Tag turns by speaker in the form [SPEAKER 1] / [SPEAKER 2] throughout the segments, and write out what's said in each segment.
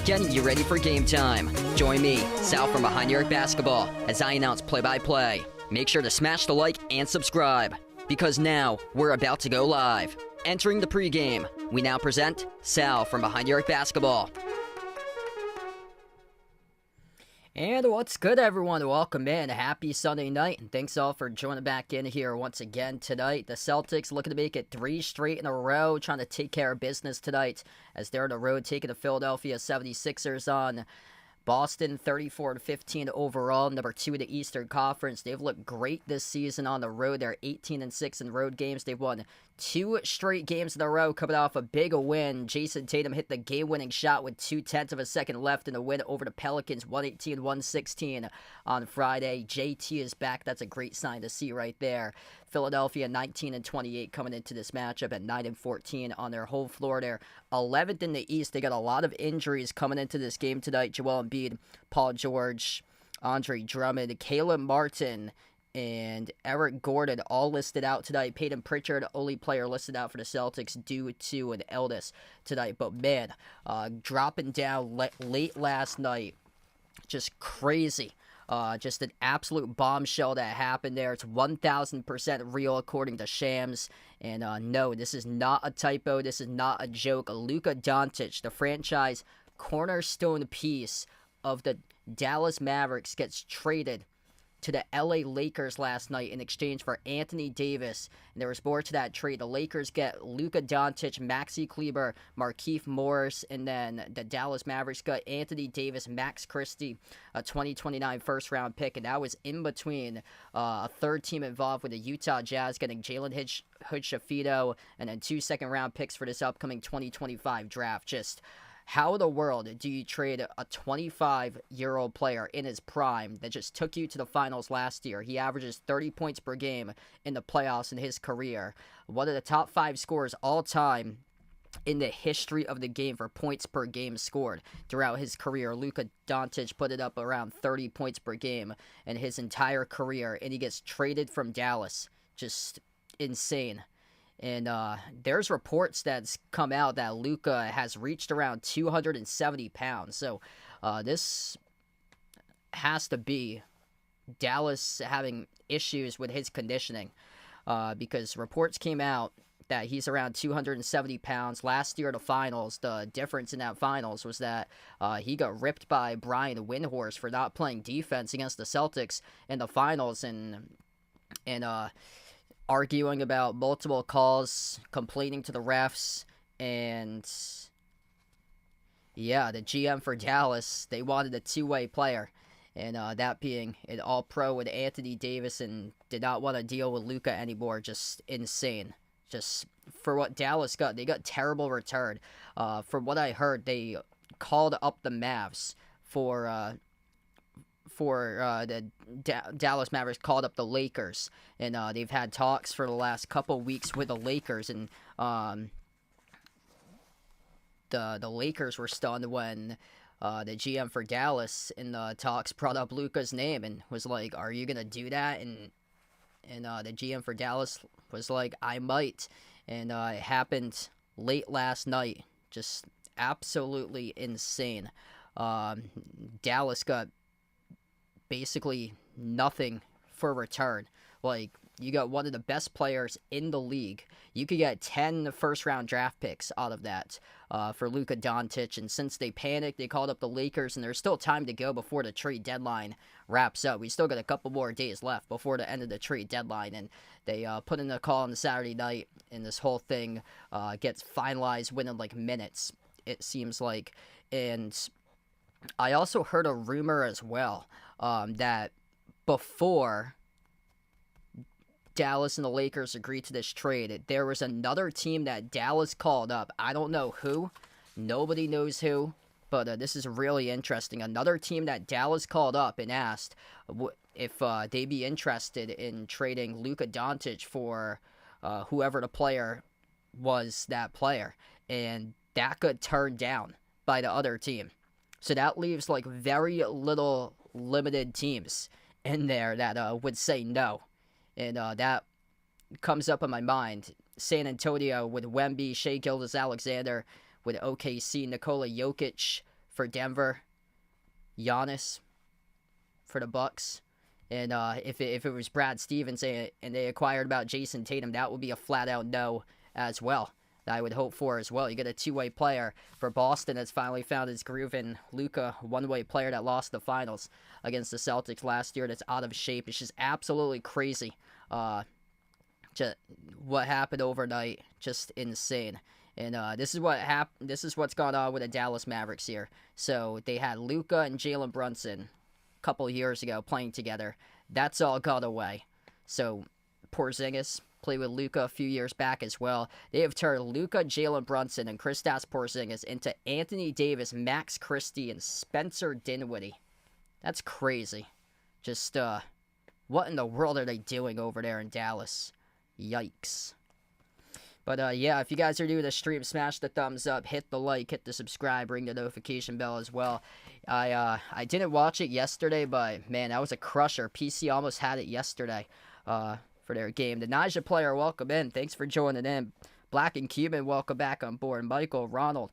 [SPEAKER 1] Getting you ready for game time. Join me, Sal from Behind the Arc Basketball, as I announce play-by-play. Make sure to smash the like and subscribe, because now we're about to go live. Entering the pregame, we now present Sal from Behind the Arc Basketball. And what's good, everyone? Welcome in. Happy Sunday night, and thanks all for joining back in here once again tonight. The Celtics looking to make it 3 straight in a row, trying to take care of business tonight as they're on the road taking the Philadelphia 76ers on. Boston 34-15 overall, number 2 in the Eastern Conference. They've looked great this season on the road. They're 18-6 in road games. They've won 2 straight games in a row, coming off a big win. Jason Tatum hit the game-winning shot with 0.2 of a second left in the win over the Pelicans, 118-116 on Friday. JT is back. That's a great sign to see right there. Philadelphia 19-28 coming into this matchup at 9-14 on their home floor. They're 11th in the East. They got a lot of injuries coming into this game tonight. Joel Embiid, Paul George, Andre Drummond, Caleb Martin, and Eric Gordon all listed out tonight. Peyton Pritchard, only player listed out for the Celtics due to an illness tonight. But man, dropping down late last night, just crazy. Just an absolute bombshell that happened there. It's 1,000% real according to Shams. And no, this is not a typo. This is not a joke. Luka Doncic, the franchise cornerstone piece of the Dallas Mavericks, gets traded to the LA Lakers last night in exchange for Anthony Davis. And there was more to that trade. The Lakers get Luka Doncic, Maxey Kleber, Markieff Morris, and then the Dallas Mavericks got Anthony Davis, Max Christie, a 2029 first-round pick. And that was in between a third team involved with the Utah Jazz getting Jalen Hood-Shafito, and then 2 second-round picks for this upcoming 2025 draft. Just how in the world do you trade a 25-year-old player in his prime that just took you to the finals last year? He averages 30 points per game in the playoffs in his career. One of the top 5 scorers all time in the history of the game for points per game scored throughout his career. Luka Doncic put it up around 30 points per game in his entire career, and he gets traded from Dallas. Just insane. And there's reports that's come out that Luka has reached around 270 pounds. So this has to be Dallas having issues with his conditioning, because reports came out that he's around 270 pounds. Last year at the finals, the difference in that finals was that he got ripped by Brian Windhorst for not playing defense against the Celtics in the finals, and arguing about multiple calls, complaining to the refs, and yeah, the GM for Dallas, they wanted a two-way player, and that being an all-pro with Anthony Davis, and did not want to deal with Luka anymore. Just insane. Just for what Dallas got, they got terrible return. From what I heard, they called up the Mavs for the Dallas Mavericks called up the Lakers, and they've had talks for the last couple weeks with the Lakers, and the Lakers were stunned when the GM for Dallas in the talks brought up Luka's name and was like, "Are you gonna do that?" And the GM for Dallas was like, "I might," and it happened late last night. Just absolutely insane. Dallas got basically nothing for return. Like, you got one of the best players in the league. You could get 10 first-round draft picks out of that for Luka Doncic. And since they panicked, they called up the Lakers, and there's still time to go before the trade deadline wraps up. We still got a couple more days left before the end of the trade deadline, and they put in a call on the Saturday night, and this whole thing gets finalized within, like, minutes, it seems like. And I also heard a rumor as well that before Dallas and the Lakers agreed to this trade, there was another team that Dallas called up. I don't know who. Nobody knows who. But this is really interesting. Another team that Dallas called up and asked if they'd be interested in trading Luka Doncic for whoever the player was, that player. And that got turned down by the other team. So that leaves like very little limited teams in there that would say no. And that comes up in my mind. San Antonio with Wemby, Shai Gilgeous-Alexander with OKC, Nikola Jokic for Denver, Giannis for the Bucks. And if it was Brad Stevens and they acquired about Jason Tatum, that would be a flat-out no as well. That I would hope for as well. You get a two-way player for Boston that's finally found his groove, and Luka, one-way player that lost the finals against the Celtics last year, that's out of shape. It's just absolutely crazy. Just what happened overnight, just insane. And this is what happened. This is what's gone on with the Dallas Mavericks here. So they had Luka and Jalen Brunson a couple years ago playing together. That's all gone away. So Porzingis played with Luka a few years back as well. They have turned Luka, Jalen Brunson, and Kristaps Porzingis into Anthony Davis, Max Christie, and Spencer Dinwiddie. That's crazy. Just, what in the world are they doing over there in Dallas? Yikes. But, yeah, if you guys are new to the stream, smash the thumbs up, hit the like, hit the subscribe, ring the notification bell as well. I didn't watch it yesterday, but, man, that was a crusher. PC almost had it yesterday, for their game. The Naja player, welcome in. Thanks for joining in. Black and Cuban, welcome back on board. Michael, Ronald,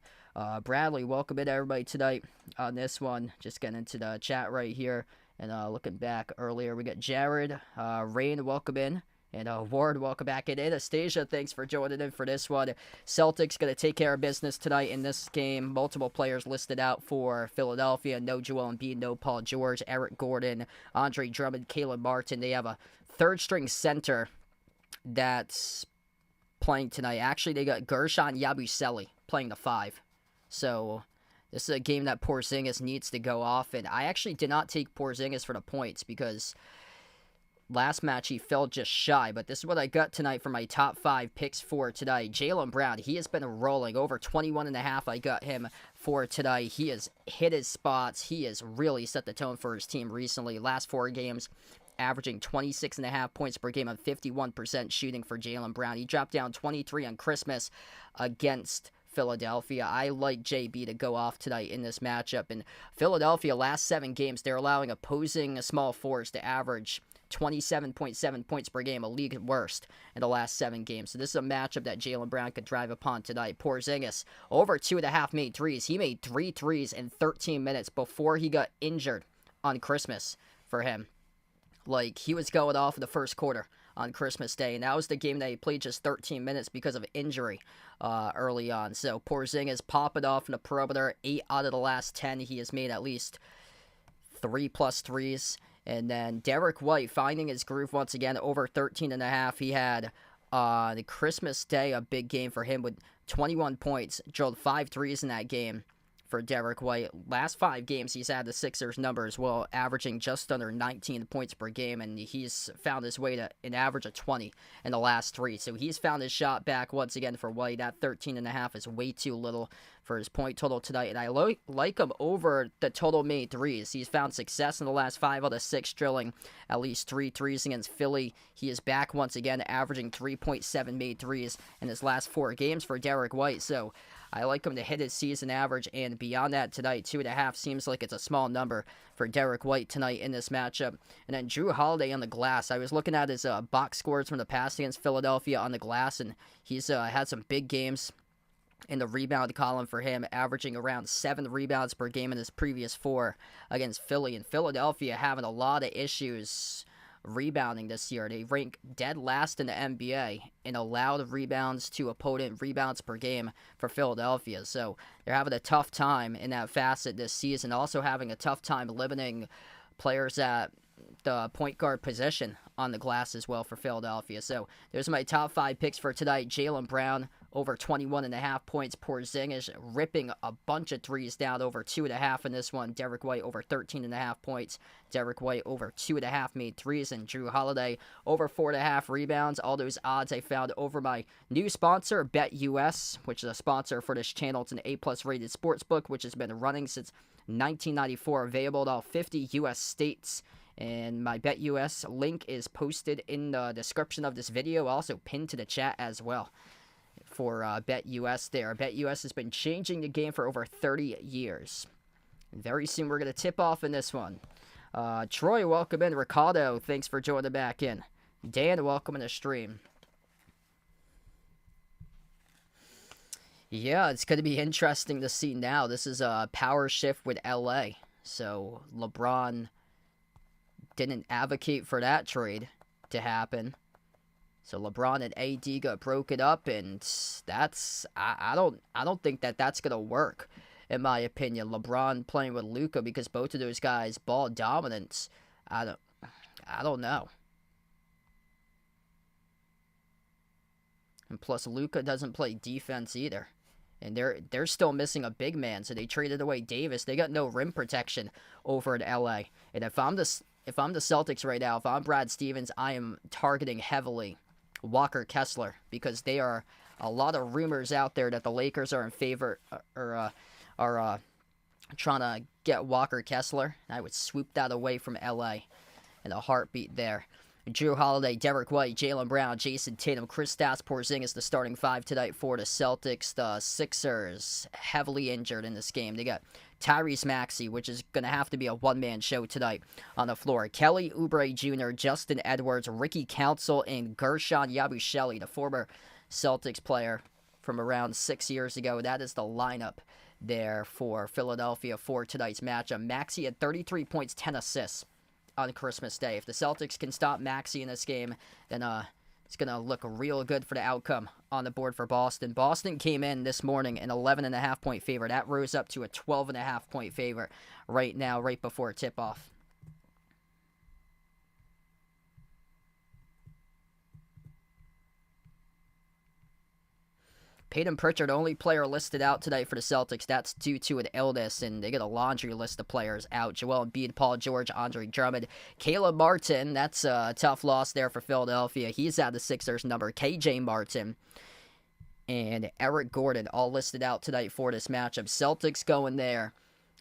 [SPEAKER 1] Bradley, welcome in everybody tonight on this one. Just getting into the chat right here and looking back earlier. We got Jared, Rain, welcome in. And Ward, welcome back in. Anastasia, thanks for joining in for this one. Celtics going to take care of business tonight in this game. Multiple players listed out for Philadelphia. No Joel Embiid, no Paul George, Eric Gordon, Andre Drummond, Caleb Martin. They have a third-string center that's playing tonight. Actually, they got Gershon Yabusele playing the 5. So this is a game that Porzingis needs to go off. And I actually did not take Porzingis for the points because last match he fell just shy. But this is what I got tonight for my top 5 picks for today. Jaylen Brown, he has been rolling. Over 21.5 I got him for today. He has hit his spots. He has really set the tone for his team recently. Last 4 games, averaging 26.5 points per game on 51% shooting for Jaylen Brown. He dropped down 23 on Christmas against Philadelphia. I like JB to go off tonight in this matchup. And Philadelphia, last 7 games, they're allowing opposing small forwards to average 27.7 points per game, a league worst in the last 7 games. So this is a matchup that Jaylen Brown could drive upon tonight. Porzingis, over 2.5 made threes. He made 3 threes in 13 minutes before he got injured on Christmas for him. Like, he was going off in the first quarter on Christmas Day, and that was the game that he played just 13 minutes because of injury early on. So Porzingis popping off in the perimeter. 8 out of the last 10, he has made at least 3+ threes. And then Derek White finding his groove once again, over 13.5. He had the Christmas Day, a big game for him with 21 points, drilled 5 threes in that game for Derek White. Last 5 games, he's had the Sixers numbers, well, averaging just under 19 points per game, and he's found his way to an average of 20 in the last 3. So he's found his shot back once again for White. That 13.5 is way too little for his point total tonight, and I like him over the total made threes. He's found success in the last 5 out of 6, drilling at least 3 threes against Philly. He is back once again, averaging 3.7 made threes in his last 4 games for Derek White. So I like him to hit his season average, and beyond that tonight, 2.5 seems like it's a small number for Derek White tonight in this matchup. And then Jrue Holiday on the glass. I was looking at his box scores from the past against Philadelphia on the glass, and he's had some big games in the rebound column for him, averaging around 7 rebounds per game in his previous 4 against Philly. And Philadelphia having a lot of issues rebounding this year. They rank dead last in the NBA in allowed rebounds to opponent rebounds per game for Philadelphia. So they're having a tough time in that facet this season. Also having a tough time limiting players at the point guard position on the glass as well for Philadelphia. So there's my top 5 picks for tonight. Jaylen Brown over 21.5 points. Porzingis ripping a bunch of threes down, over 2.5 in this one. Derek White over 13.5 points. Derek White over 2.5 made threes. And Jrue Holiday over 4.5 rebounds. All those odds I found over my new sponsor, BetUS, which is a sponsor for this channel. It's an A+ rated sportsbook, which has been running since 1994, available in all 50 U.S. states. And my BetUS link is posted in the description of this video, also pinned to the chat as well for BetUS there. BetUS has been changing the game for over 30 years. And very soon we're going to tip off in this one. Troy, welcome in. Ricardo, thanks for joining back in. Dan, welcome in the stream. Yeah, it's going to be interesting to see now. This is a power shift with LA. So LeBron didn't advocate for that trade to happen. So LeBron and AD got broken up, and that's I don't think that's gonna work, in my opinion. LeBron playing with Luka, because both of those guys ball dominance. I don't know. And plus Luka doesn't play defense either. And they're still missing a big man, so they traded away Davis. They got no rim protection over in LA. And if I'm the Celtics right now, if I'm Brad Stevens, I am targeting heavily Walker Kessler, because there are a lot of rumors out there that the Lakers are in favor or are trying to get Walker Kessler. I would swoop that away from LA in a heartbeat there. Jrue Holiday, Derek White, Jaylen Brown, Jason Tatum, Kristaps Porzingis, the starting 5 tonight for the Celtics. The Sixers heavily injured in this game. They got Tyrese Maxey, which is going to have to be a one-man show tonight on the floor. Kelly Oubre Jr., Justin Edwards, Ricky Council, and Gershon Yabusele, the former Celtics player from around 6 years ago. That is the lineup there for Philadelphia for tonight's matchup. Maxey had 33 points, 10 assists on Christmas Day. If the Celtics can stop Maxey in this game, then it's going to look real good for the outcome on the board for Boston. Boston came in this morning an 11.5 point favorite. That rose up to a 12.5 point favorite right now, right before tip-off. Peyton Pritchard, the only player listed out tonight for the Celtics. That's due to an illness, and they got a laundry list of players out. Joel Embiid, Paul George, Andre Drummond. Caleb Martin, that's a tough loss there for Philadelphia. He's out of the Sixers number. KJ Martin and Eric Gordon all listed out tonight for this matchup. Celtics going there.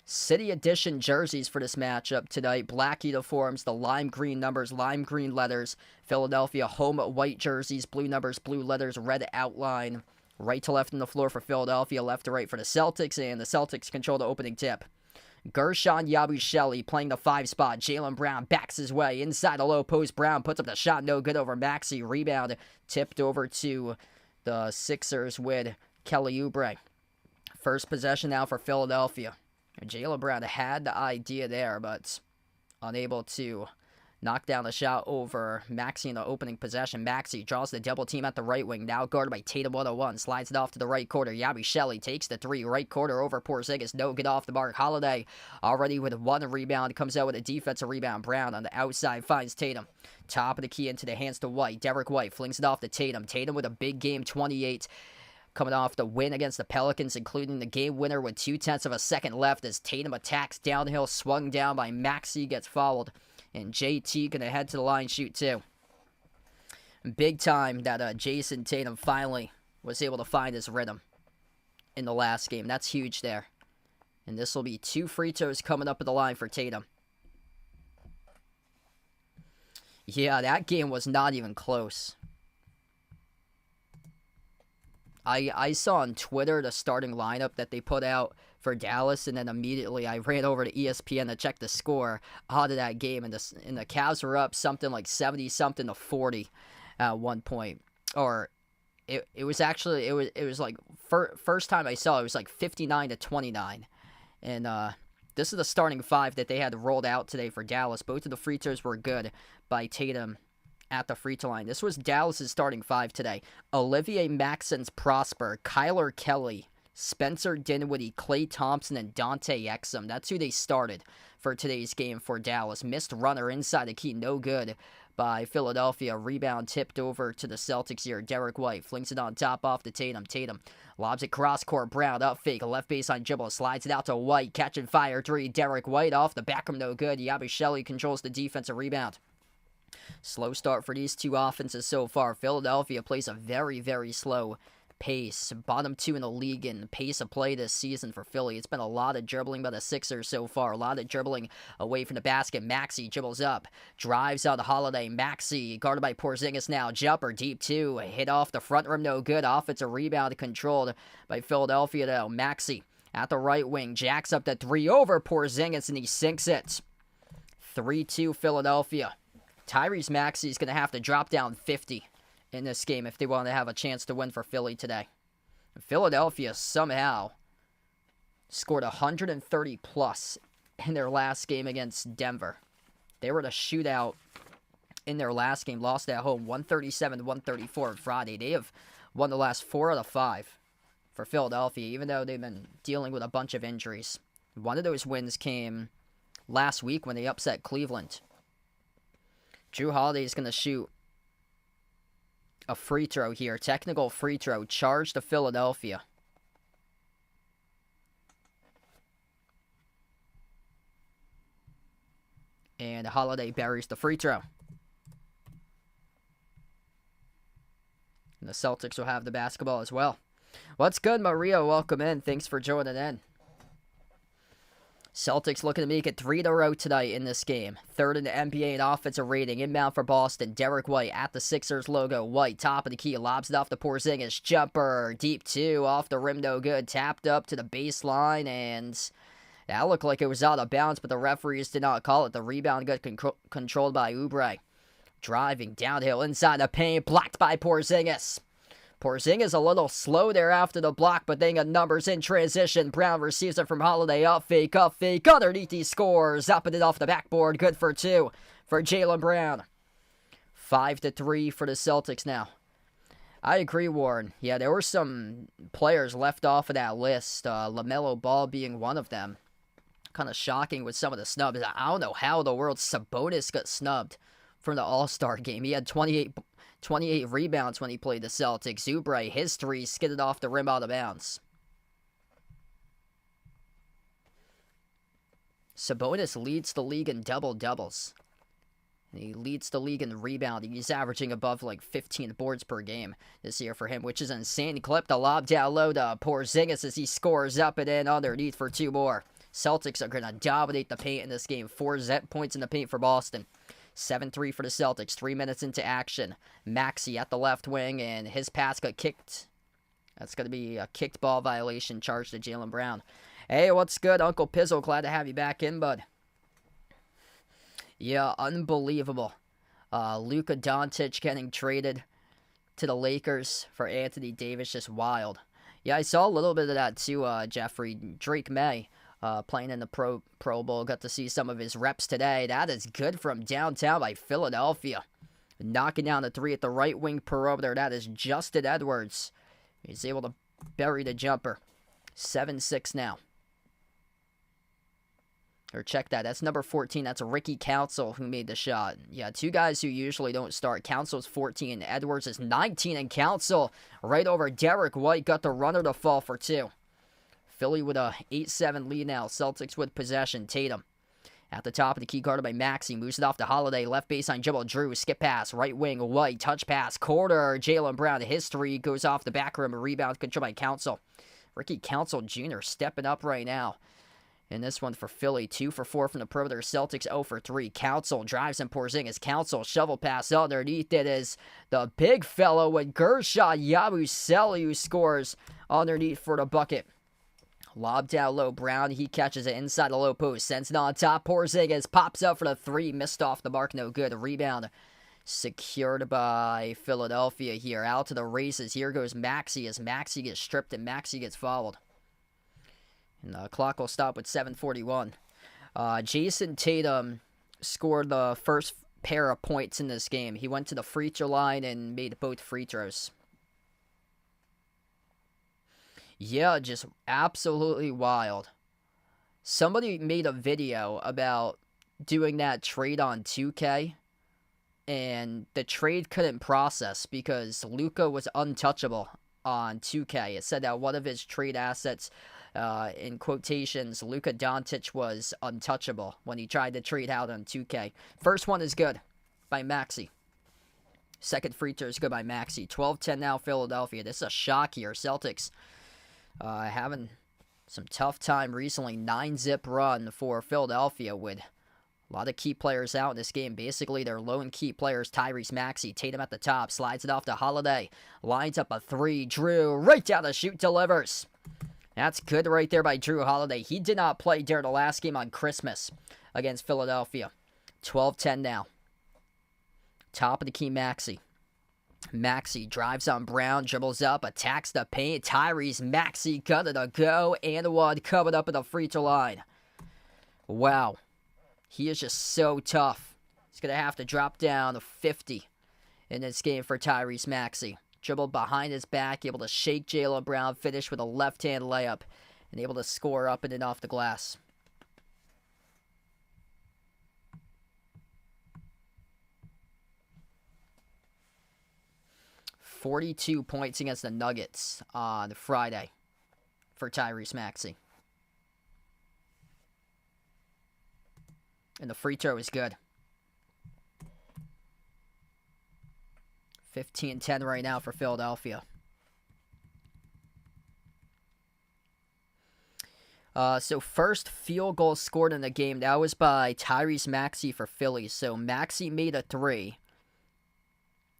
[SPEAKER 1] City Edition jerseys for this matchup tonight. Black uniforms, the lime green numbers, lime green letters. Philadelphia home white jerseys, blue numbers, blue letters, red outline. Right to left on the floor for Philadelphia, left to right for the Celtics, and the Celtics control the opening tip. Gershon Yabusele playing the 5 spot. Jaylen Brown backs his way inside the low post. Brown puts up the shot, no good over Maxey. Rebound tipped over to the Sixers with Kelly Oubre. First possession now for Philadelphia. Jaylen Brown had the idea there, but unable to Knocked down a shot over Maxey in the opening possession. Maxey draws the double team at the right wing. Now guarded by Tatum 101. Slides it off to the right quarter. Yabusele takes the three. Right quarter over Porzingis. No good off the mark. Holiday already with one rebound. Comes out with a defensive rebound. Brown on the outside finds Tatum. Top of the key into the hands to White. Derek White flings it off to Tatum. Tatum with a big game, 28. Coming off the win against the Pelicans, including the game winner with 0.2 of a second left as Tatum attacks downhill. Swung down by Maxey. Gets fouled. And JT going to head to the line, shoot two. Big time that Jason Tatum finally was able to find his rhythm in the last game. That's huge there. And this will be 2 free throws coming up at the line for Tatum. Yeah, that game was not even close. I saw on Twitter the starting lineup that they put out for Dallas, and then immediately I ran over to ESPN to check the score out of that game, and the Cavs were up something like 70-something to 40 at one point. Or it was actually it was like first time I saw it was like 59 to 29, and this is the starting 5 that they had rolled out today for Dallas. Both of the free throws were good by Tatum at the free throw line. This was Dallas' starting 5 today. Olivier Maxence Prosper, Kyler Kelly, Spencer Dinwiddie, Klay Thompson, and Dante Exum. That's who they started for today's game for Dallas. Missed runner inside the key, no good by Philadelphia. Rebound tipped over to the Celtics here. Derek White flings it on top off to Tatum. Tatum lobs it cross court. Brown up fake, a left baseline dribble, slides it out to White. Catch and fire 3. Derek White off the back of no good. Yabusele controls the defensive rebound. Slow start for these two offenses so far. Philadelphia plays a very, very slow pace. Bottom 2 in the league in pace of play this season for Philly. It's been a lot of dribbling by the Sixers so far. A lot of dribbling away from the basket. Maxey dribbles up. Drives out the Holiday. Maxey guarded by Porzingis now. Jumper deep 2. Hit off the front rim. No good. Offensive rebound controlled by Philadelphia though. Maxey at the right wing. Jacks up the 3 over Porzingis and he sinks it. 3-2 Philadelphia. Tyrese Maxey is going to have to drop down 50 in this game if they want to have a chance to win for Philly today. Philadelphia somehow scored 130 plus in their last game against Denver. They were in a shootout in their last game, lost at home 137-134 on Friday. They have won the last 4 out of 5 for Philadelphia, even though they've been dealing with a bunch of injuries. One of those wins came last week when they upset Cleveland. Jrue Holiday is going to shoot a free throw here. Technical free throw. Charge to Philadelphia. And Holiday buries the free throw. And the Celtics will have the basketball as well. What's good, Maria? Welcome in. Thanks for joining in. Celtics looking to make it 3 in a row tonight in this game. 3rd in the NBA in offensive rating. Inbound for Boston. Derek White at the Sixers logo. White, top of the key. Lobs it off to Porzingis. Jumper. Deep 2. Off the rim, no good. Tapped up to the baseline. And that looked like it was out of bounds, but the referees did not call it. The rebound got controlled by Oubre. Driving downhill inside the paint. Blocked by Porzingis. Porzingis a little slow there after the block, but they got numbers in transition. Brown receives it from Holiday. Up fake. Underneath he scores. Up and it off the backboard. Good for 2 for Jaylen Brown. 5-3 for the Celtics now. I agree, Warren. Yeah, there were some players left off of that list. LaMelo Ball being one of them. Kind of shocking with some of the snubs. I don't know how in the world Sabonis got snubbed from the All-Star game. He had 28 rebounds when he played the Celtics. Oubre, his 3 skidded off the rim out of bounds. Sabonis leads the league in double-doubles. He leads the league in rebounding. He's averaging above like 15 boards per game this year for him, which is insane. Clip the lob down low to Porzingis as he scores up and in underneath for 2 more. Celtics are going to dominate the paint in this game. 4 points in the paint for Boston. 7-3 for the Celtics. 3 minutes into action. Maxey at the left wing, and his pass got kicked. That's going to be a kicked ball violation charged to Jaylen Brown. Hey, what's good, Uncle Pizzle? Glad to have you back in, bud. Yeah, unbelievable. Luka Doncic getting traded to the Lakers for Anthony Davis, just wild. Yeah, I saw a little bit of that too, Jeffrey. Drake May playing in the Pro Bowl. Got to see some of his reps today. That is good from downtown by Philadelphia. Knocking down the three at the right wing perimeter. That is Justin Edwards. He's able to bury the jumper. 7-6 now. Or check that. That's number 14. That's Ricky Council who made the shot. Yeah, two guys who usually don't start. Council's 14. Edwards is 19. And Council right over Derek White. Got the runner to fall for two. Philly with a 8-7 lead now. Celtics with possession. Tatum at the top of the key, guarded by Maxey. Moves it off to Holiday. Left baseline dribble. Drew. Skip pass. Right wing. White. Touch pass. Corner. Jaylen Brown. History goes off the back rim. Rebound controlled by Council. Ricky Council Jr. stepping up right now. And this one for Philly, 2 for 4 from the perimeter. Celtics 0 for 3. Council drives and Porzingis. Council shovel pass underneath. It is the big fellow with Gershon Yabusele who scores underneath for the bucket. Lob down low. Brown, he catches it inside the low post. Sends it on top. Porzingis pops up for the 3. Missed off the mark. No good. Rebound secured by Philadelphia here. Out to the races. Here goes Maxey as Maxey gets stripped and Maxey gets fouled. And the clock will stop with 7:41. Jason Tatum scored the first pair of points in this game. He went to the free throw line and made both free throws. Yeah, just absolutely wild. Somebody made a video about doing that trade on 2K, and the trade couldn't process because Luka was untouchable on 2K. It said that one of his trade assets, in quotations, Luka Doncic was untouchable when he tried to trade out on 2K. First one is good by Maxey. Second free throw is good by Maxey. 12-10 now Philadelphia. This is a shock here. Celtics having some tough time recently. 9-zip run for Philadelphia with a lot of key players out in this game. Basically, their lone key players, Tyrese Maxey. Tatum at the top. Slides it off to Holiday. Lines up a 3. Drew right down the shoot. Delivers. That's good right there by Drew Holiday. He did not play during the last game on Christmas against Philadelphia. 12-10 now. Top of the key, Maxey. Maxey drives on Brown, dribbles up, attacks the paint. Tyrese Maxey got it to go, and one covered up at the free throw line. Wow. He is just so tough. He's going to have to drop down to 50 in this game for Tyrese Maxey. Dribbled behind his back, able to shake Jaylen Brown, finish with a left-hand layup, and able to score up and in off the glass. .42 points against the Nuggets on Friday for Tyrese Maxey. And the free throw is good. 15-10 right now for Philadelphia. So first field goal scored in the game, that was by Tyrese Maxey for Philly. So Maxey made a 3.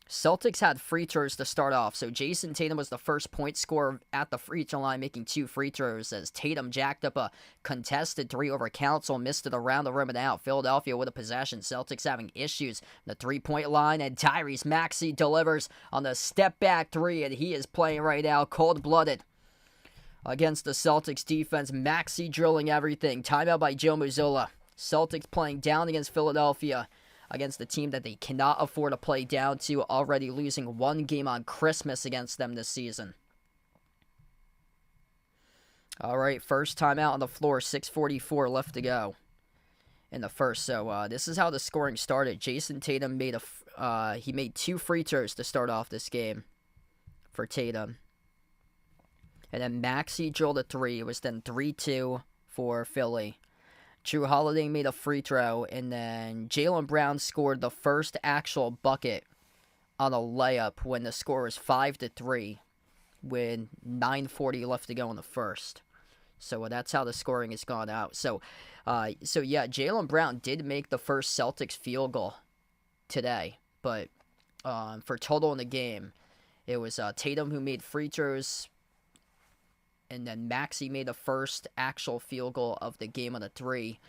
[SPEAKER 1] Celtics had free throws to start off. So Jason Tatum was the first point scorer at the free throw line, making 2 free throws as Tatum jacked up a contested 3 over Council, missed it around the rim and out. Philadelphia with a possession. Celtics having issues. The 3-point line, and Tyrese Maxey delivers on the step-back 3, and he is playing right now cold-blooded against the Celtics defense. Maxey drilling everything. Timeout by Joe Mazzulla. Celtics playing down against Philadelphia, against the team that they cannot afford to play down to, already losing 1 game on Christmas against them this season. All right, first timeout on the floor, 6:44 left to go in the first. So this is how the scoring started. Jason Tatum made he made 2 free throws to start off this game for Tatum. And then Maxey drilled a 3. It was then 3-2 for Philly. Drew Holiday made a free throw, and then Jaylen Brown scored the first actual bucket on a layup when the score was 5-3 with 9:40 left to go in the first. So that's how the scoring has gone out. So yeah, Jaylen Brown did make the first Celtics field goal today, but for total in the game, it was Tatum who made free throws, and then Maxey made the first actual field goal of the game on the 3.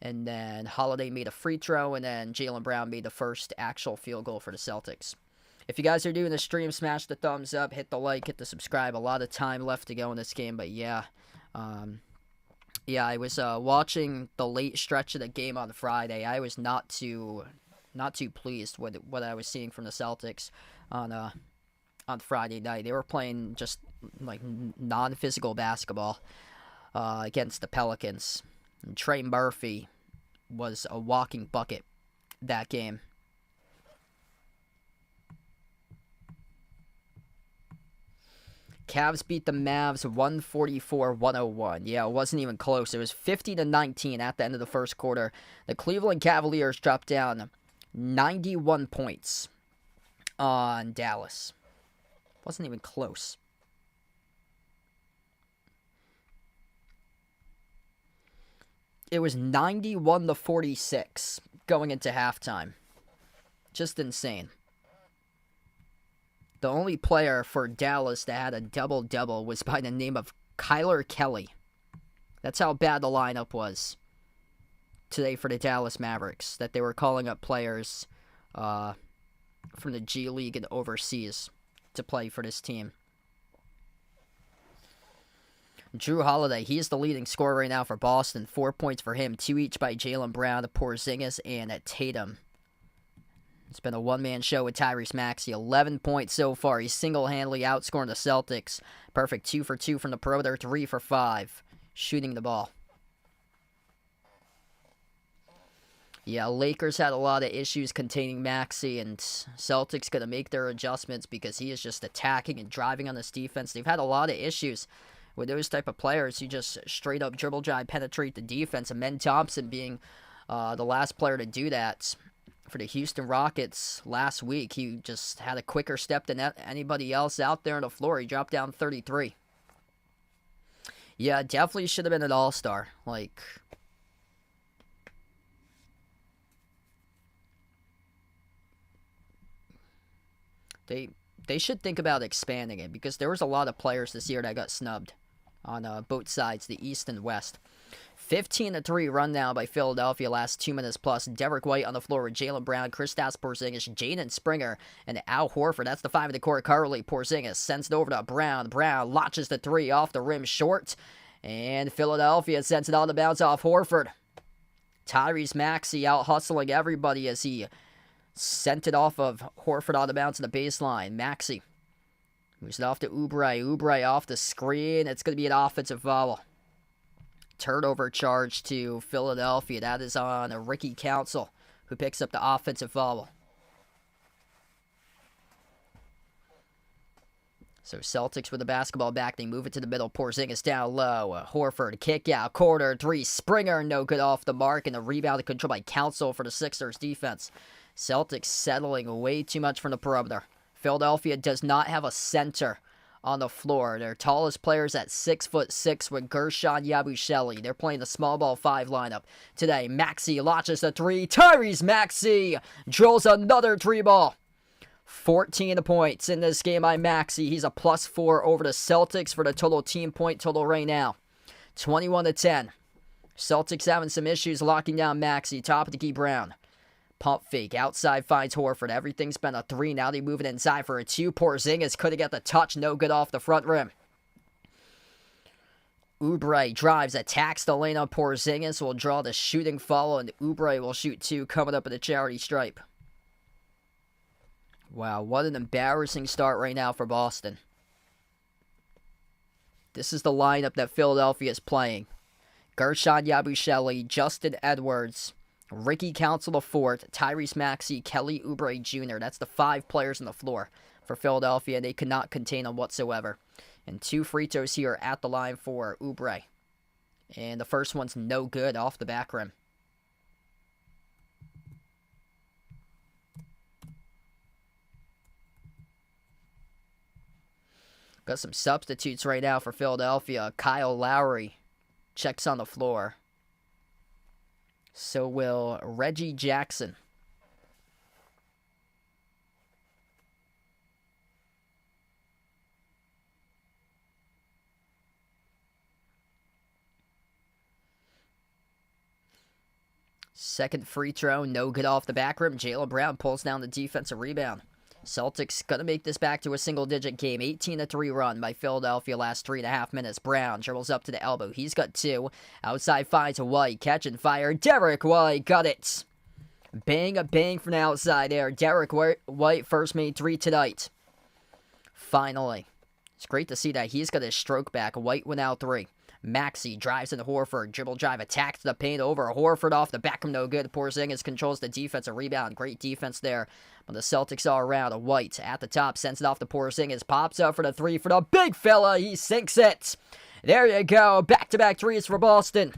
[SPEAKER 1] And then Holiday made a free throw, and then Jaylen Brown made the first actual field goal for the Celtics. If you guys are doing the stream, smash the thumbs up, hit the like, hit the subscribe. A lot of time left to go in this game, but yeah. Yeah, I was watching the late stretch of the game on Friday. I was not too pleased with what I was seeing from the Celtics on Friday night. They were playing just like non-physical basketball against the Pelicans. And Trey Murphy was a walking bucket that game. Cavs beat the Mavs 144-101. Yeah, it wasn't even close. It was 50-19 at the end of the first quarter. The Cleveland Cavaliers dropped down 91 points on Dallas. Wasn't even close. It was 91-46 going into halftime. Just insane. The only player for Dallas that had a double-double was by the name of Kyler Kelly. That's how bad the lineup was today for the Dallas Mavericks, that they were calling up players from the G League and overseas to play for this team. Drew Holiday, he's the leading scorer right now for Boston. 4 points for him, 2 each by Jaylen Brown, Porzingis, and Tatum. It's been a one-man show with Tyrese Maxey. 11 points so far. He's single-handedly outscoring the Celtics. Perfect 2 for 2 from the perimeter, 3 for 5 shooting the ball. Yeah, Lakers had a lot of issues containing Maxey, and Celtics going to make their adjustments because he is just attacking and driving on this defense. They've had a lot of issues with those type of players who just straight-up dribble drive, penetrate the defense, and Men Thompson being the last player to do that. For the Houston Rockets last week, he just had a quicker step than anybody else out there on the floor. He dropped down 33. Yeah, definitely should have been an all-star. Like, they should think about expanding it because there was a lot of players this year that got snubbed on both sides, the East and West. 15-3 run now by Philadelphia, last 2 minutes plus. Derek White on the floor with Jaylen Brown, Kristaps Porzingis, Jaden Springer, and Al Horford. That's the 5 of the court currently. Porzingis sends it over to Brown. Brown launches the 3 off the rim short. And Philadelphia sends it on the bounce off Horford. Tyrese Maxey out hustling everybody as he sent it off of Horford on the bounce to the baseline. Maxey moves it off to Oubre. Oubre off the screen. It's going to be an offensive foul. Turnover charge to Philadelphia. That is on Ricky Council, who picks up the offensive foul. So Celtics with the basketball back. They move it to the middle. Porzingis down low. Horford kick out. Corner 3. Springer no good off the mark. And the rebound controlled by Council for the Sixers defense. Celtics settling way too much from the perimeter. Philadelphia does not have a center on the floor. Their tallest players at 6'6" with Gershon Yabusele. They're playing the small ball 5 lineup today. Maxey launches the 3. Tyrese Maxey drills another 3 ball. 14 points in this game by Maxey. He's a +4 over the Celtics for the total team point total right now. 21-10. Celtics having some issues locking down Maxey. Top of the key, Brown. Pump fake. Outside finds Horford. Everything's been a 3. Now they move it inside for a 2. Porzingis couldn't get the touch. No good off the front rim. Oubre drives, attacks the lane on Porzingis. Will draw the shooting foul, and Oubre will shoot 2 coming up at the charity stripe. Wow, what an embarrassing start right now for Boston. This is the lineup that Philadelphia is playing. Gershon Yabusele, Justin Edwards, Ricky Council IV, Tyrese Maxey, Kelly Oubre Jr. That's the 5 players on the floor for Philadelphia. They could not contain them whatsoever. And 2 free throws here at the line for Oubre. And the first one's no good off the back rim. Got some substitutes right now for Philadelphia. Kyle Lowry checks on the floor. So will Reggie Jackson. Second free throw, no good off the back rim. Jaylen Brown pulls down the defensive rebound. Celtics gonna make this back to a single-digit game. 18-3 run by Philadelphia last 3.5 minutes. Brown dribbles up to the elbow. He's got 2. Outside finds White. Catch and fire. Derek White got it. Bang a bang from the outside there. Derek White first made 3 tonight. Finally. It's great to see that he's got his stroke back. White went out 3. Maxey drives into Horford. Dribble drive, attack to the paint over. Horford off the back, no good. Porzingis controls the defensive rebound. Great defense there. But the Celtics all around. White at the top, sends it off to Porzingis. Pops up for the 3 for the big fella. He sinks it. There you go. Back-to-back threes for Boston.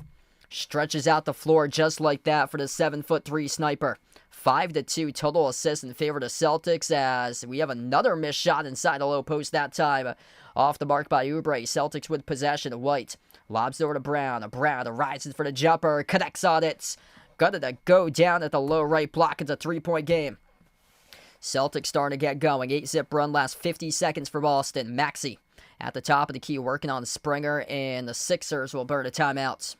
[SPEAKER 1] Stretches out the floor just like that for the 7'3" sniper. 5-2 total assists in favor of the Celtics as we have another missed shot inside the low post that time. Off the mark by Oubre. Celtics with possession. White lobs over to Brown. Brown rises for the jumper. Connects on it. Got it to go down at the low right block. It's a 3-point game. Celtics starting to get going. 8-zip run lasts 50 seconds for Boston. Maxey at the top of the key working on Springer, and the Sixers will burn a timeout.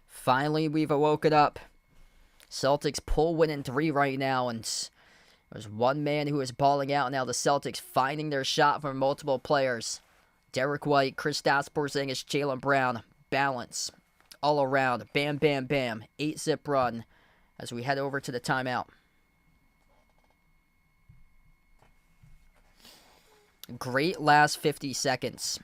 [SPEAKER 1] Finally, we've awoken up. Celtics pull winning 3 right now, and there's one man who is balling out now. The Celtics finding their shot from multiple players. Derek White, Kristaps Porzingis, Jaylen Brown. Balance all around. Bam, bam, bam. 8-zip run as we head over to the timeout. Great last 50 seconds.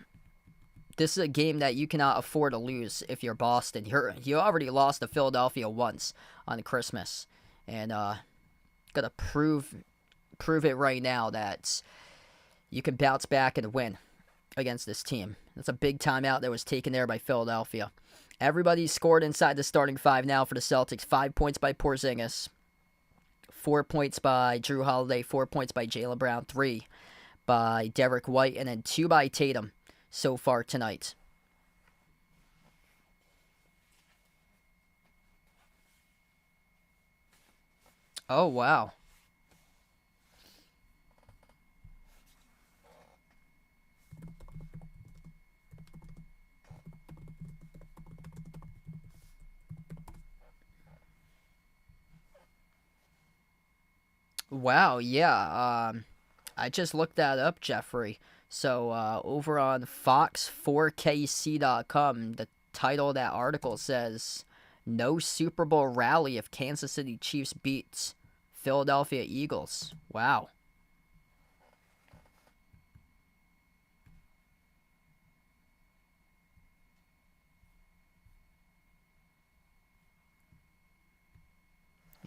[SPEAKER 1] This is a game that you cannot afford to lose if you're Boston. You already lost to Philadelphia once on Christmas. And gotta prove it right now that you can bounce back and win against this team. That's a big timeout that was taken there by Philadelphia. Everybody scored inside the starting 5 now for the Celtics. 5 points by Porzingis. 4 points by Drew Holiday. 4 points by Jaylen Brown. 3 by Derek White. And then 2 by Tatum so far tonight. Oh, wow. Wow, yeah. I just looked that up, Jeffrey. So, over on Fox4KC.com, the title of that article says, "No Super Bowl rally if Kansas City Chiefs beats Philadelphia Eagles." Wow.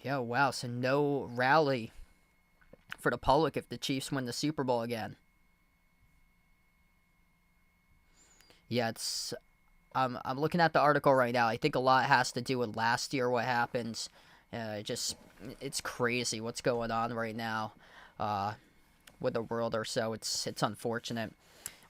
[SPEAKER 1] Yeah, wow. So no rally for the public if the Chiefs win the Super Bowl again. Yeah, I'm looking at the article right now. I think a lot has to do with last year, what happened. It's crazy what's going on right now with the world or so. It's unfortunate.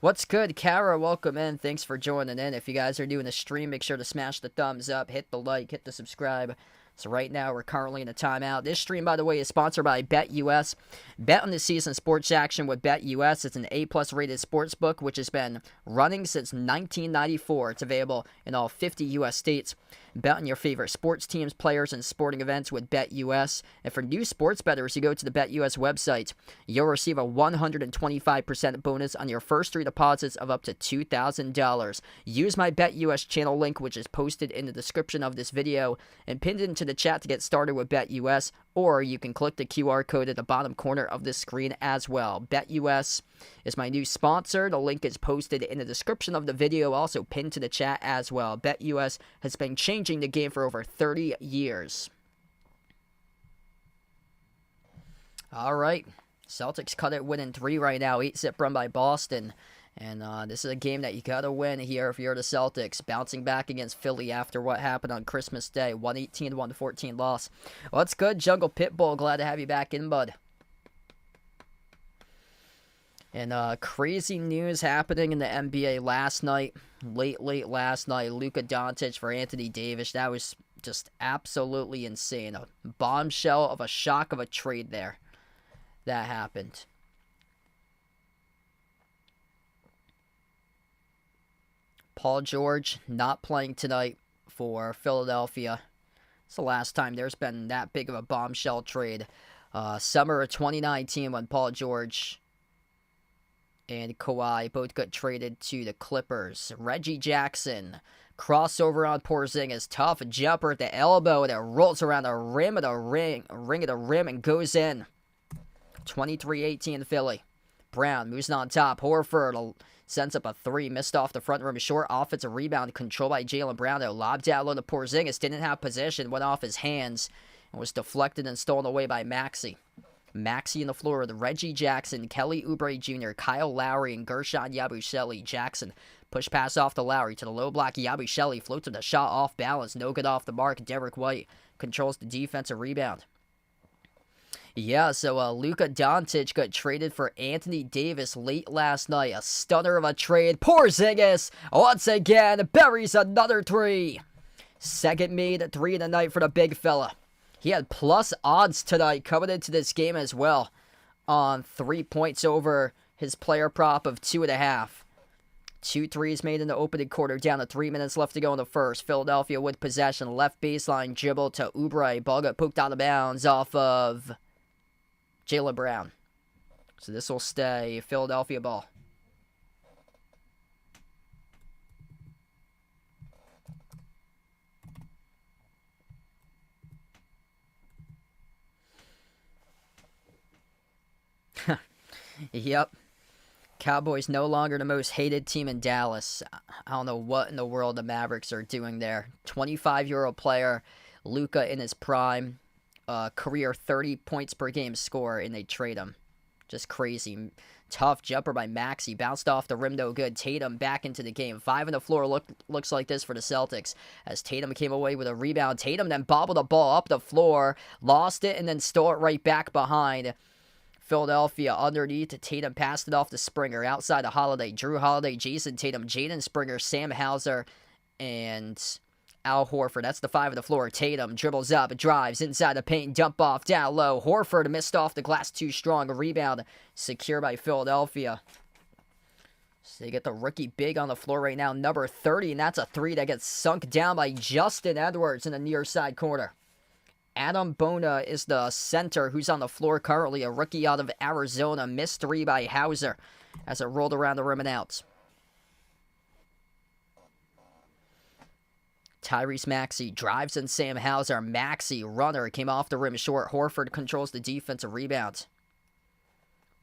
[SPEAKER 1] What's good, Kara? Welcome in. Thanks for joining in. If you guys are doing the stream, make sure to smash the thumbs up, hit the like, hit the subscribe. So right now, we're currently in a timeout. This stream, by the way, is sponsored by BetUS. Bet on the season sports action with BetUS. It's an A-plus rated sports book, which has been running since 1994. It's available in all 50 U.S. states. Bet on your favorite sports teams, players, and sporting events with BetUS. And for new sports bettors, you go to the BetUS website. You'll receive a 125% bonus on your first 3 deposits of up to $2,000. Use my BetUS channel link, which is posted in the description of this video, and pinned into the chat to get started with BetUS, or you can click the QR code at the bottom corner of this screen as well. BetUS is my new sponsor. The link is posted in the description of the video, also pinned to the chat as well. BetUS has been changing the game for over 30 years. All right. Celtics cut it winning 3 right now. 8-zip run by Boston. And this is a game that you got to win here if you're the Celtics. Bouncing back against Philly after what happened on Christmas Day. 118-114 loss. What's good, Jungle Pitbull? Glad to have you back in, bud. And crazy news happening in the NBA last night. Late last night. Luka Doncic for Anthony Davis. That was just absolutely insane. A bombshell of a shock of a trade there. That happened. Paul George not playing tonight for Philadelphia. It's the last time there's been that big of a bombshell trade. Summer of 2019 when Paul George and Kawhi both got traded to the Clippers. Reggie Jackson, crossover on Porzingis, tough jumper at the elbow that rolls around the rim of the ring of the rim and goes in. 23-18 Philly. Brown moves on top. Horford sends up a three, missed off the front rim short. Offensive rebound controlled by Jaylen Brown. Though lobbed out low to Porzingis, didn't have possession, went off his hands and was deflected and stolen away by Maxey. Maxey on the floor with Reggie Jackson, Kelly Oubre Jr., Kyle Lowry, and Gershon Yabusele. Jackson push pass off to Lowry to the low block. Yabusele floats with a shot off balance, no good off the mark. Derek White controls the defensive rebound. Yeah, so Luka Doncic got traded for Anthony Davis late last night. A stunner of a trade. Porzingis once again buries another three. Second made three of the night for the big fella. He had plus odds tonight coming into this game as well on 3 points over his player prop of 2.5. 2 threes made in the opening quarter, down to 3 minutes left to go in the first. Philadelphia with possession, left baseline dribble to Oubre. Ball got poked out of bounds off of Jaylen Brown. So this will stay Philadelphia ball. Yep. Cowboys no longer the most hated team in Dallas. I don't know what in the world the Mavericks are doing there. 25-year-old player, Luka in his prime, career 30 points per game score, and they trade him. Just crazy. Tough jumper by Maxey. Bounced off the rim, no good. Tatum back into the game. 5 on the floor looks like this for the Celtics as Tatum came away with a rebound. Tatum then bobbled the ball up the floor, lost it, and then stole it right back behind Philadelphia. Underneath, Tatum passed it off to Springer. Outside of Holiday, Drew Holiday, Jason Tatum, Jaden Springer, Sam Hauser, and Al Horford. That's the 5 on the floor. Tatum dribbles up, drives inside the paint, dump off down low. Horford missed off the glass too strong. A rebound secure by Philadelphia. So they get the rookie big on the floor right now, number 30, and that's a 3 that gets sunk down by Justin Edwards in the near side corner. Adam Bona is the center who's on the floor currently, a rookie out of Arizona. Missed 3 by Hauser as it rolled around the rim and out. Tyrese Maxey drives in Sam Hauser. Maxey, runner, came off the rim short. Horford controls the defensive rebound.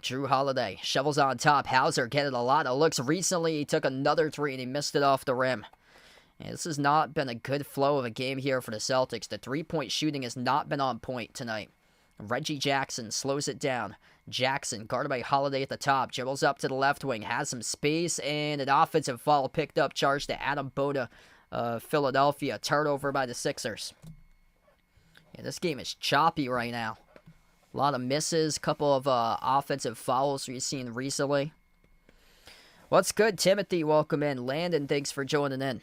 [SPEAKER 1] Drew Holiday shovels on top. Hauser getting a lot of looks. Recently, he took another 3 and he missed it off the rim. And this has not been a good flow of a game here for the Celtics. The three-point shooting has not been on point tonight. Reggie Jackson slows it down. Jackson, guarded by Holiday at the top, dribbles up to the left wing, has some space, and an offensive foul picked up, charged to Adam Bona, Philadelphia. Turnover by the Sixers. Yeah, this game is choppy right now. A lot of misses, couple of offensive fouls we've seen recently. What's good, Timothy? Welcome in. Landon, thanks for joining in.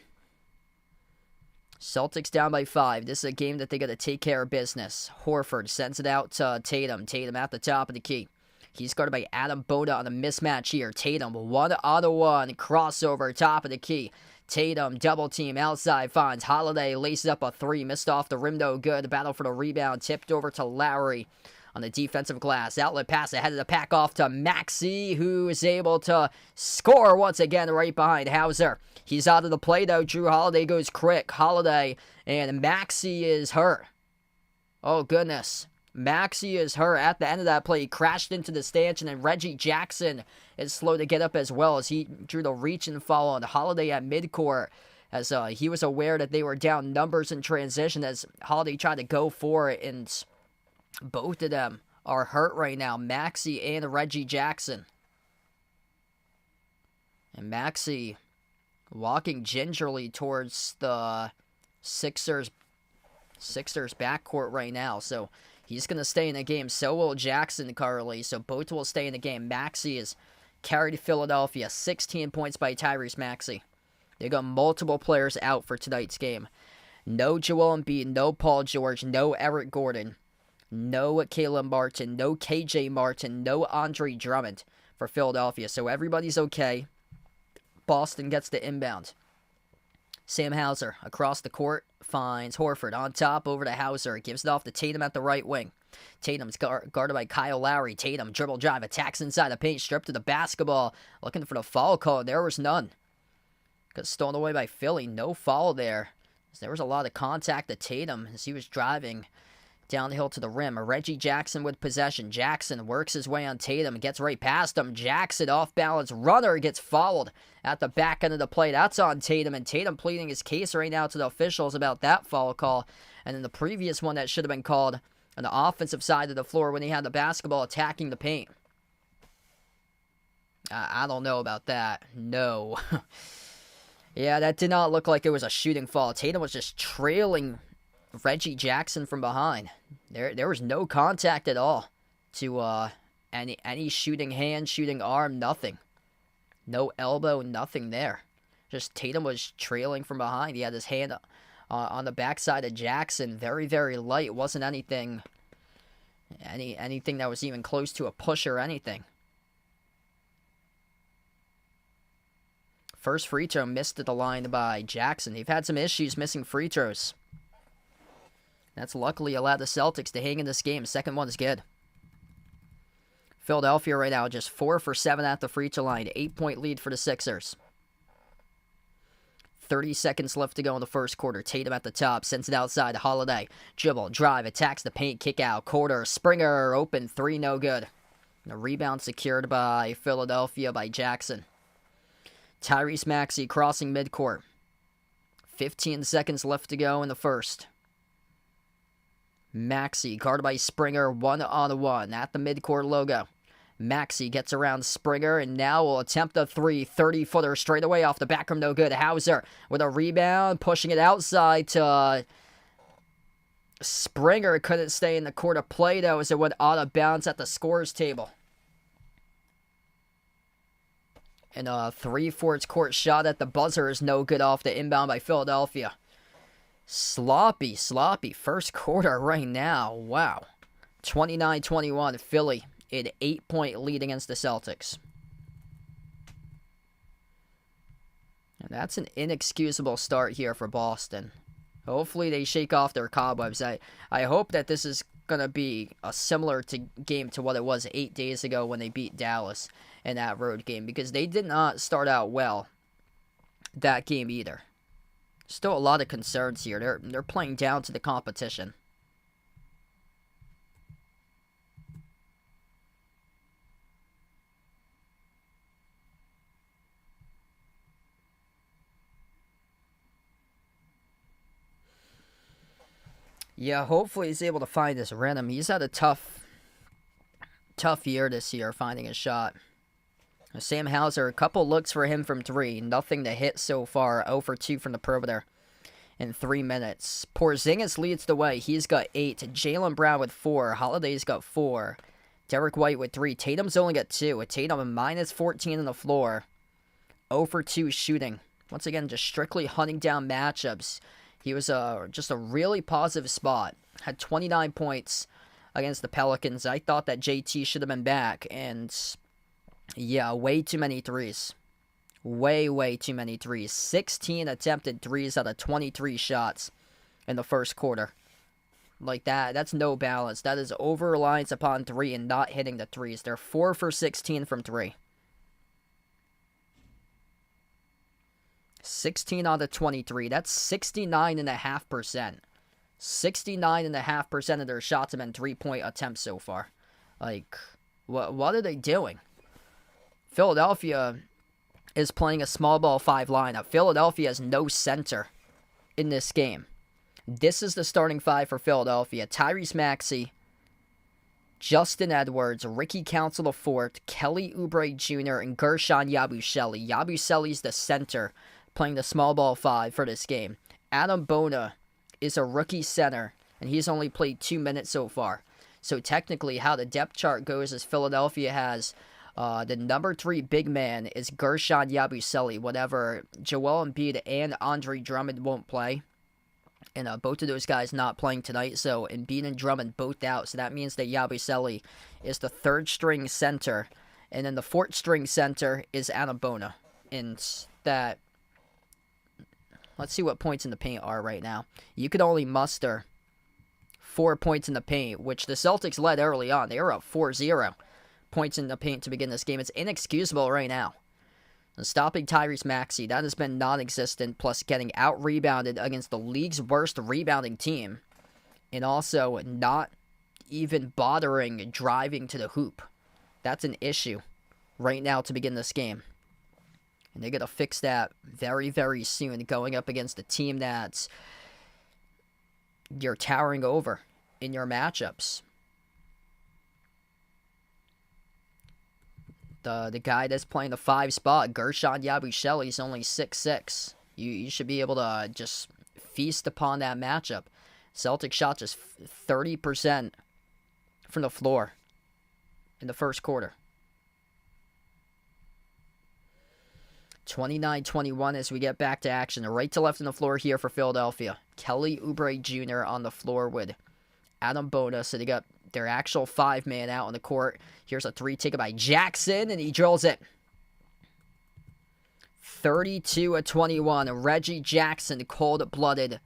[SPEAKER 1] Celtics down by 5. This is a game that they got to take care of business. Horford sends it out to Tatum. Tatum at the top of the key. He's guarded by Adam Bona on a mismatch here. Tatum, 1-on-1, crossover, top of the key. Tatum, double team, outside, finds Holiday, laces up a 3, missed off the rim, no good. Battle for the rebound, tipped over to Lowry on the defensive glass. Outlet pass ahead of the pack off to Maxey, who is able to score once again right behind Hauser. He's out of the play, though. Drew Holiday goes quick. Holiday, and Maxey is hurt. Oh, goodness. Maxey is hurt at the end of that play. He crashed into the stanchion, and Reggie Jackson is slow to get up as well as he drew the reach and foul on Holiday at midcourt as he was aware that they were down numbers in transition as Holiday tried to go for it, and both of them are hurt right now, Maxey and Reggie Jackson. And Maxey walking gingerly towards the Sixers backcourt right now. So he's going to stay in the game. So will Jackson currently. So both will stay in the game. Maxey has carried Philadelphia. 16 points by Tyrese Maxey. They got multiple players out for tonight's game. No Joel Embiid, no Paul George, no Eric Gordon, no Caleb Martin, no KJ Martin, no Andre Drummond for Philadelphia. So everybody's okay. Boston gets the inbound. Sam Hauser across the court finds Horford on top over to Hauser. Gives it off to Tatum at the right wing. Tatum's guarded by Kyle Lowry. Tatum, dribble drive, attacks inside the paint, stripped to the basketball. Looking for the foul call. There was none. Got stolen away by Philly. No foul there. There was a lot of contact to Tatum as he was driving downhill to the rim. Reggie Jackson with possession. Jackson works his way on Tatum. Gets right past him. Jackson off balance. Runner gets fouled at the back end of the play. That's on Tatum. And Tatum pleading his case right now to the officials about that foul call. And then the previous one that should have been called on the offensive side of the floor when he had the basketball attacking the paint. I don't know about that. No. Yeah, that did not look like it was a shooting foul. Tatum was just trailing Reggie Jackson from behind. There was no contact at all to any shooting hand, shooting arm, nothing. No elbow, nothing there. Just Tatum was trailing from behind. He had his hand on the backside of Jackson. Very, very light. It wasn't anything that was even close to a push or anything. First free throw missed at the line by Jackson. They've had some issues missing free throws. That's luckily allowed the Celtics to hang in this game. Second one is good. Philadelphia right now just 4 for 7 at the free throw line. 8-point lead for the Sixers. 30 seconds left to go in the first quarter. Tatum at the top, sends it outside. Holiday, dribble, drive, attacks the paint, kick out. Quarter, Springer, open, 3, no good. And a rebound secured by Philadelphia by Jackson. Tyrese Maxey crossing midcourt. 15 seconds left to go in the first. Maxey guarded by Springer, 1-on-1 at the midcourt logo. Maxey gets around Springer and now will attempt a 30-footer straight away off the back rim, no good. Hauser with a rebound, pushing it outside to Springer. Couldn't stay in the court of play though as it went out of bounds at the scorer's table. And a 3-4 court shot at the buzzer is no good off the inbound by Philadelphia. Sloppy first quarter right now. Wow. 29-21, Philly in 8-point lead against the Celtics. And that's an inexcusable start here for Boston. Hopefully they shake off their cobwebs. I hope that this is going to be a similar game to what it was 8 days ago when they beat Dallas in that road game, because they did not start out well that game either. Still a lot of concerns here. They're playing down to the competition. Yeah, hopefully he's able to find his rhythm. He's had a tough year this year finding a shot. Sam Hauser, a couple looks for him from 3. Nothing to hit so far. 0 for 2 from the perimeter in 3 minutes. Porzingis leads the way. He's got 8. Jaylen Brown with 4. Holiday's got 4. Derek White with 3. Tatum's only got 2. With Tatum minus 14 on the floor. 0 for 2 shooting. Once again, just strictly hunting down matchups. He was just a really positive spot. Had 29 points against the Pelicans. I thought that JT should have been back. And yeah, way too many threes. Way too many threes. 16 attempted threes out of 23 shots in the first quarter. Like that's no balance. That is over-reliance upon 3 and not hitting the threes. They're 4 for 16 from 3. 16 out of 23. That's 69.5%. 69.5% of their shots have been 3-point attempts so far. Like, what are they doing? Philadelphia is playing a small ball 5 lineup. Philadelphia has no center in this game. This is the starting 5 for Philadelphia. Tyrese Maxey, Justin Edwards, Ricky Council IV, Kelly Oubre Jr., and Gershon Yabusele. Yabusele's the center, playing the small ball 5 for this game. Adam Bona is a rookie center, and he's only played 2 minutes so far. So technically, how the depth chart goes is Philadelphia has the number 3 big man is Gershon Yabusele, whenever Joel Embiid and Andre Drummond won't play. And both of those guys not playing tonight, so Embiid and Drummond both out. So that means that Yabusele is the 3rd string center, and then the 4th string center is Adam Bona. And that, let's see what points in the paint are right now. You could only muster 4 points in the paint, which the Celtics led early on. They were up 4-0 points in the paint to begin this game. It's inexcusable right now. And stopping Tyrese Maxey, that has been non-existent, plus getting out-rebounded against the league's worst rebounding team, and also not even bothering driving to the hoop. That's an issue right now to begin this game. And they're going to fix that very, very soon, going up against a team that's you're towering over in your matchups. The guy that's playing the 5 spot, Gershon Yabusele, is only 6'6". You should be able to just feast upon that matchup. Celtics shot just 30% from the floor in the first quarter. 29-21 as we get back to action. Right to left on the floor here for Philadelphia. Kelly Oubre Jr. on the floor with Adam Bona. So they got their actual 5-man out on the court. Here's a 3 taken by Jackson, and he drills it. 32-21. Reggie Jackson, cold-blooded,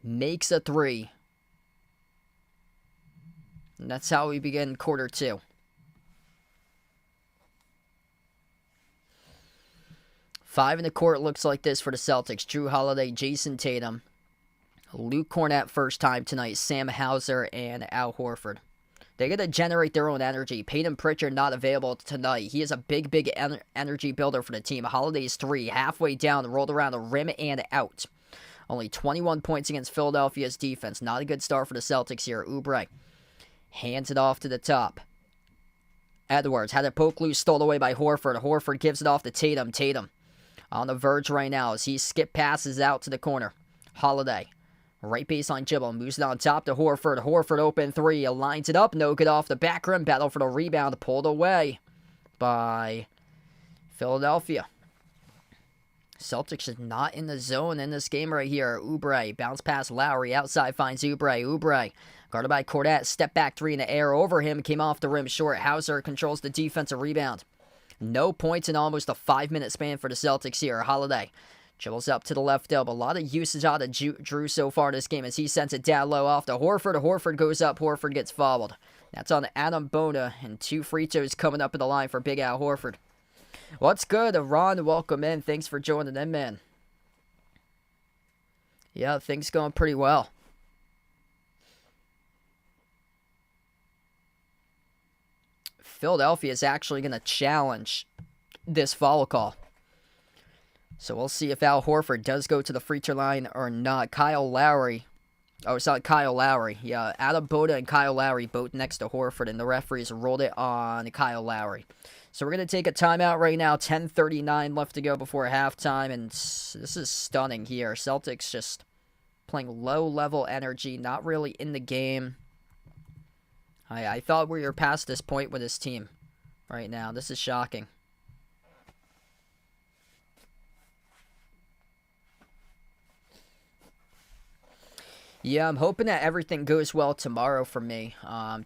[SPEAKER 1] makes a 3. And that's how we begin quarter 2. Five in the court looks like this for the Celtics. Drew Holiday, Jason Tatum, Luke Cornett first time tonight, Sam Hauser, and Al Horford. They're going to generate their own energy. Peyton Pritchard not available tonight. He is a big energy builder for the team. Holiday's 3, halfway down, rolled around the rim and out. Only 21 points against Philadelphia's defense. Not a good start for the Celtics here. Oubre hands it off to the top. Edwards had it poke loose, stole away by Horford. Horford gives it off to Tatum. Tatum on the verge right now as he skip passes out to the corner. Holiday, right baseline dribble, moves it on top to Horford. Horford open 3, lines it up, no good off the back rim. Battle for the rebound, pulled away by Philadelphia. Celtics is not in the zone in this game right here. Oubre, bounce pass Lowry, outside finds Oubre. Oubre, guarded by Cornett, step back 3 in the air over him, came off the rim short. Hauser controls the defensive rebound. No points in almost a 5-minute span for the Celtics here. Holiday dribbles up to the left elbow. A lot of usage out of Drew so far in this game as he sends it down low off to Horford. Horford goes up. Horford gets fouled. That's on Adam Bona, and 2 free throws coming up in the line for Big Al Horford. What's good, Ron? Welcome in. Thanks for joining in, man. Yeah, things going pretty well. Philadelphia is actually going to challenge this foul call. So we'll see if Al Horford does go to the free throw line or not. Kyle Lowry. Oh, it's not Kyle Lowry. Yeah, Adam Boda and Kyle Lowry both next to Horford, and the referees rolled it on Kyle Lowry. So we're going to take a timeout right now. 10:39 left to go before halftime, and this is stunning here. Celtics just playing low-level energy, not really in the game. I thought we were past this point with this team right now. This is shocking. Yeah, I'm hoping that everything goes well tomorrow for me.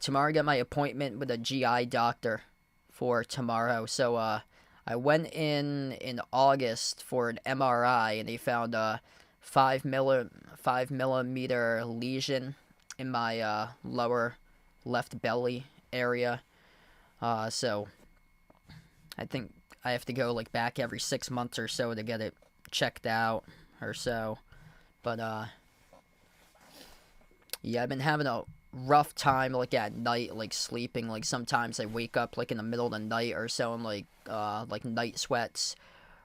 [SPEAKER 1] Tomorrow I got my appointment with a GI doctor for tomorrow. So I went in August for an MRI, and they found a 5 millimeter lesion in my lower left belly area. So I think I have to go like back every 6 months or so to get it checked out or so. But yeah, I've been having a rough time like at night, like sleeping. Like sometimes I wake up like in the middle of the night or so and like night sweats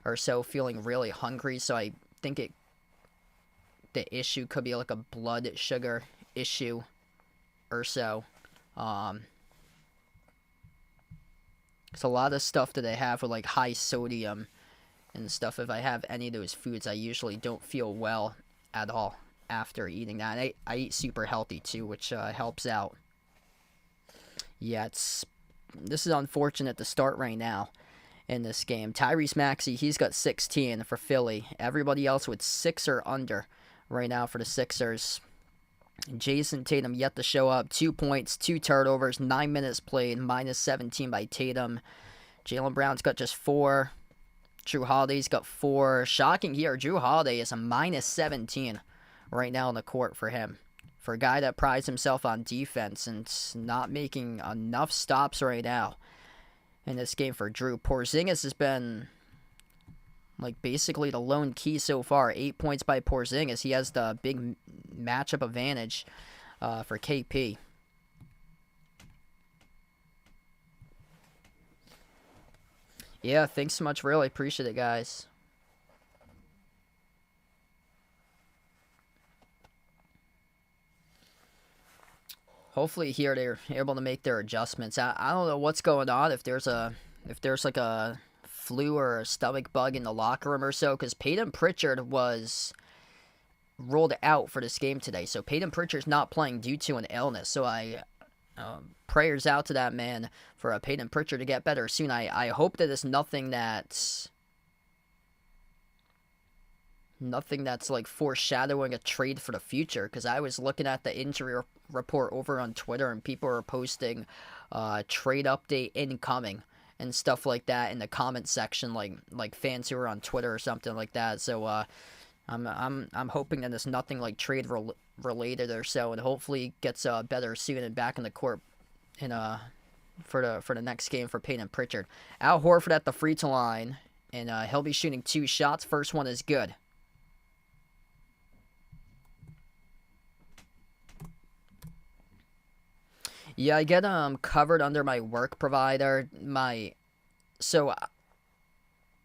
[SPEAKER 1] or so, feeling really hungry. So I think the issue could be like a blood sugar issue or so. It's a lot of stuff that I have with like high sodium and stuff. If I have any of those foods, I usually don't feel well at all after eating that. And I eat super healthy too, which helps out. Yeah, this is unfortunate to start right now in this game. Tyrese Maxey, he's got 16 for Philly. Everybody else with 6 or under right now for the Sixers. Jason Tatum yet to show up. 2 points, 2 turnovers, 9 minutes played, minus 17 by Tatum. Jaylen Brown's got just 4. Drew Holiday's got 4. Shocking here, Drew Holiday is a minus 17 right now on the court for him. for a guy that prides himself on defense and not making enough stops right now in this game for Drew. Porzingis has been like basically the lone key so far. 8 points by Porzingis. He has the big matchup advantage for KP. Yeah, thanks so much. Really appreciate it, guys. Hopefully here they're able to make their adjustments. I don't know what's going on, if there's like a flu or a stomach bug in the locker room or so, because Peyton Pritchard was ruled out for this game today. So Peyton Pritchard's not playing due to an illness. So prayers out to that man for Peyton Pritchard to get better soon. I hope that it's nothing that's like foreshadowing a trade for the future, because I was looking at the injury report over on Twitter and people are posting trade update incoming and stuff like that in the comment section, like fans who are on Twitter or something like that. So I'm hoping that it's nothing like trade related or so, and hopefully gets better soon and back in the court for the next game for Peyton Pritchard. Al Horford at the free throw line, and he'll be shooting 2 shots. First one is good. Yeah, I get covered under my work provider.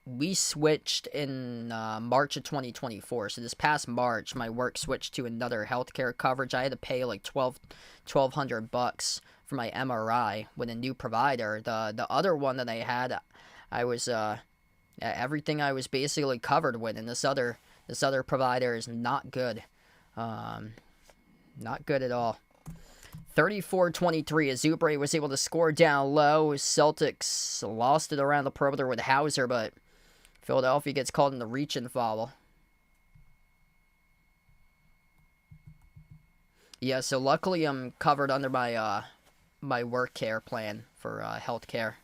[SPEAKER 1] We switched in March of 2024. So this past March, my work switched to another healthcare coverage. I had to pay like $1,200 for my MRI with a new provider. The other one that I had, I was everything I was basically covered with, and this other provider is not good. Not good at all. 34-23 as Oubre was able to score down low. Celtics lost it around the perimeter with Hauser, but Philadelphia gets called in the reach-in foul. Yeah, so luckily I'm covered under my my work care plan for health care.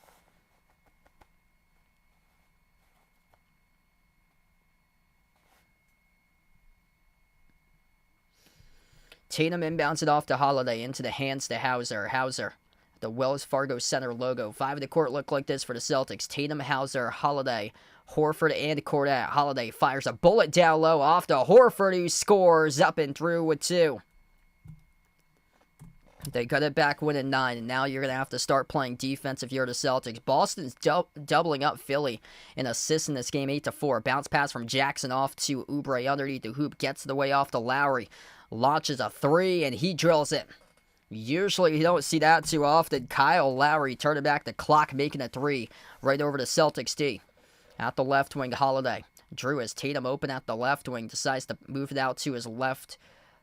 [SPEAKER 1] Tatum inbounds it off to Holiday, into the hands to Hauser. Hauser, the Wells Fargo Center logo. 5 of the court look like this for the Celtics. Tatum, Hauser, Holiday, Horford, and Cordat. Holiday fires a bullet down low off to Horford, who scores up and through with 2. They got it back, winning 9, and now you're going to have to start playing defense if you're the Celtics. Boston's doubling up Philly in assists in this game, 8-4. Bounce pass from Jackson off to Oubre underneath the hoop, gets the way off to Lowry. Launches a 3, and he drills it. Usually you don't see that too often. Kyle Lowry turning back the clock, making a 3 right over to Celtics D. At the left wing, Holiday. Drew has Tatum open at the left wing. Decides to move it out to his left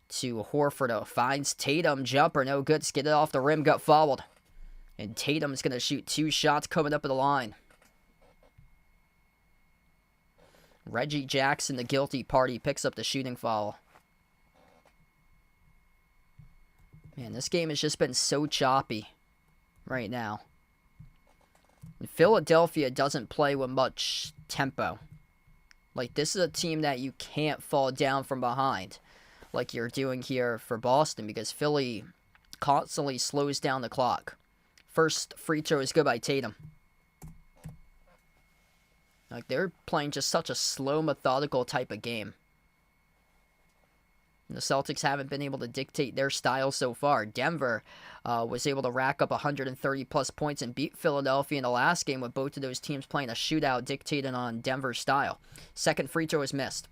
[SPEAKER 1] to Horford. Finds Tatum. Jumper, no good. Skidded off the rim, got fouled. And Tatum's going to shoot 2 shots coming up at the line. Reggie Jackson, the guilty party, picks up the shooting foul. Man, this game has just been so choppy right now. And Philadelphia doesn't play with much tempo. Like, this is a team that you can't fall down from behind like you're doing here for Boston, because Philly constantly slows down the clock. First free throw is good by Tatum. Like, they're playing just such a slow, methodical type of game. The Celtics haven't been able to dictate their style so far. Denver was able to rack up 130-plus points and beat Philadelphia in the last game, with both of those teams playing a shootout dictated on Denver's style. Second free throw is missed.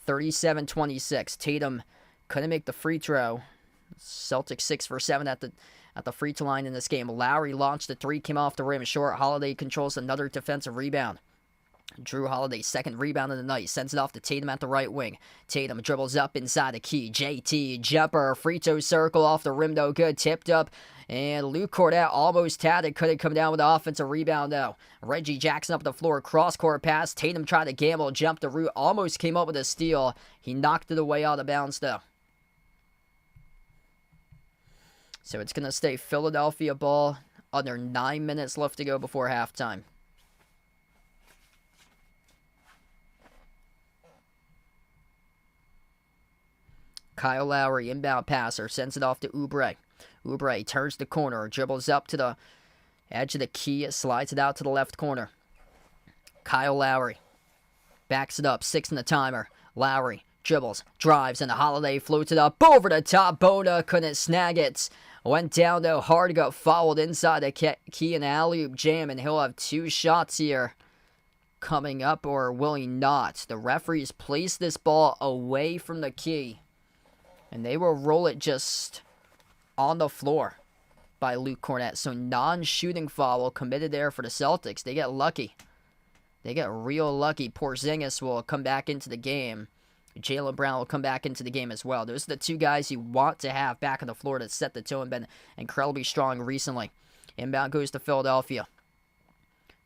[SPEAKER 1] 37-26. Tatum couldn't make the free throw. Celtics 6 for 7 at the free throw line in this game. Lowry launched a 3, came off the rim short. Holiday controls another defensive rebound. Drew Holiday's second rebound of the night. Sends it off to Tatum at the right wing. Tatum dribbles up inside the key. JT, jumper, free throw circle off the rim, no good. Tipped up, and Luke Cordat almost had it. Couldn't come down with the offensive rebound, though. Reggie Jackson up the floor, cross-court pass. Tatum tried to gamble, jumped the route, almost came up with a steal. He knocked it away out of bounds, though. So it's going to stay Philadelphia ball. Under 9 minutes left to go before halftime. Kyle Lowry, inbound passer, sends it off to Oubre. Oubre turns the corner, dribbles up to the edge of the key, slides it out to the left corner. Kyle Lowry backs it up, 6 in the timer. Lowry dribbles, drives, and the Holiday floats it up over the top. Bona couldn't snag it. Went down though hard, got fouled inside the key, and alley-oop jam, and he'll have 2 shots here coming up, or will he not? The referees place this ball away from the key, and they will roll it just on the floor by Luke Cornett. So non-shooting foul committed there for the Celtics. They get lucky. They get real lucky. Porzingis will come back into the game. Jaylen Brown will come back into the game as well. Those are the 2 guys you want to have back on the floor to set the tone and been incredibly strong recently. Inbound goes to Philadelphia.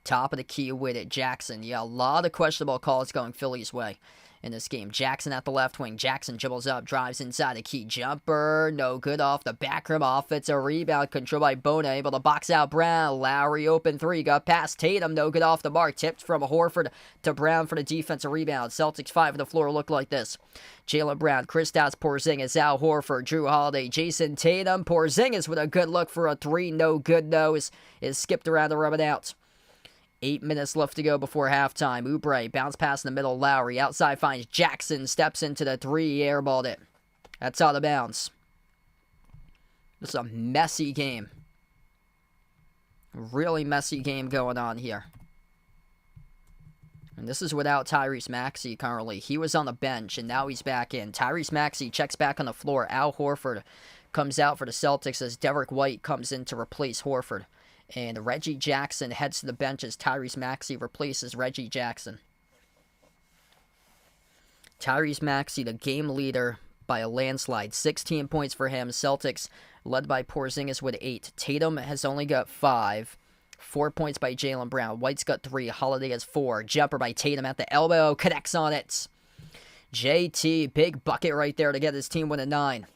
[SPEAKER 1] Top of the key with it, Jackson. Yeah, a lot of questionable calls going Philly's way in this game. Jackson at the left wing. Jackson dribbles up, drives inside the key. Jumper, no good off the back rim. Offensive rebound, controlled by Bona, able to box out Brown. Lowry open 3, got past Tatum, no good off the mark. Tipped from Horford to Brown for the defensive rebound. Celtics 5 on the floor look like this. Jaylen Brown, Kristaps Porzingis, Al Horford, Drew Holiday, Jason Tatum. Porzingis with a good look for a 3, no good though, is skipped around to rub it out. 8 minutes left to go before halftime. Oubre, bounce pass in the middle. Lowry, outside finds Jackson, steps into the 3, airballed it. That's out of bounds. This is a messy game. Really messy game going on here. And this is without Tyrese Maxey currently. He was on the bench, and now he's back in. Tyrese Maxey checks back on the floor. Al Horford comes out for the Celtics as Derek White comes in to replace Horford. And Reggie Jackson heads to the bench as Tyrese Maxey replaces Reggie Jackson. Tyrese Maxey, the game leader by a landslide. 16 points for him. Celtics led by Porzingis with 8. Tatum has only got 5. 4 points by Jaylen Brown. White's got 3. Holiday has 4. Jumper by Tatum at the elbow. Connects on it. JT, big bucket right there to get his team win a 9.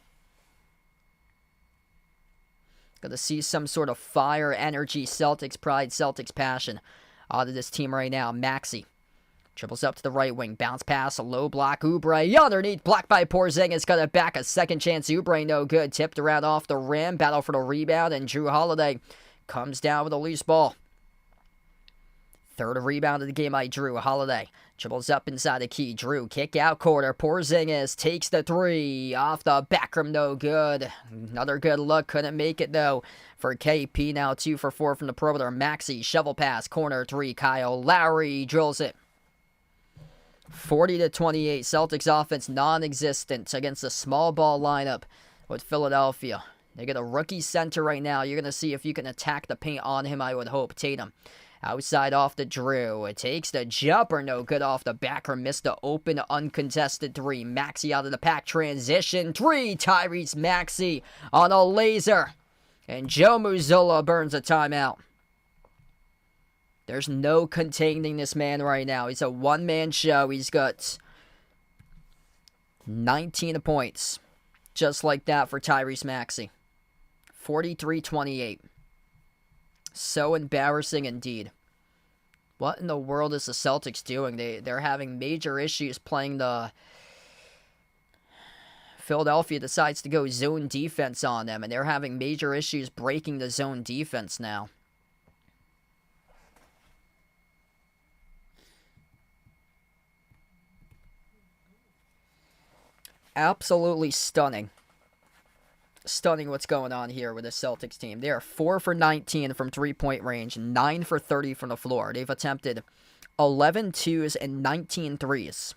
[SPEAKER 1] Got to see some sort of fire, energy, Celtics pride, Celtics passion out of this team right now. Maxey dribbles up to the right wing. Bounce pass, a low block. Oubre underneath, blocked by Porzingis. Got it back. A second chance. Oubre no good. Tipped around off the rim. Battle for the rebound. And Drew Holiday comes down with a loose ball. Third rebound of the game by Drew Holiday. Dribbles up inside the key. Drew, kick out quarter. Porzingis takes the 3. Off the back rim, no good. Another good look. Couldn't make it, though, for KP. Now 2 for 4 from the perimeter. Maxey, shovel pass. Corner 3. Kyle Lowry drills it. 40-28. Celtics offense non-existent against a small ball lineup with Philadelphia. They get a rookie center right now. You're going to see if you can attack the paint on him, I would hope. Tatum. Outside off the Drew. It takes the jumper. No good off the back or missed the open uncontested 3. Maxey out of the pack. Transition 3. Tyrese Maxey on a laser. And Joe Mazzulla burns a timeout. There's no containing this man right now. He's a one-man show. He's got 19 points. Just like that for Tyrese Maxey. 43-28. So embarrassing indeed. What in the world is the Celtics doing? They're having major issues playing the... Philadelphia decides to go zone defense on them, and they're having major issues breaking the zone defense now. Absolutely stunning. Stunning what's going on here with the Celtics team. They are 4 for 19 from three-point range, 9 for 30 from the floor. They've attempted 11 twos and 19 threes.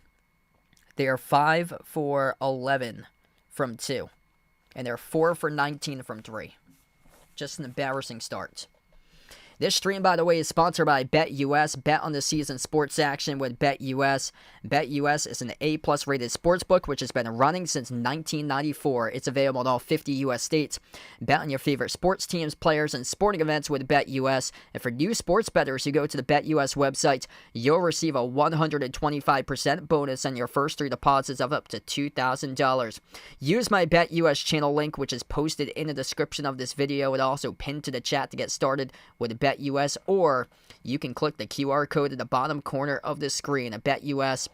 [SPEAKER 1] They are 5 for 11 from 2. And they're 4 for 19 from 3. Just an embarrassing start. This stream, by the way, is sponsored by BetUS. Bet on the season sports action with BetUS. BetUS is an A+ rated sportsbook which has been running since 1994. It's available in all 50 U.S. states. Bet on your favorite sports teams, players, and sporting events with BetUS. And for new sports bettors who go to the BetUS website, you'll receive a 125% bonus on your first 3 deposits of up to $2,000. Use my BetUS channel link, which is posted in the description of this video and also pinned to the chat to get started with BetUS, or you can click the QR code at the bottom corner of the screen. A BetUS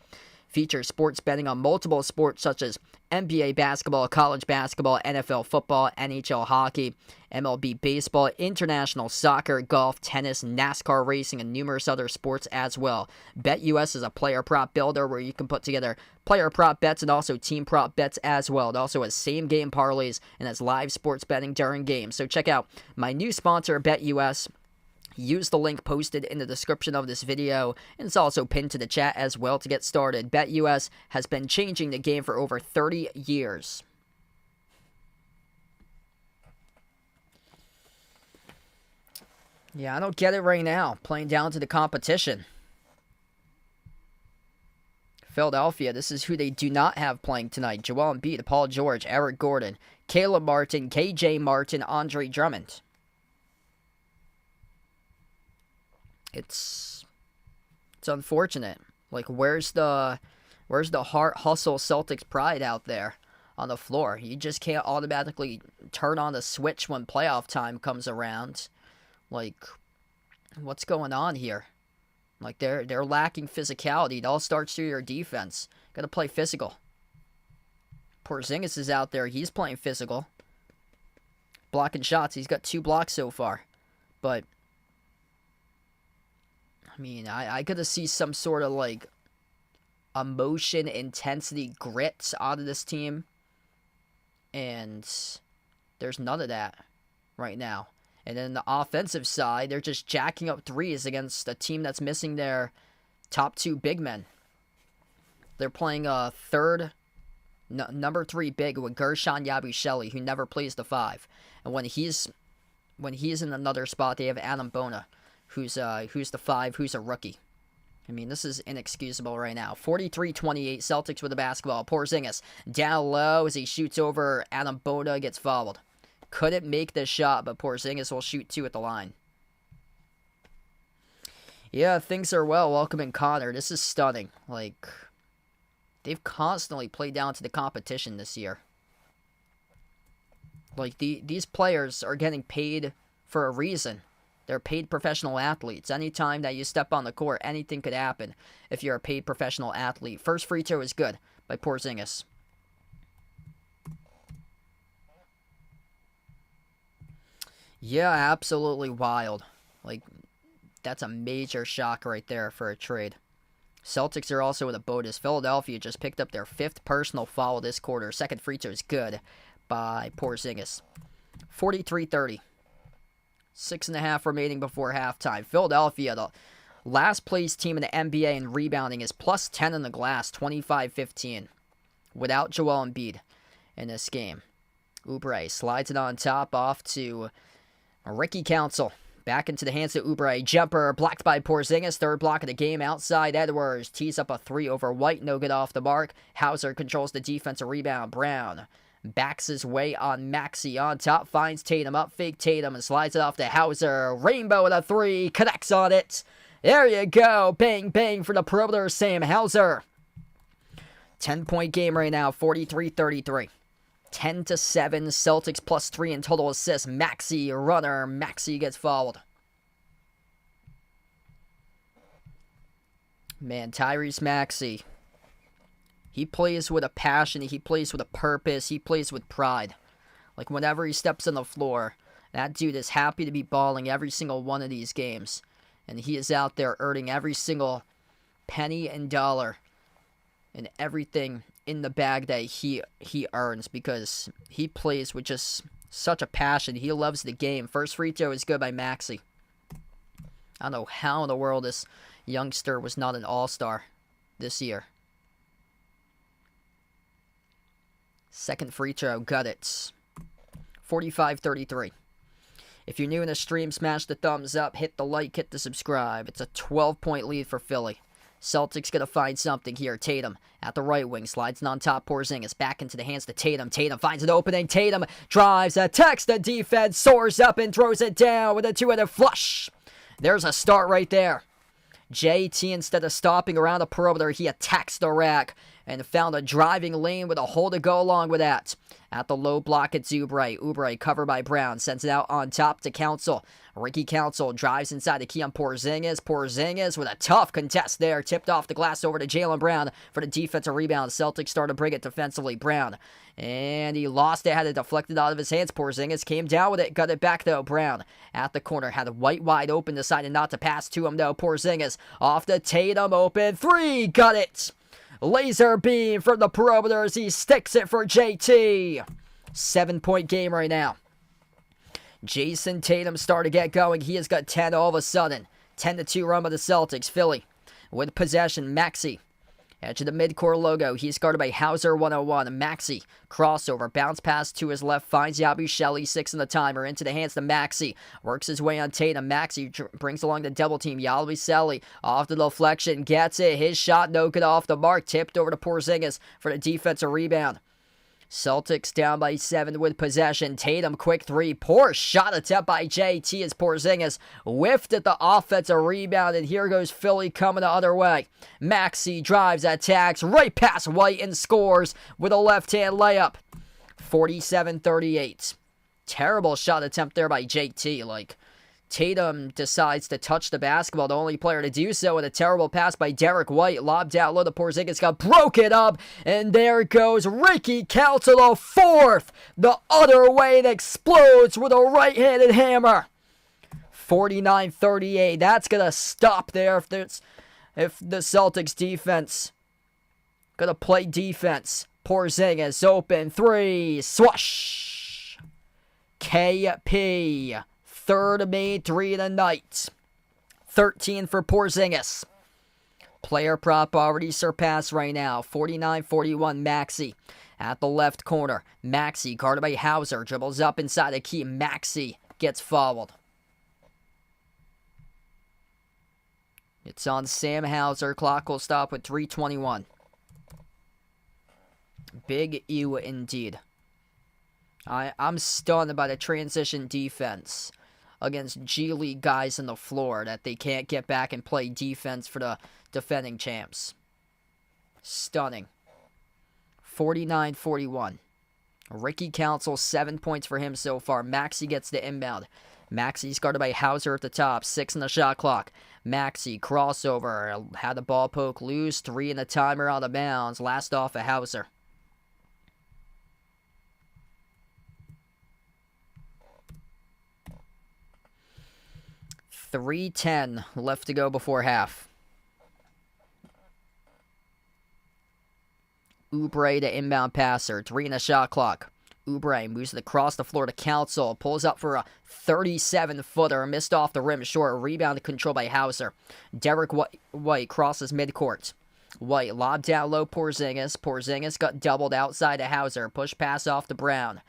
[SPEAKER 1] features sports betting on multiple sports such as NBA basketball, college basketball, NFL football, NHL hockey, MLB baseball, international soccer, golf, tennis, NASCAR racing, and numerous other sports as well. BetUS is a player prop builder where you can put together player prop bets and also team prop bets as well. It also has same game parlays and has live sports betting during games. So check out my new sponsor, BetUS. Use the link posted in the description of this video, and it's also pinned to the chat as well to get started. BetUS has been changing the game for over 30 years. Yeah, I don't get it right now, playing down to the competition. Philadelphia, this is who they do not have playing tonight. Joel Embiid, Paul George, Eric Gordon, Caleb Martin, KJ Martin, Andre Drummond. It's unfortunate. Like, where's the heart, hustle, Celtics pride out there on the floor? You just can't automatically turn on the switch when playoff time comes around. Like, what's going on here? Like, they're lacking physicality. It all starts through your defense. Got to play physical. Porzingis is out there. He's playing physical. Blocking shots. He's got 2 blocks so far. But I mean, I gotta see some sort of, like, emotion, intensity, grit out of this team. And there's none of that right now. And then the offensive side, they're just jacking up threes against a team that's missing their top 2 big men. They're playing a number 3 big with Gershon Yabusele, who never plays the 5. And when he's in another spot, they have Adam Bona, who's the 5, who's a rookie. I mean, this is inexcusable right now. 43-28, Celtics with the basketball. Porzingis down low as he shoots over Adam Bona, gets fouled. Couldn't make this shot, but Porzingis will shoot 2 at the line. Yeah, things are well. Welcoming Connor. This is stunning. Like, they've constantly played down to the competition this year. Like, these players are getting paid for a reason. They're paid professional athletes. Anytime that you step on the court, anything could happen if you're a paid professional athlete. First free throw is good by Porzingis. Yeah, absolutely wild. Like, that's a major shock right there for a trade. Celtics are also in a boat as Philadelphia just picked up their 5th personal foul this quarter. Second free throw is good by Porzingis. 43-30. 6.5 remaining before halftime. Philadelphia, the last place team in the NBA in rebounding, is plus 10 in the glass, 25-15. Without Joel Embiid in this game. Oubre slides it on top off to Ricky Council. Back into the hands of Oubre. Jumper blocked by Porzingis. 3rd block of the game outside. Edwards tees up a 3 over White. No good off the mark. Hauser controls the defensive rebound. Brown backs his way on Maxey on top. Finds Tatum up. Fake Tatum and slides it off to Hauser. Rainbow with a 3. Connects on it. There you go. Bang, bang for the perimeter. Sam Hauser. 10-point game right now. 43-33. 10-7. Celtics plus 3 in total assists. Maxey, runner. Maxey gets fouled. Man, Tyrese Maxey. He plays with a passion. He plays with a purpose. He plays with pride. Like, whenever he steps on the floor, that dude is happy to be balling every single one of these games. And he is out there earning every single penny and dollar and everything in the bag that he earns, because he plays with just such a passion. He loves the game. First free throw is good by Maxey. I don't know how in the world this youngster was not an all-star this year. Second free throw, got it. 45-33. If you're new in the stream, smash the thumbs up, hit the like, hit the subscribe. It's a 12-point lead for Philly. Celtics going to find something here. Tatum at the right wing. Slides it on top. Porzingis back into the hands to Tatum. Tatum finds an opening. Tatum drives, attacks the defense, soars up and throws it down with a 2-handed flush. There's a start right there. JT, instead of stopping around the perimeter, he attacks the rack. and found a driving lane with a hole to go along with that. At the low block, it's Oubre. Oubre covered by Brown. Sends it out on top to Council. Ricky Council drives inside the key on Porzingis. Porzingis with a tough contest there. Tipped off the glass over to Jaylen Brown for the defensive rebound. Celtics start to bring it defensively. Brown. And he lost it. Had it deflected out of his hands. Porzingis came down with it. Got it back though. Brown at the corner. Had White wide open. Decided not to pass to him though. Porzingis off the Tatum. Open three. Got it. Laser beam from the perimeter as he sticks it for JT. 7-point game right now. Jason Tatum starting to get going. He has got 10 all of a sudden. 10-2 run by the Celtics. Philly with possession. Maxey. Edge of the midcourt logo. He's guarded by Hauser 101. Maxey. Crossover. Bounce pass to his left. Finds Yabusele. 6 in the timer. Into the hands to Maxey. Works his way on Tatum. Maxey brings along the double team. Yabusele. Off the deflection. Gets it. His shot no good off the mark. Tipped over to Porzingis for the defensive rebound. Celtics down by 7 with possession. Tatum, quick three. Poor shot attempt by JT as Porzingis whiffed at the offensive rebound. And here goes Philly coming the other way. Maxey drives, attacks, right past White and scores with a left-hand layup. 47-38. Terrible shot attempt there by JT. Tatum decides to touch the basketball, the only player to do so, with a terrible pass by Derek White. Lobbed out low to Porzingis, got broken up, and there goes Ricky Council, the fourth. The other way, it explodes with a right-handed hammer. 49-38. That's going to stop there if the Celtics defense going to play defense. Porzingis open three. Swoosh. KP. Third made three of the night. 13 for Porzingis. Player prop already surpassed right now. 49-41 Maxey at the left corner. Maxey guarded by Hauser. Dribbles up inside the key. Maxey gets fouled. It's on Sam Hauser. Clock will stop with 3:21. Big U indeed. I'm stunned by the transition defense against G League guys on the floor that they can't get back and play defense for the defending champs. Stunning. 49-41. Ricky Council, 7 points for him so far. Maxey gets the inbound. Maxey's guarded by Hauser at the top. 6 in the shot clock. Maxey, crossover. Had the ball poke loose. 3 in the timer out of bounds. Last off of Hauser. .310 left to go before half. Oubre to inbound passer. 3 in the shot clock. Oubre moves it across the floor to Council. Pulls up for a 37-footer. Missed off the rim short. Rebound controlled by Hauser. Derek White crosses midcourt. White lobbed down low Porzingis. Porzingis got doubled outside to Hauser. Push pass off to Brown.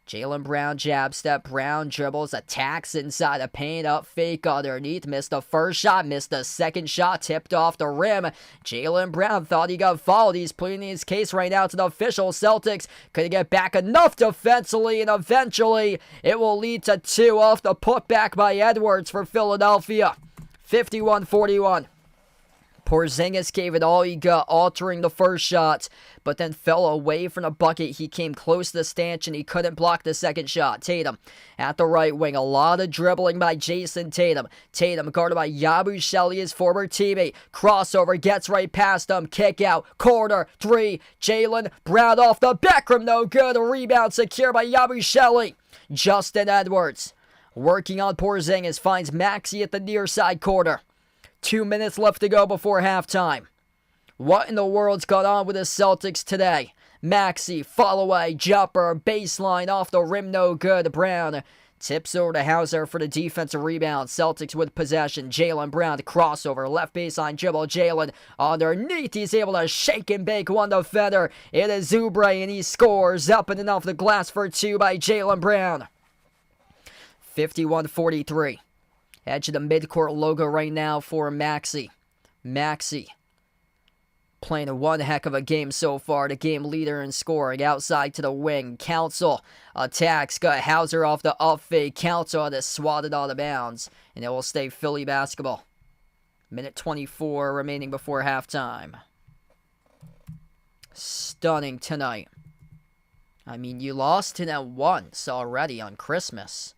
[SPEAKER 1] Jaylen Brown jab step. Brown dribbles, attacks inside the paint, up fake underneath. Missed the first shot, missed the second shot, tipped off the rim. Jaylen Brown thought he got fouled. He's pleading his case right now to the officials. Celtics couldn't get back enough defensively, and eventually it will lead to 2 off the putback by Edwards for Philadelphia. 51-41. Porzingis gave it all he got, altering the first shot, but then fell away from the bucket. He came close to the stanchion. He couldn't block the second shot. Tatum at the right wing. A lot of dribbling by Jason Tatum. Tatum guarded by Yabusele, his former teammate. Crossover, gets right past him. Kick out, corner, 3. Jaylen Brown off the back rim, no good. A rebound secured by Yabusele. Justin Edwards working on Porzingis. Finds Maxey at the near side corner. 2 minutes left to go before halftime. What in the world's gone on with the Celtics today? Maxey, follow away, jumper, baseline, off the rim, no good. Brown tips over to Hauser for the defensive rebound. Celtics with possession. Jaylen Brown, crossover, left baseline dribble. Jaylen underneath. He's able to shake and bake one defender. It is Oubre, and he scores up and off the glass for 2 by Jaylen Brown. 51-43. Edge of the midcourt logo right now for Maxey. Maxey playing one heck of a game so far. The game leader in scoring. Outside to the wing. Council attacks. Got Hauser off the up fake. Council has swatted out of bounds. And it will stay Philly basketball. Minute 24 remaining before halftime. Stunning tonight. I mean, you lost to them once already on Christmas.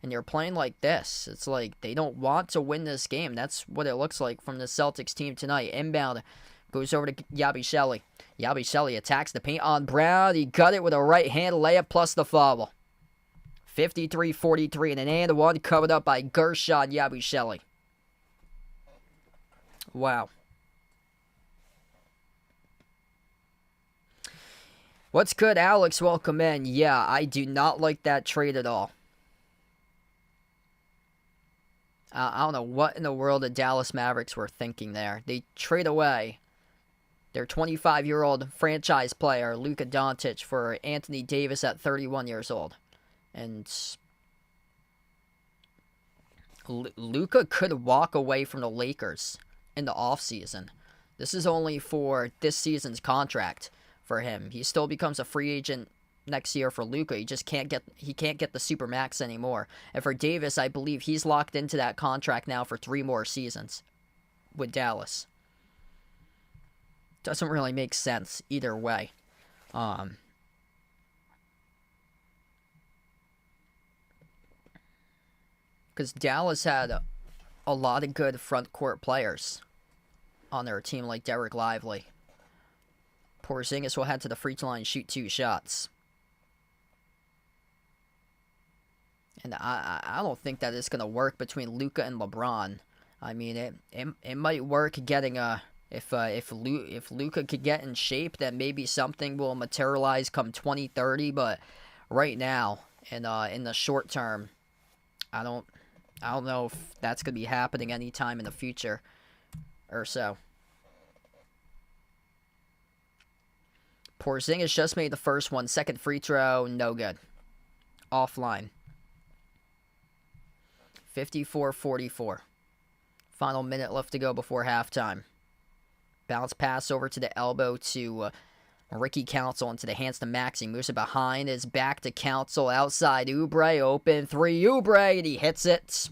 [SPEAKER 1] And you're playing like this. It's like they don't want to win this game. That's what it looks like from the Celtics team tonight. Inbound goes over to Yabusele. Yabusele attacks the paint on Brown. He got it with a right-hand layup plus the foul. 53-43 and an and one covered up by Gershon Yabusele. Wow. What's good, Alex? Welcome in. Yeah, I do not like that trade at all. I don't know what in the world the Dallas Mavericks were thinking there. They trade away their 25-year-old franchise player, Luka Doncic, for Anthony Davis at 31 years old. And Luka could walk away from the Lakers in the offseason. This is only for this season's contract for him. He still becomes a free agent next year for Luka. He can't get the Supermax anymore. And for Davis, I believe he's locked into that contract now for 3 more seasons with Dallas. Doesn't really make sense either way. Because Dallas had a lot of good front court players on their team, like Derek Lively. Porzingis will head to the free throw line and shoot 2 shots. And I don't think that it's going to work between Luka and LeBron. I mean, it might work getting a... If Luka could get in shape, then maybe something will materialize come 2030. But right now, in the short term, I don't know if that's going to be happening anytime in the future or so. Porzingis just made the first one. Second free throw, no good. Offline. 54-44. Final minute left to go before halftime. Bounce pass over to the elbow to Ricky Council into the hands to Maxey. Moves it behind his back to Council. Outside, Oubre, open 3. Oubre, and he hits it.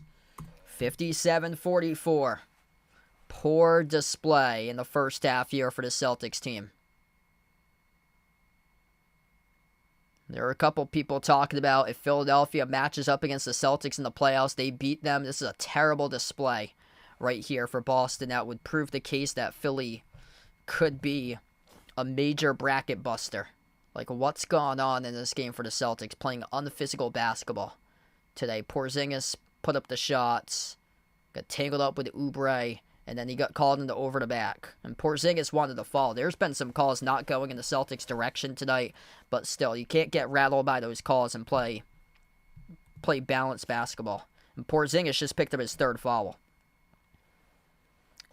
[SPEAKER 1] 57-44. Poor display in the first half here for the Celtics team. There are a couple people talking about if Philadelphia matches up against the Celtics in the playoffs, they beat them. This is a terrible display right here for Boston. That would prove the case that Philly could be a major bracket buster. Like, what's going on in this game for the Celtics, playing unphysical basketball today? Porzingis put up the shots, got tangled up with Oubre, and then he got called into over the back. And Porzingis wanted to fall. There's been some calls not going in the Celtics' direction tonight, but still, you can't get rattled by those calls and play balanced basketball. And Porzingis just picked up his 3rd foul.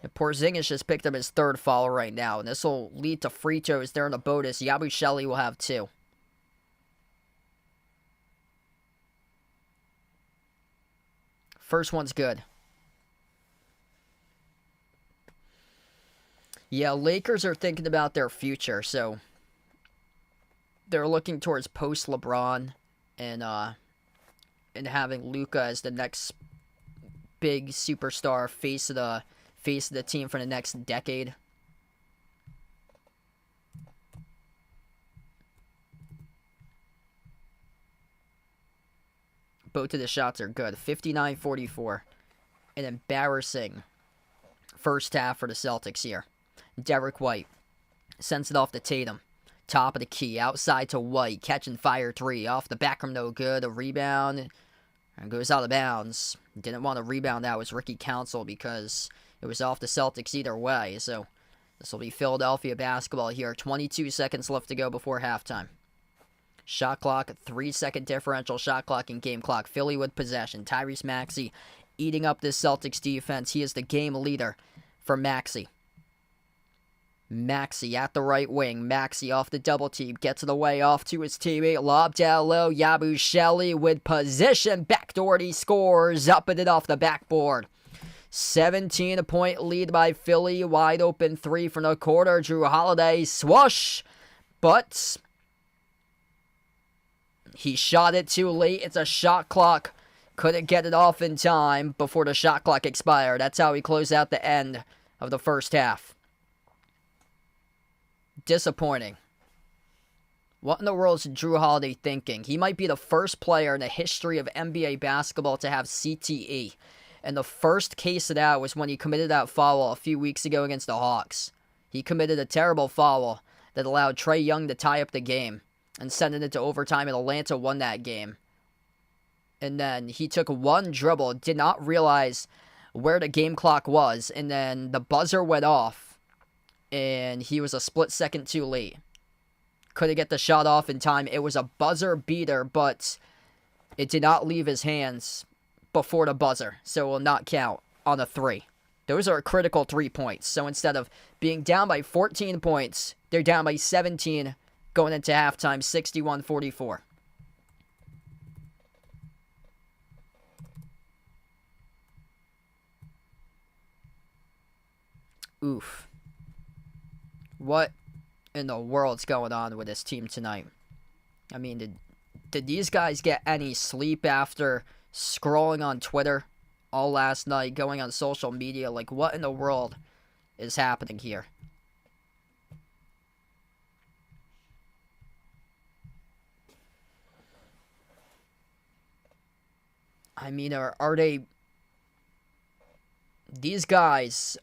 [SPEAKER 1] And Porzingis just picked up his 3rd foul right now, and this will lead to free throws there in the bonus. Yabusele will have 2. First one's good. Yeah, Lakers are thinking about their future, so they're looking towards post-LeBron and having Luka as the next big superstar face of the team for the next decade. Both of the shots are good. 59-44. An embarrassing first half for the Celtics here. Derek White sends it off to Tatum. Top of the key. Outside to White. Catching fire 3. Off the back rim, no good. A rebound. And goes out of bounds. Didn't want to rebound that was Ricky Council because it was off the Celtics either way. So this will be Philadelphia basketball here. 22 seconds left to go before halftime. Shot clock, 3-second differential shot clock and game clock. Philly with possession. Tyrese Maxey eating up this Celtics defense. He is the game leader for Maxey. Maxey at the right wing. Maxey off the double team. Gets it away off to his teammate. Lob down low. Yabusele with position. Backdoor. He scores. Up and it off the backboard. 17-point lead by Philly. Wide open 3 from the quarter. Drew Holiday. Swoosh. But he shot it too late. It's a shot clock. Couldn't get it off in time before the shot clock expired. That's how he closed out the end of the first half. disappointing. What in the world is Drew Holiday thinking? He might be the first player in the history of NBA basketball to have CTE. And the first case of that was when he committed that foul a few weeks ago against the Hawks. He committed a terrible foul that allowed Trae Young to tie up the game and send it into overtime, and Atlanta won that game. And then he took one dribble, did not realize where the game clock was, and then the buzzer went off, and he was a split second too late. Couldn't get the shot off in time. It was a buzzer beater, but it did not leave his hands before the buzzer, so it will not count on a 3. Those are critical 3 points. So instead of being down by 14 points, they're down by 17 going into halftime, 61-44. Oof. What in the world's going on with this team tonight? I mean, did these guys get any sleep after scrolling on Twitter all last night, going on social media? Like, what in the world is happening here? I mean, are they... These guys...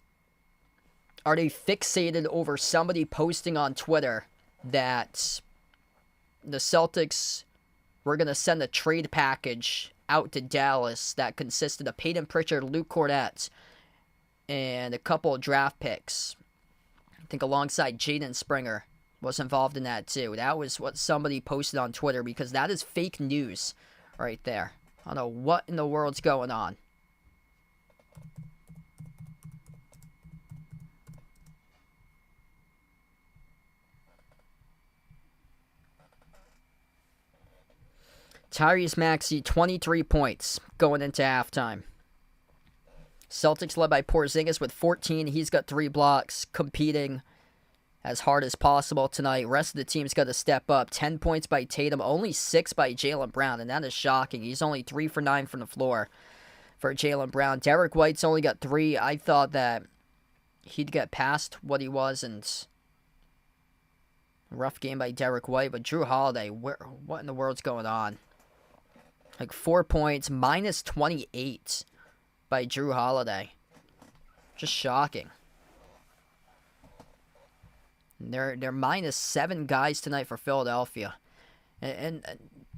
[SPEAKER 1] Are they fixated over somebody posting on Twitter that the Celtics were going to send a trade package out to Dallas that consisted of Peyton Pritchard, Luke Cornett, and a couple of draft picks? I think alongside Jaden Springer was involved in that too. That was what somebody posted on Twitter, because that is fake news right there. I don't know what in the world's going on. Tyrese Maxey, 23 points going into halftime. Celtics led by Porzingis with 14. He's got 3 blocks, competing as hard as possible tonight. Rest of the team's got to step up. 10 points by Tatum, only 6 by Jaylen Brown, and that is shocking. He's only 3 for 9 from the floor for Jaylen Brown. Derek White's only got 3. I thought that he'd get past what he was, and rough game by Derek White. But Drew Holiday, what in the world's going on? Like 4 points, minus 28 by Drew Holiday. Just shocking. They're minus 7 guys tonight for Philadelphia. And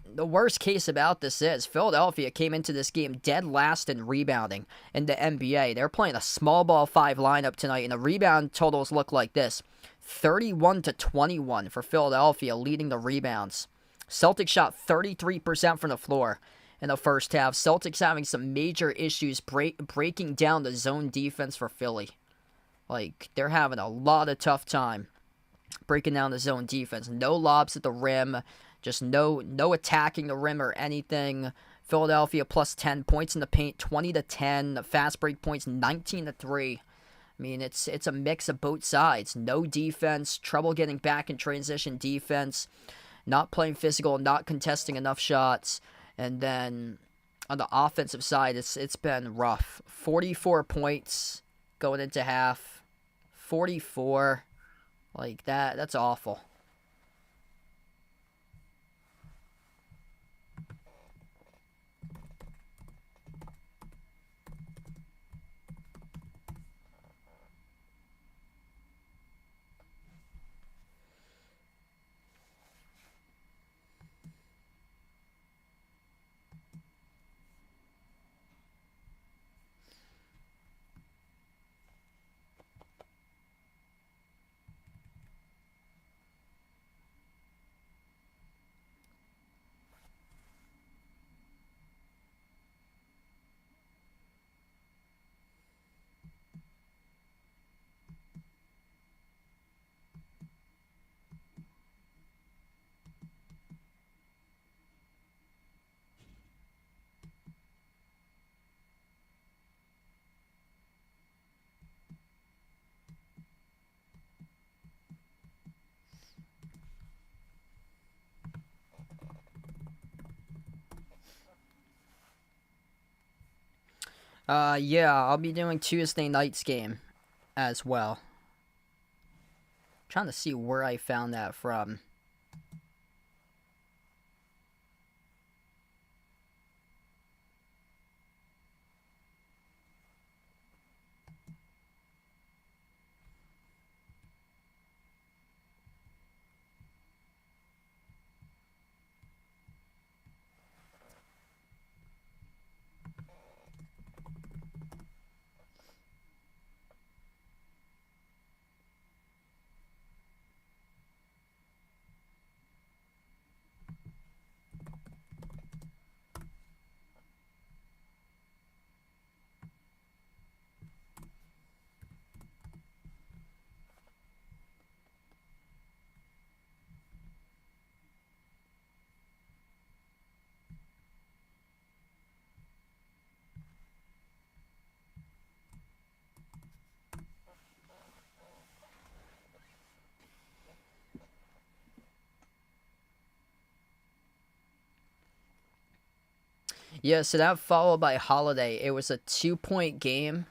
[SPEAKER 1] the worst case about this is Philadelphia came into this game dead last in rebounding in the NBA. They're playing a small ball 5 lineup tonight, and the rebound totals look like this. 31-21 for Philadelphia, leading the rebounds. Celtics shot 33% from the floor in the first half. Celtics having some major issues breaking down the zone defense for Philly. Like, they're having a lot of tough time breaking down the zone defense. No lobs at the rim, just no attacking the rim or anything. Philadelphia plus 10 points in the paint, 20-10. Fast break points, 19-3. I mean, it's a mix of both sides. No defense, trouble getting back in transition defense, not playing physical, not contesting enough shots. And then on the offensive side, it's been rough. 44 points going into half. 44. Like, that's awful. Yeah, I'll be doing Tuesday night's game as well. trying to see where I found that from. Yeah, so that followed by Holiday. It was a 2-point game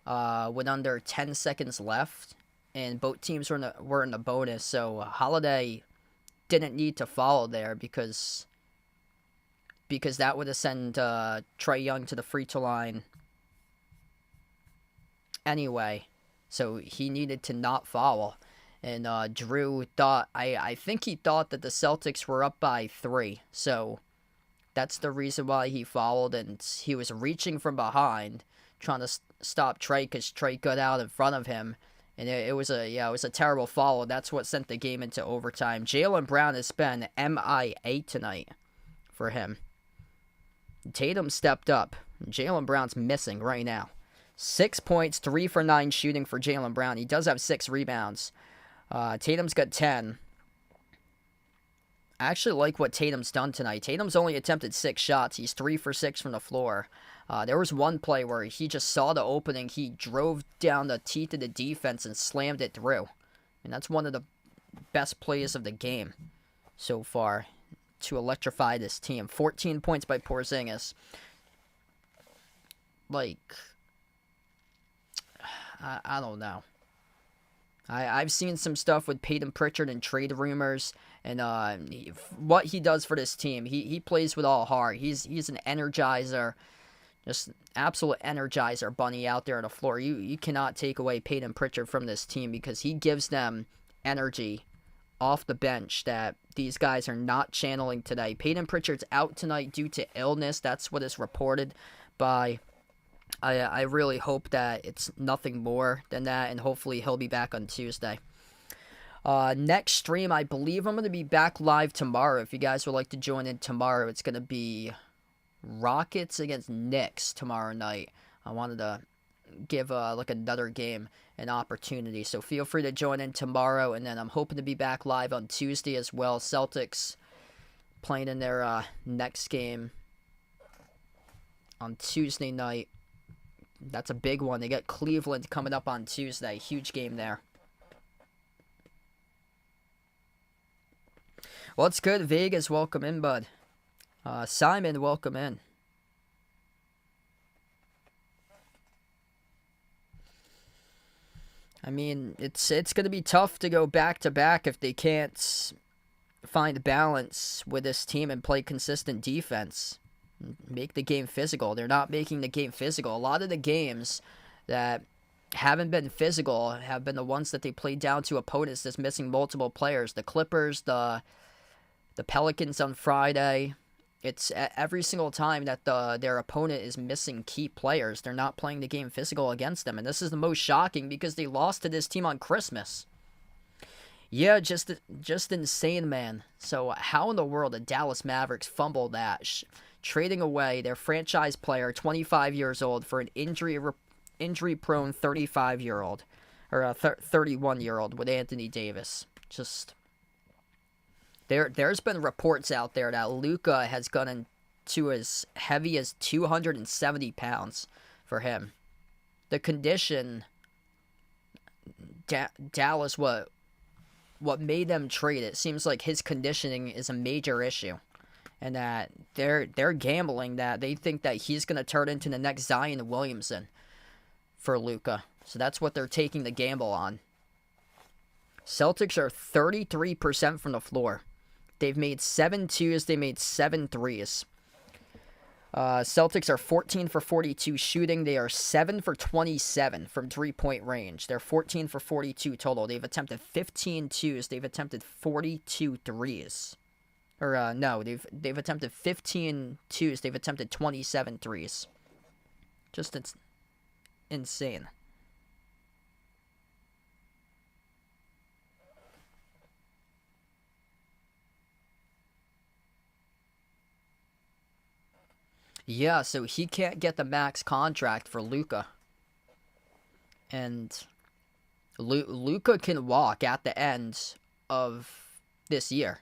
[SPEAKER 1] with under 10 seconds left, and both teams were in the bonus. So Holiday didn't need to follow there because that would have sent Trae Young to the free throw line anyway. So he needed to not foul. And Drew thought, I think he thought that the Celtics were up by 3. So that's the reason why he fouled, and he was reaching from behind, trying to stop Trae because Trae got out in front of him, and it was a terrible foul. That's what sent the game into overtime. Jaylen Brown has been MIA tonight for him. Tatum stepped up. Jaylen Brown's missing right now. 6 points, 3 for 9 shooting for Jaylen Brown. He does have 6 rebounds. Tatum's got 10. I actually like what Tatum's done tonight. Tatum's only attempted 6 shots. He's 3 for 6 from the floor. There was one play where he just saw the opening. He drove down the teeth of the defense and slammed it through. And that's one of the best plays of the game so far to electrify this team. 14 points by Porzingis. I don't know. I've seen some stuff with Peyton Pritchard and trade rumors, and what he does for this team. He plays with all heart. He's an energizer, just absolute energizer bunny out there on the floor. You cannot take away Peyton Pritchard from this team because he gives them energy off the bench that these guys are not channeling today. Peyton Pritchard's out tonight due to illness. That's what is reported by. I really hope that it's nothing more than that, and hopefully he'll be back on Tuesday. Next stream, I believe I'm going to be back live tomorrow. If you guys would like to join in tomorrow, it's going to be Rockets against Knicks tomorrow night. I wanted to give another game an opportunity, so feel free to join in tomorrow, and then I'm hoping to be back live on Tuesday as well. Celtics playing in their next game on Tuesday night. That's a big one. They got Cleveland coming up on Tuesday. Huge game there. Well, it's good. Vegas, welcome in, bud. Simon, welcome in. I mean, it's going to be tough to go back-to-back if they can't find balance with this team and play consistent defense. Make the game physical. They're not making the game physical. A lot of the games that haven't been physical have been the ones that they played down to opponents that's missing multiple players. The Clippers, the Pelicans on Friday. It's every single time that their opponent is missing key players. They're not playing the game physical against them. And this is the most shocking because they lost to this team on Christmas. Yeah, just insane, man. So how in the world did Dallas Mavericks fumble that? Trading away their franchise player, 25 years old, for an injury-prone 35-year-old, or a 31-year-old with Anthony Davis. Just there's been reports out there that Luka has gone into as heavy as 270 pounds for him. The condition, Dallas, what made them trade it seems like his conditioning is a major issue. And that they're gambling that they think that he's going to turn into the next Zion Williamson for Luka. So that's what they're taking the gamble on. Celtics are 33% from the floor. They've made 7 twos. They made 7 threes. Celtics are 14 for 42 shooting. They are 7 for 27 from three-point range. They're 14 for 42 total. They've attempted 15 twos. They've attempted 42 threes. Or, no, they've attempted 15 twos. They've attempted 27 threes. Just insane. Yeah, so he can't get the max contract for Luka. And Luka can walk at the end of this year.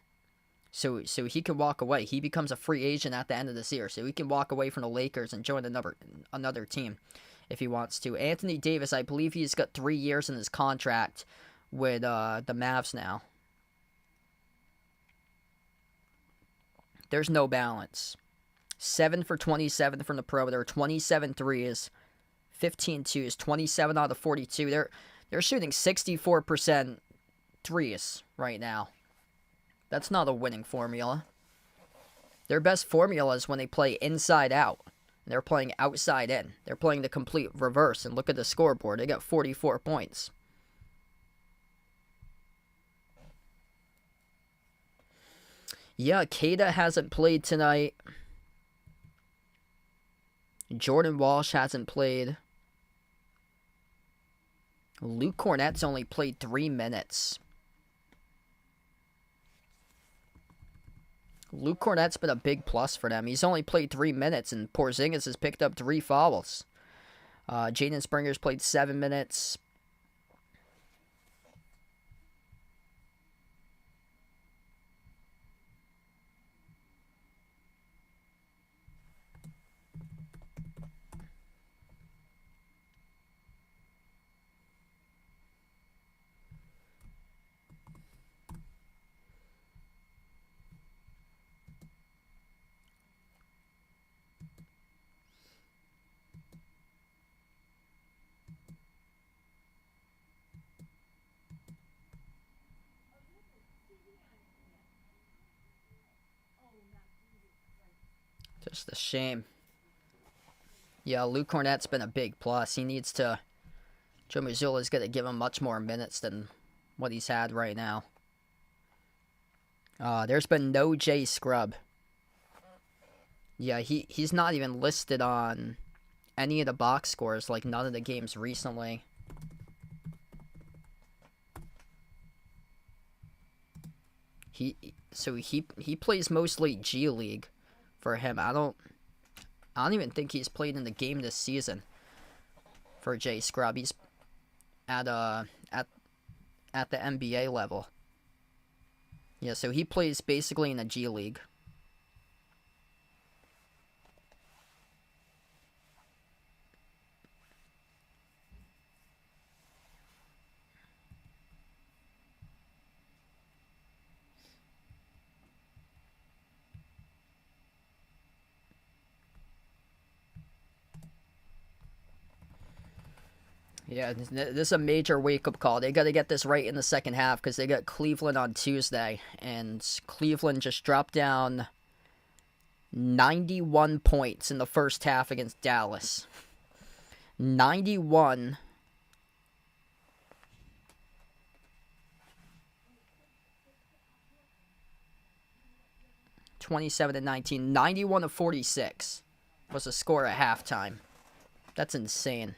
[SPEAKER 1] So he can walk away. He becomes a free agent at the end of this year. So he can walk away from the Lakers and join another team if he wants to. Anthony Davis, I believe he's got 3 years in his contract with the Mavs now. There's no balance. 7 for 27 from the perimeter, 27 threes, 15 twos, 27 out of 42. They're shooting 64% threes right now. That's not a winning formula. Their best formula is when they play inside out. They're playing outside in. They're playing the complete reverse. And look at the scoreboard. They got 44 points. Yeah, Kada hasn't played tonight. Jordan Walsh hasn't played. Luke Cornett's only played 3 minutes. Luke Cornett's been a big plus for them. He's only played 3 minutes, and Porzingis has picked up 3 fouls. Jaden Springer's played 7 minutes. Just a shame. Yeah, Luke Cornett's been a big plus. He needs to... Joe Mazzulla's going to give him much more minutes than what he's had right now. There's been no Jay Scrubb. Yeah, he's not even listed on any of the box scores, like none of the games recently. He plays mostly G League for him. I don't even think he's played in the game this season for Jay Scrubb. He's at the NBA level. Yeah, so he plays basically in the G League. Yeah, this is a major wake-up call. They got to get this right in the second half because they got Cleveland on Tuesday, and Cleveland just dropped down 91 points in the first half against Dallas. 91. (27-19). 91-46 was the score at halftime. That's insane.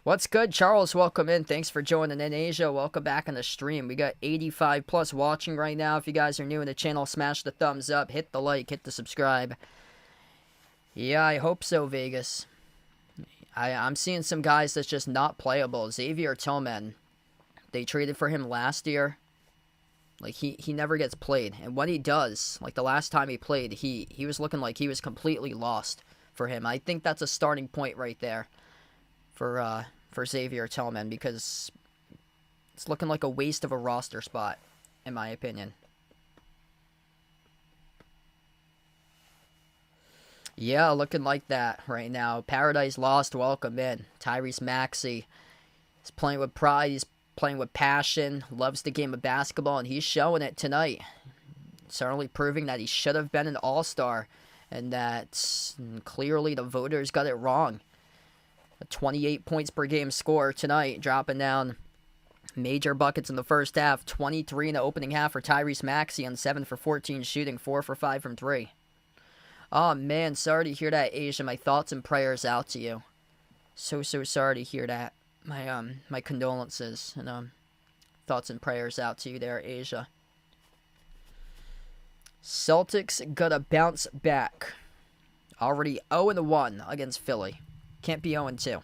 [SPEAKER 1] What's good, Charles? Welcome in. Thanks for joining in, Asia. Welcome back on the stream. We got 85 plus watching right now. If you guys are new in the channel, smash the thumbs up, hit the like, hit the subscribe. Yeah, I hope so, Vegas. I'm seeing some guys that's just not playable. Xavier Tillman, they traded for him last year. Like, he never gets played. And when he does, like the last time he played, he was looking like he was completely lost for him. I think that's a starting point right there for Xavier Tillman, because it's looking like a waste of a roster spot, in my opinion. Yeah, looking like that right now. Paradise Lost, welcome in. Tyrese Maxey is playing with pride. He's playing with passion, loves the game of basketball, and he's showing it tonight. Certainly proving that he should have been an all-star, and that clearly the voters got it wrong. A 28 points per game score tonight, dropping down major buckets in the first half. 23 in the opening half for Tyrese Maxey on 7 for 14 shooting, 4 for 5 from 3. Oh man, sorry to hear that, Asia. My thoughts and prayers out to you. So sorry to hear that. My condolences and thoughts and prayers out to you there, Asia. Celtics gotta bounce back. Already 0-1 against Philly. Can't be 0-2.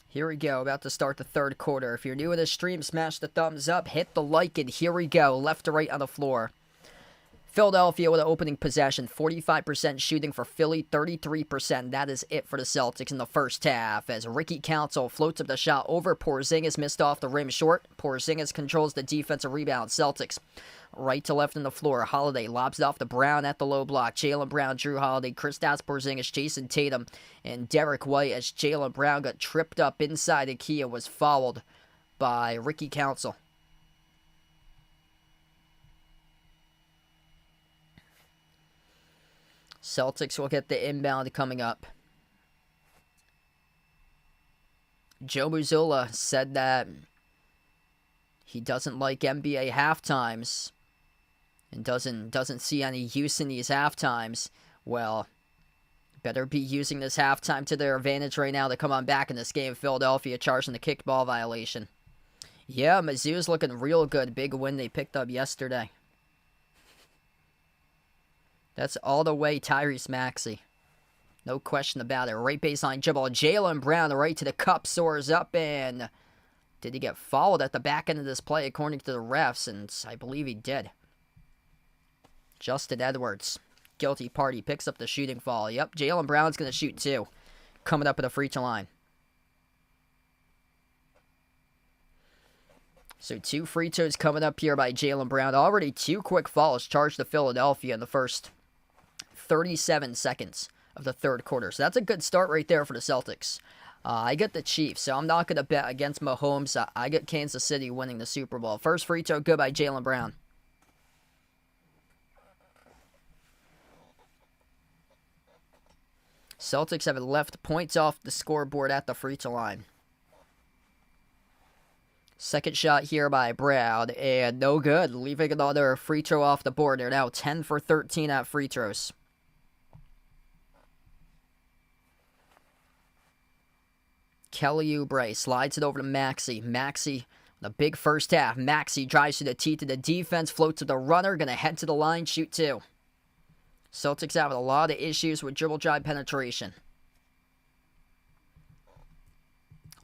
[SPEAKER 1] Here we go, about to start the third quarter. If you're new to the stream, smash the thumbs up, hit the like, and here we go, left to right on the floor. Philadelphia with an opening possession, 45% shooting for Philly, 33%. That is it for the Celtics in the first half, as Ricky Council floats up the shot over Porzingis, missed off the rim short. Porzingis controls the defensive rebound. Celtics right to left on the floor. Holiday lobs it off to Brown at the low block. Jaylen Brown, Drew Holiday, Kristaps Porzingis, Jason Tatum, and Derek White, as Jaylen Brown got tripped up inside the key and was fouled by Ricky Council. Celtics will get the inbound coming up. Joe Mazzulla said that he doesn't like NBA halftimes and doesn't see any use in these halftimes. Well, better be using this halftime to their advantage right now to come on back in this game. Philadelphia charging the kickball violation. Yeah, Mizzou's looking real good. Big win they picked up yesterday. That's all the way Tyrese Maxey. No question about it. Right baseline dribble. Jaylen Brown right to the cup. Soars up, and did he get fouled at the back end of this play according to the refs? And I believe he did. Justin Edwards. Guilty party. Picks up the shooting foul. Yep, Jaylen Brown's going to shoot too. Coming up at the free throw line. So 2 free throws coming up here by Jaylen Brown. Already 2 quick fouls charged to Philadelphia in the first 37 seconds of the third quarter. So that's a good start right there for the Celtics. I get the Chiefs, so I'm not going to bet against Mahomes. I get Kansas City winning the Super Bowl. First free throw good by Jaylen Brown. Celtics have left points off the scoreboard at the free throw line. Second shot here by Brown, and no good. Leaving another free throw off the board. They're now 10 for 13 at free throws. Kelly Oubre slides it over to Maxey. Maxey, the big first half. Maxey drives to the teeth of the defense, floats to the runner, going to head to the line, shoot 2. Celtics having a lot of issues with dribble drive penetration.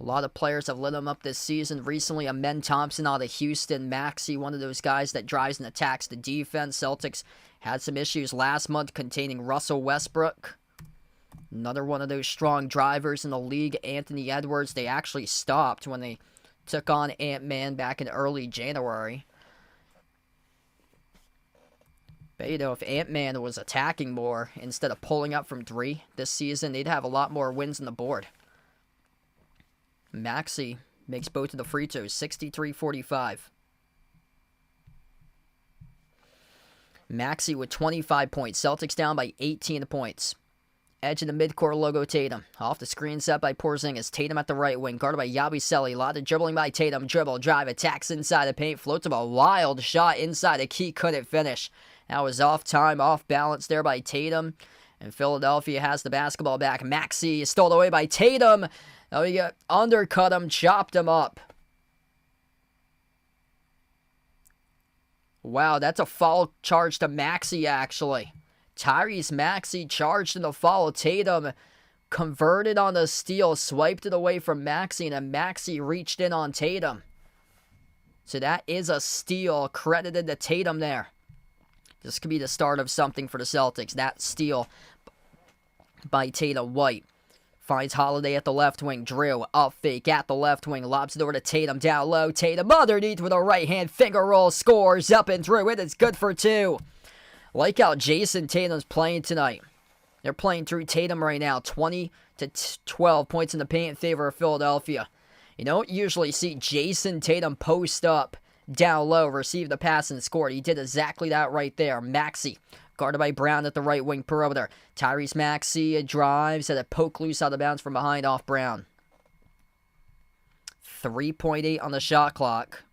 [SPEAKER 1] A lot of players have lit him up this season. Recently, Amen Thompson out of Houston. Maxey, one of those guys that drives and attacks the defense. Celtics had some issues last month containing Russell Westbrook. Another one of those strong drivers in the league, Anthony Edwards. They actually stopped when they took on Ant-Man back in early January. But, you know, if Ant-Man was attacking more instead of pulling up from 3 this season, they'd have a lot more wins on the board. Maxey makes both of the free throws, 63-45. Maxey with 25 points. Celtics down by 18 points. Edge of the midcourt logo, Tatum. Off the screen set by Porzingis. Tatum at the right wing, guarded by Yabusele. A lot of dribbling by Tatum. Dribble, drive, attacks inside the paint. Floats up a wild shot inside the key. Couldn't finish. That was off time, off balance there by Tatum. And Philadelphia has the basketball back. Maxey is stolen away by Tatum. Now he got undercut him, chopped him up. Wow, that's a foul charge to Maxey, actually. Tyrese Maxey charged in the foul. Tatum converted on the steal, swiped it away from Maxey, and then Maxey reached in on Tatum. So that is a steal credited to Tatum there. This could be the start of something for the Celtics. That steal by Tatum. White finds Holiday at the left wing. Drew, up fake at the left wing. Lobs it over to Tatum. Down low. Tatum underneath with a right hand finger roll. Scores up and through. It is good for 2. Like how Jason Tatum's playing tonight. They're playing through Tatum right now. 20 to 12 points in the paint in favor of Philadelphia. You don't usually see Jason Tatum post up down low, receive the pass, and score. He did exactly that right there. Maxey, guarded by Brown at the right wing perimeter. Tyrese Maxey drives at a poke loose out of bounds from behind off Brown. 3.8 on the shot clock.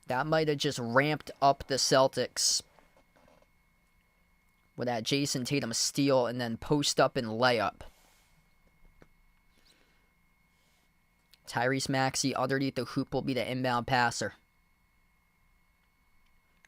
[SPEAKER 1] That might have just ramped up the Celtics with that Jason Tatum steal and then post up and layup. Tyrese Maxey underneath the hoop will be the inbound passer.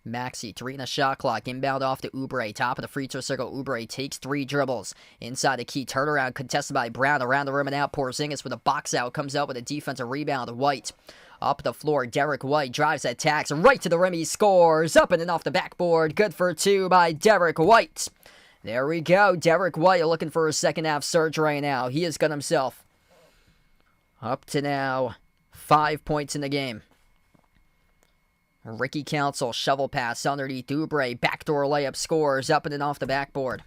[SPEAKER 1] Maxey, 3 in the shot clock, inbound off to Oubre, top of the free throw circle. Oubre takes 3 dribbles inside the key, turnaround contested by Brown, around the rim and out. Porzingis with a box out, comes out with a defensive rebound. White up the floor, Derek White drives, attacks, right to the rim, he scores, up and off the backboard, good for 2 by Derek White. There we go, Derek White looking for a second half surge right now. He has got himself up to now 5 points in the game. Ricky Council, shovel pass underneath Oubre, backdoor layup, scores, up and off the backboard.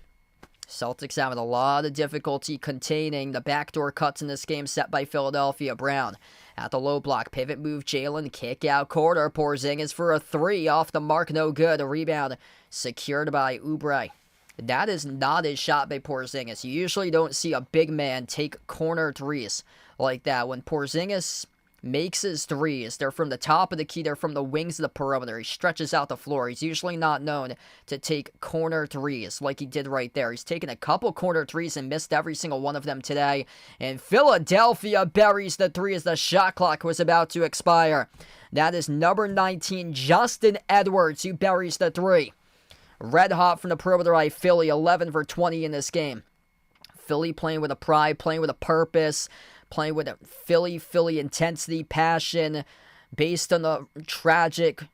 [SPEAKER 1] Celtics having a lot of difficulty containing the backdoor cuts in this game set by Philadelphia. Brown at the low block, pivot move, Jalen, kick out corner, Porzingis for a 3, off the mark, no good. A rebound secured by Oubre. That is not his shot by Porzingis. You usually don't see a big man take corner threes like that. When Porzingis makes his threes, they're from the top of the key, they're from the wings of the perimeter. He stretches out the floor. He's usually not known to take corner threes like he did right there. He's taken a couple corner threes and missed every single one of them today. And Philadelphia buries the 3 as the shot clock was about to expire. That is number 19, Justin Edwards, who buries the 3. Red hot from the perimeter by Philly, 11 for 20 in this game. Philly playing with a pride, playing with a purpose, playing with a Philly intensity, passion, based on the tragic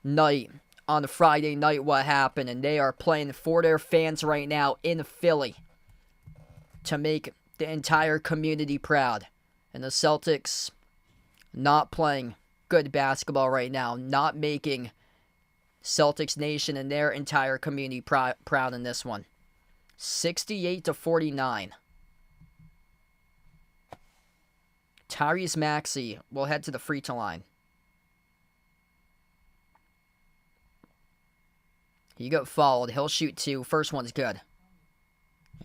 [SPEAKER 1] night on Friday night what happened. And they are playing for their fans right now in Philly to make the entire community proud. And the Celtics not playing good basketball right now, not making Celtics Nation and their entire community proud in this one. 68 to 49. Tyrese Maxey will head to the free throw line. He got fouled. He'll shoot 2. First one's good.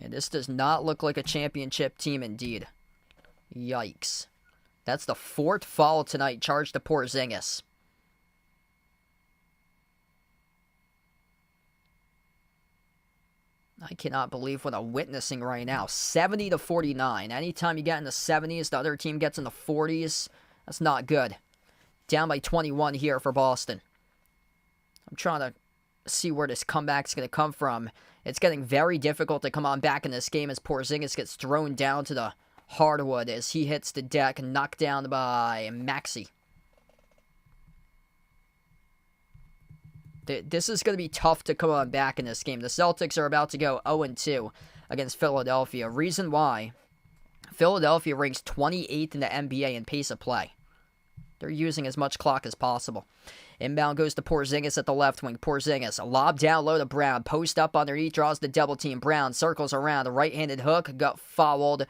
[SPEAKER 1] And this does not look like a championship team indeed. Yikes. That's the 4th foul tonight charged to Porzingis. I cannot believe what I'm witnessing right now. 70 to 49. Anytime you get in the 70s, the other team gets in the 40s. That's not good. Down by 21 here for Boston. I'm trying to see where this comeback's going to come from. It's getting very difficult to come on back in this game as Porzingis gets thrown down to the hardwood as he hits the deck, knocked down by Maxey. This is going to be tough to come on back in this game. The Celtics are about to go 0-2 against Philadelphia. Reason why: Philadelphia ranks 28th in the NBA in pace of play. They're using as much clock as possible. Inbound goes to Porzingis at the left wing. Porzingis, a lob down low to Brown. Post up underneath, draws the double team. Brown circles around. A right-handed hook, got fouled.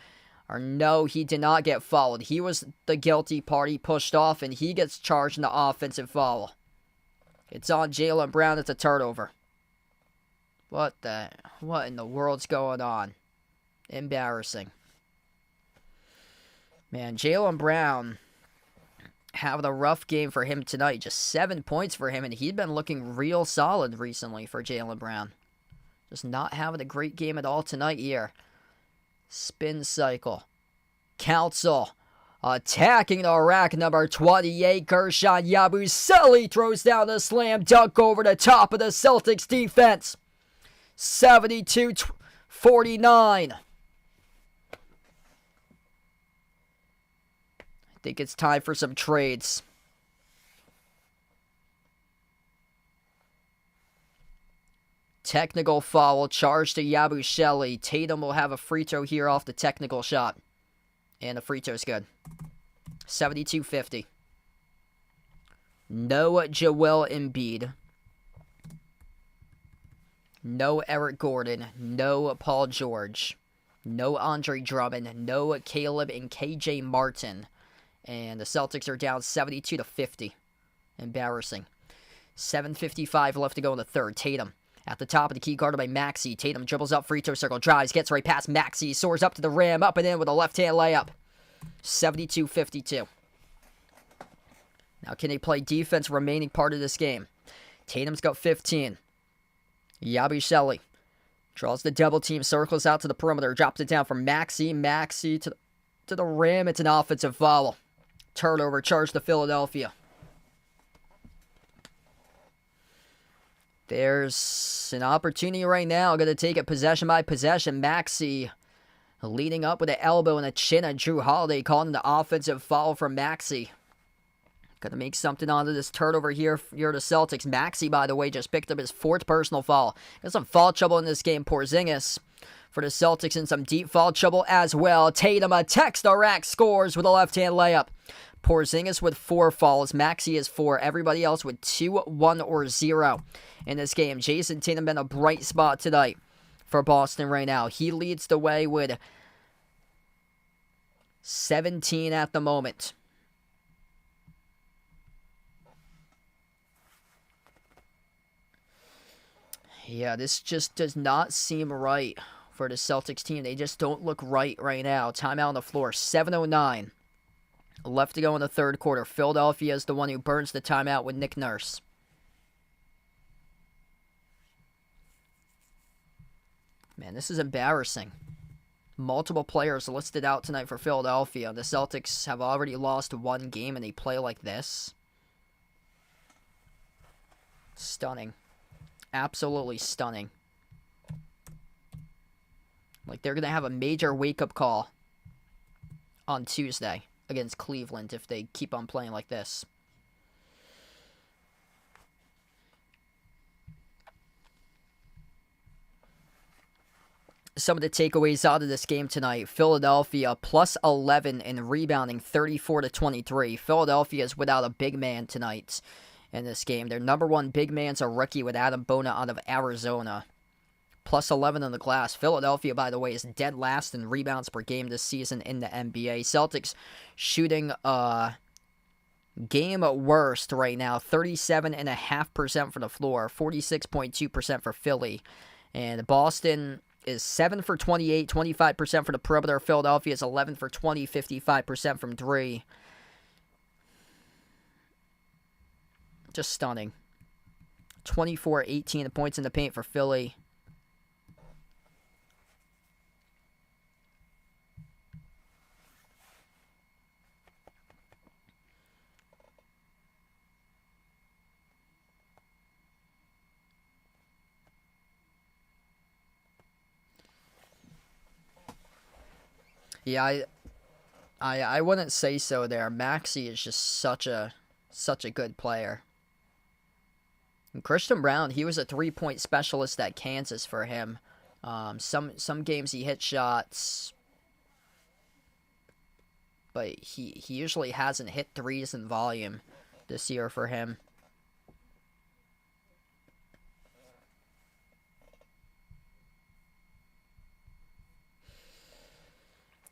[SPEAKER 1] Or no, he did not get fouled. He was the guilty party, pushed off, and he gets charged in the offensive foul. It's on Jaylen Brown. It's a turnover. What in the world's going on? Embarrassing. Man, Jaylen Brown having a rough game for him tonight. Just 7 points for him, and he'd been looking real solid recently for Jaylen Brown. Just not having a great game at all tonight here. Spin cycle. Council attacking the rack, number 28, Gershon Yabusele throws down the slam dunk over the top of the Celtics defense. 72-49. I think it's time for some trades. Technical foul charged to Yabusele. Tatum will have a free throw here off the technical shot. And the free throw's good. 72-50. No Joel Embiid. No Eric Gordon. No Paul George. No Andre Drummond. No Caleb and KJ Martin. And the Celtics are down 72-50. Embarrassing. 7:55 left to go in the third. Tatum at the top of the key, guarded by Maxey. Tatum dribbles up, free throw circle, drives, gets right past Maxey, soars up to the rim, up and in with a left-hand layup. 72-52. Now can they play defense remaining part of this game? Tatum's got 15. Yabusele draws the double team, circles out to the perimeter, drops it down for Maxey. Maxey to the rim. It's an offensive foul. Turnover charge to Philadelphia. There's an opportunity right now. Going to take it possession by possession. Maxey leading up with an elbow and a chin at Drew Holiday, calling the offensive foul from Maxey. Going to make something out of this turnover here for the Celtics. Maxey, by the way, just picked up his 4th personal foul. Got some foul trouble in this game. Porzingis for the Celtics in some deep foul trouble as well. Tatum, a text-a-rack, scores with a left-hand layup. Porzingis with 4 fouls. Maxey is 4. Everybody else with 2, 1, or 0 in this game. Jason Tatum been a bright spot tonight for Boston right now. He leads the way with 17 at the moment. Yeah, this just does not seem right for the Celtics team. They just don't look right now. Timeout on the floor. 7:09 left to go in the third quarter. Philadelphia is the one who burns the timeout with Nick Nurse. Man, this is embarrassing. Multiple players listed out tonight for Philadelphia. The Celtics have already lost 1 game and they play like this. Stunning. Absolutely stunning. Like, they're going to have a major wake-up call on Tuesday against Cleveland if they keep on playing like this. Some of the takeaways out of this game tonight. Philadelphia plus 11 in rebounding, 34-23. Philadelphia is without a big man tonight in this game. Their number 1 big man's a rookie with Adam Bona out of Arizona. Plus 11 on the glass. Philadelphia, by the way, is dead last in rebounds per game this season in the NBA. Celtics shooting game worst right now. 37.5% for the floor. 46.2% for Philly. And Boston is 7 for 28, 25% for the perimeter. Philadelphia is 11 for 20, 55% from 3. Just stunning. 24-18 points in the paint for Philly. Yeah, I wouldn't say so there. Maxey is just such a good player. And Christian Brown, he was a 3-point specialist at Kansas for him. Some games he hit shots, but he usually hasn't hit threes in volume this year for him.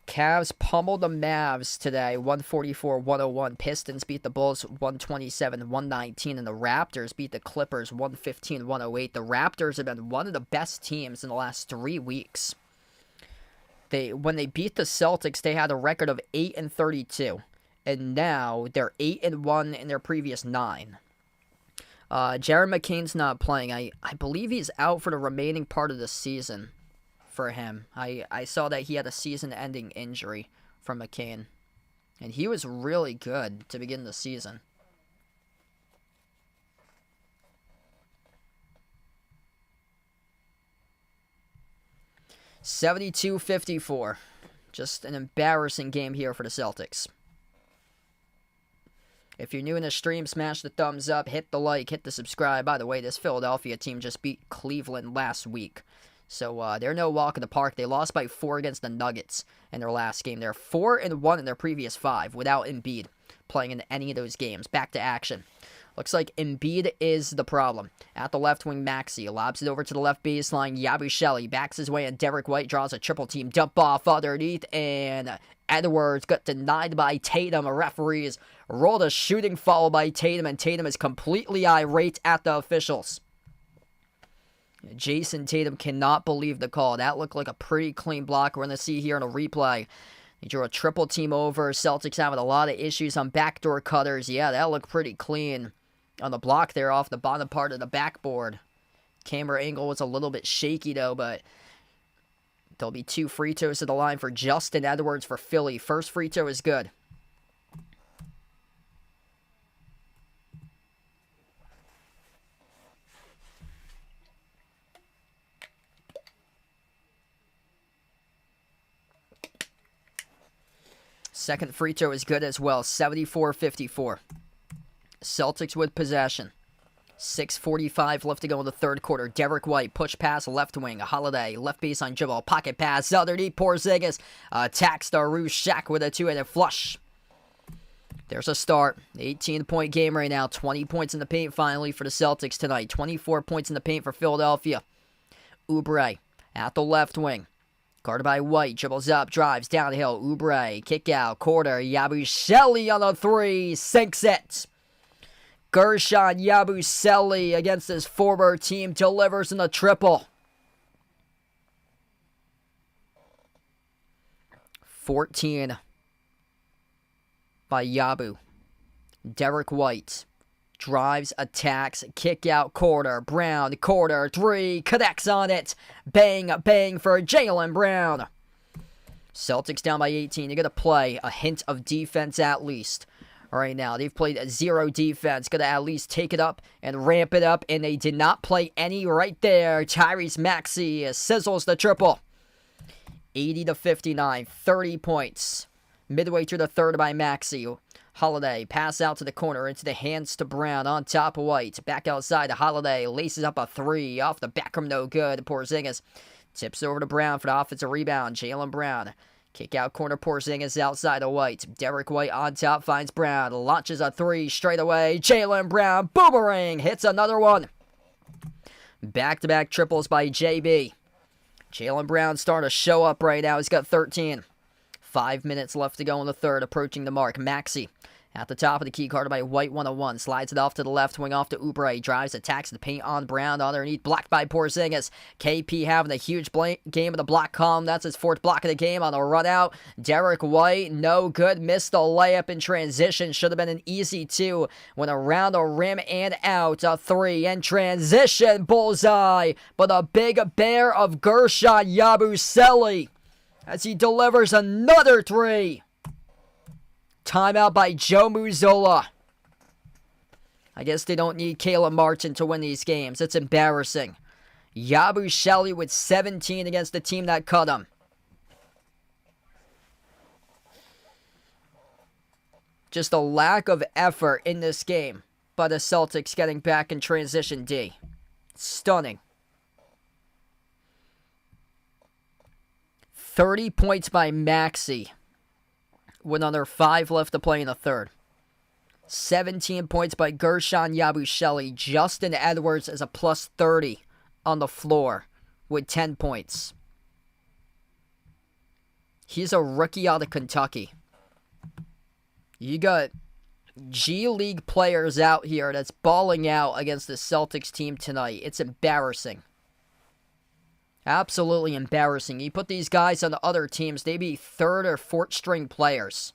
[SPEAKER 1] Cavs pummeled the Mavs today, 144-101. Pistons beat the Bulls 127-119, and the Raptors beat the Clippers 115-108. The Raptors have been one of the best teams in the last 3 weeks. When they beat the Celtics, they had a record of 8-32, and now they're 8-1 in their previous 9. Jared McCain's not playing. I believe he's out for the remaining part of the season. For him, I saw that he had a season-ending injury from McCain, and he was really good to begin the season. $72-54. Just an embarrassing game here for the Celtics. If you're new in the stream, smash the thumbs up, hit the like, hit the subscribe. By the way, this Philadelphia team just beat Cleveland last week. So they're no walk in the park. They lost by 4 against the Nuggets in their last game. They're 4-1 in their previous 5 without Embiid playing in any of those games. Back to action. Looks like Embiid is the problem. At the left wing, Maxey lobs it over to the left baseline. Yabusele backs his way, and Derek White draws a triple team dump off underneath, and Edwards got denied by Tatum. Referees rolled a shooting foul by Tatum, and Tatum is completely irate at the officials. Jason Tatum cannot believe the call. That looked like a pretty clean block. We're going to see here in a replay. He drew a triple team over. Celtics having a lot of issues on backdoor cutters. Yeah, that looked pretty clean on the block there off the bottom part of the backboard. Camera angle was a little bit shaky though, but there'll be 2 free throws to the line for Justin Edwards for Philly. First free throw is good. Second free throw is good as well. 74-54. Celtics with possession. 6:45 left to go in the third quarter. Derek White, push pass left wing. Holiday, left baseline dribble. Pocket pass underneath. Porzingis attacks the Rouge Shaq with a two-handed flush. There's a start. 18-point game right now. 20 points in the paint finally for the Celtics tonight. 24 points in the paint for Philadelphia. Oubre at the left wing. Guarded by White, dribbles up, drives downhill. Oubre, kick out, quarter. Yabusele on the 3, sinks it. Gershon Yabusele against his former team delivers in the triple. 14 by Yabu. Derek White drives, attacks, kick out, quarter. Brown, quarter, 3, connects on it. Bang, bang for Jaylen Brown. Celtics down by 18. You're going to play a hint of defense at least. Right now, they've played 0 defense. Going to at least take it up and ramp it up, and they did not play any right there. Tyrese Maxey sizzles the triple. 80-59, 30 points. Midway through the third by Maxey. Holiday, pass out to the corner, into the hands to Brown, on top of White. Back outside to Holiday, laces up a 3, off the back from no good. Porzingis tips over to Brown for the offensive rebound. Jaylen Brown, kick out corner, Porzingis outside of White. Derek White on top, finds Brown, launches a 3 straight away. Jaylen Brown, boomerang, hits another one. Back-to-back triples by JB. Jaylen Brown starting to show up right now. He's got 13. 5 minutes left to go in the third, approaching the mark. Maxey at the top of the key, guarded by White 101. Slides it off to the left wing, off to Oubre. Drives, attacks the paint on Brown. Underneath, blocked by Porzingis. KP having a huge game of the block column. That's his 4th block of the game on the run out. Derek White, no good. Missed the layup in transition. Should have been an easy 2. Went around the rim and out. A 3 in transition. Bullseye. But a big bear of Gershon Yabusele as he delivers another 3. Timeout by Joe Mazzulla. I guess they don't need Caleb Martin to win these games. It's embarrassing. Yabusele with 17 against the team that cut him. Just a lack of effort in this game by the Celtics getting back in transition D. Stunning. 30 points by Maxey with under 5 left to play in the third. 17 points by Gershon Yabusele. Justin Edwards is a plus 30 on the floor with 10 points. He's a rookie out of Kentucky. You got G League players out here that's balling out against the Celtics team tonight. It's embarrassing. Absolutely embarrassing. You put these guys on the other teams, they'd be 3rd or 4th string players.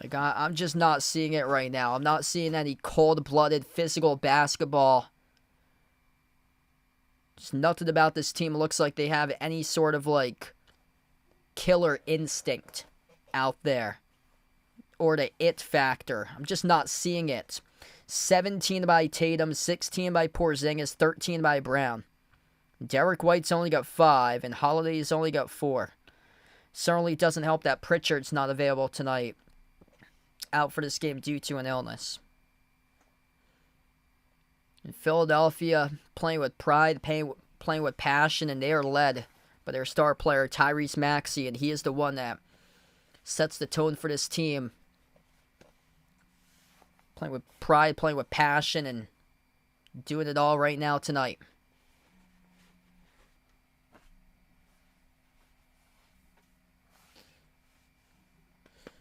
[SPEAKER 1] Like, I'm just not seeing it right now. I'm not seeing any cold-blooded physical basketball. Just nothing about this team looks like they have any sort of, like, killer instinct out there. Or the it factor. I'm just not seeing it. 17 by Tatum, 16 by Porzingis, 13 by Brown. Derek White's only got 5, and Holiday's only got 4. Certainly doesn't help that Pritchard's not available tonight. Out for this game due to an illness. In Philadelphia, playing with pride, playing with passion, and they are led by their star player, Tyrese Maxey, and he is the one that sets the tone for this team. Playing with pride, playing with passion, and doing it all right now tonight.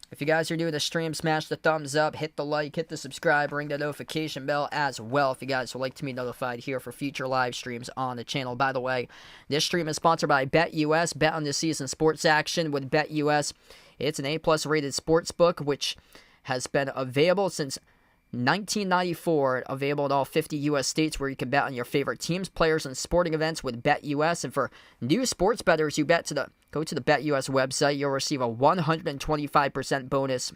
[SPEAKER 1] If you guys are new to the stream, smash the thumbs up, hit the like, hit the subscribe, ring the notification bell as well if you guys would like to be notified here for future live streams on the channel. By the way, this stream is sponsored by BetUS. Bet on this season's sports action with BetUS. It's an A+ rated sports book which has been available since 1994, available in all 50 U.S. states where you can bet on your favorite teams, players, and sporting events with BetUS. And for new sports bettors, go to the BetUS website. You'll receive a 125% bonus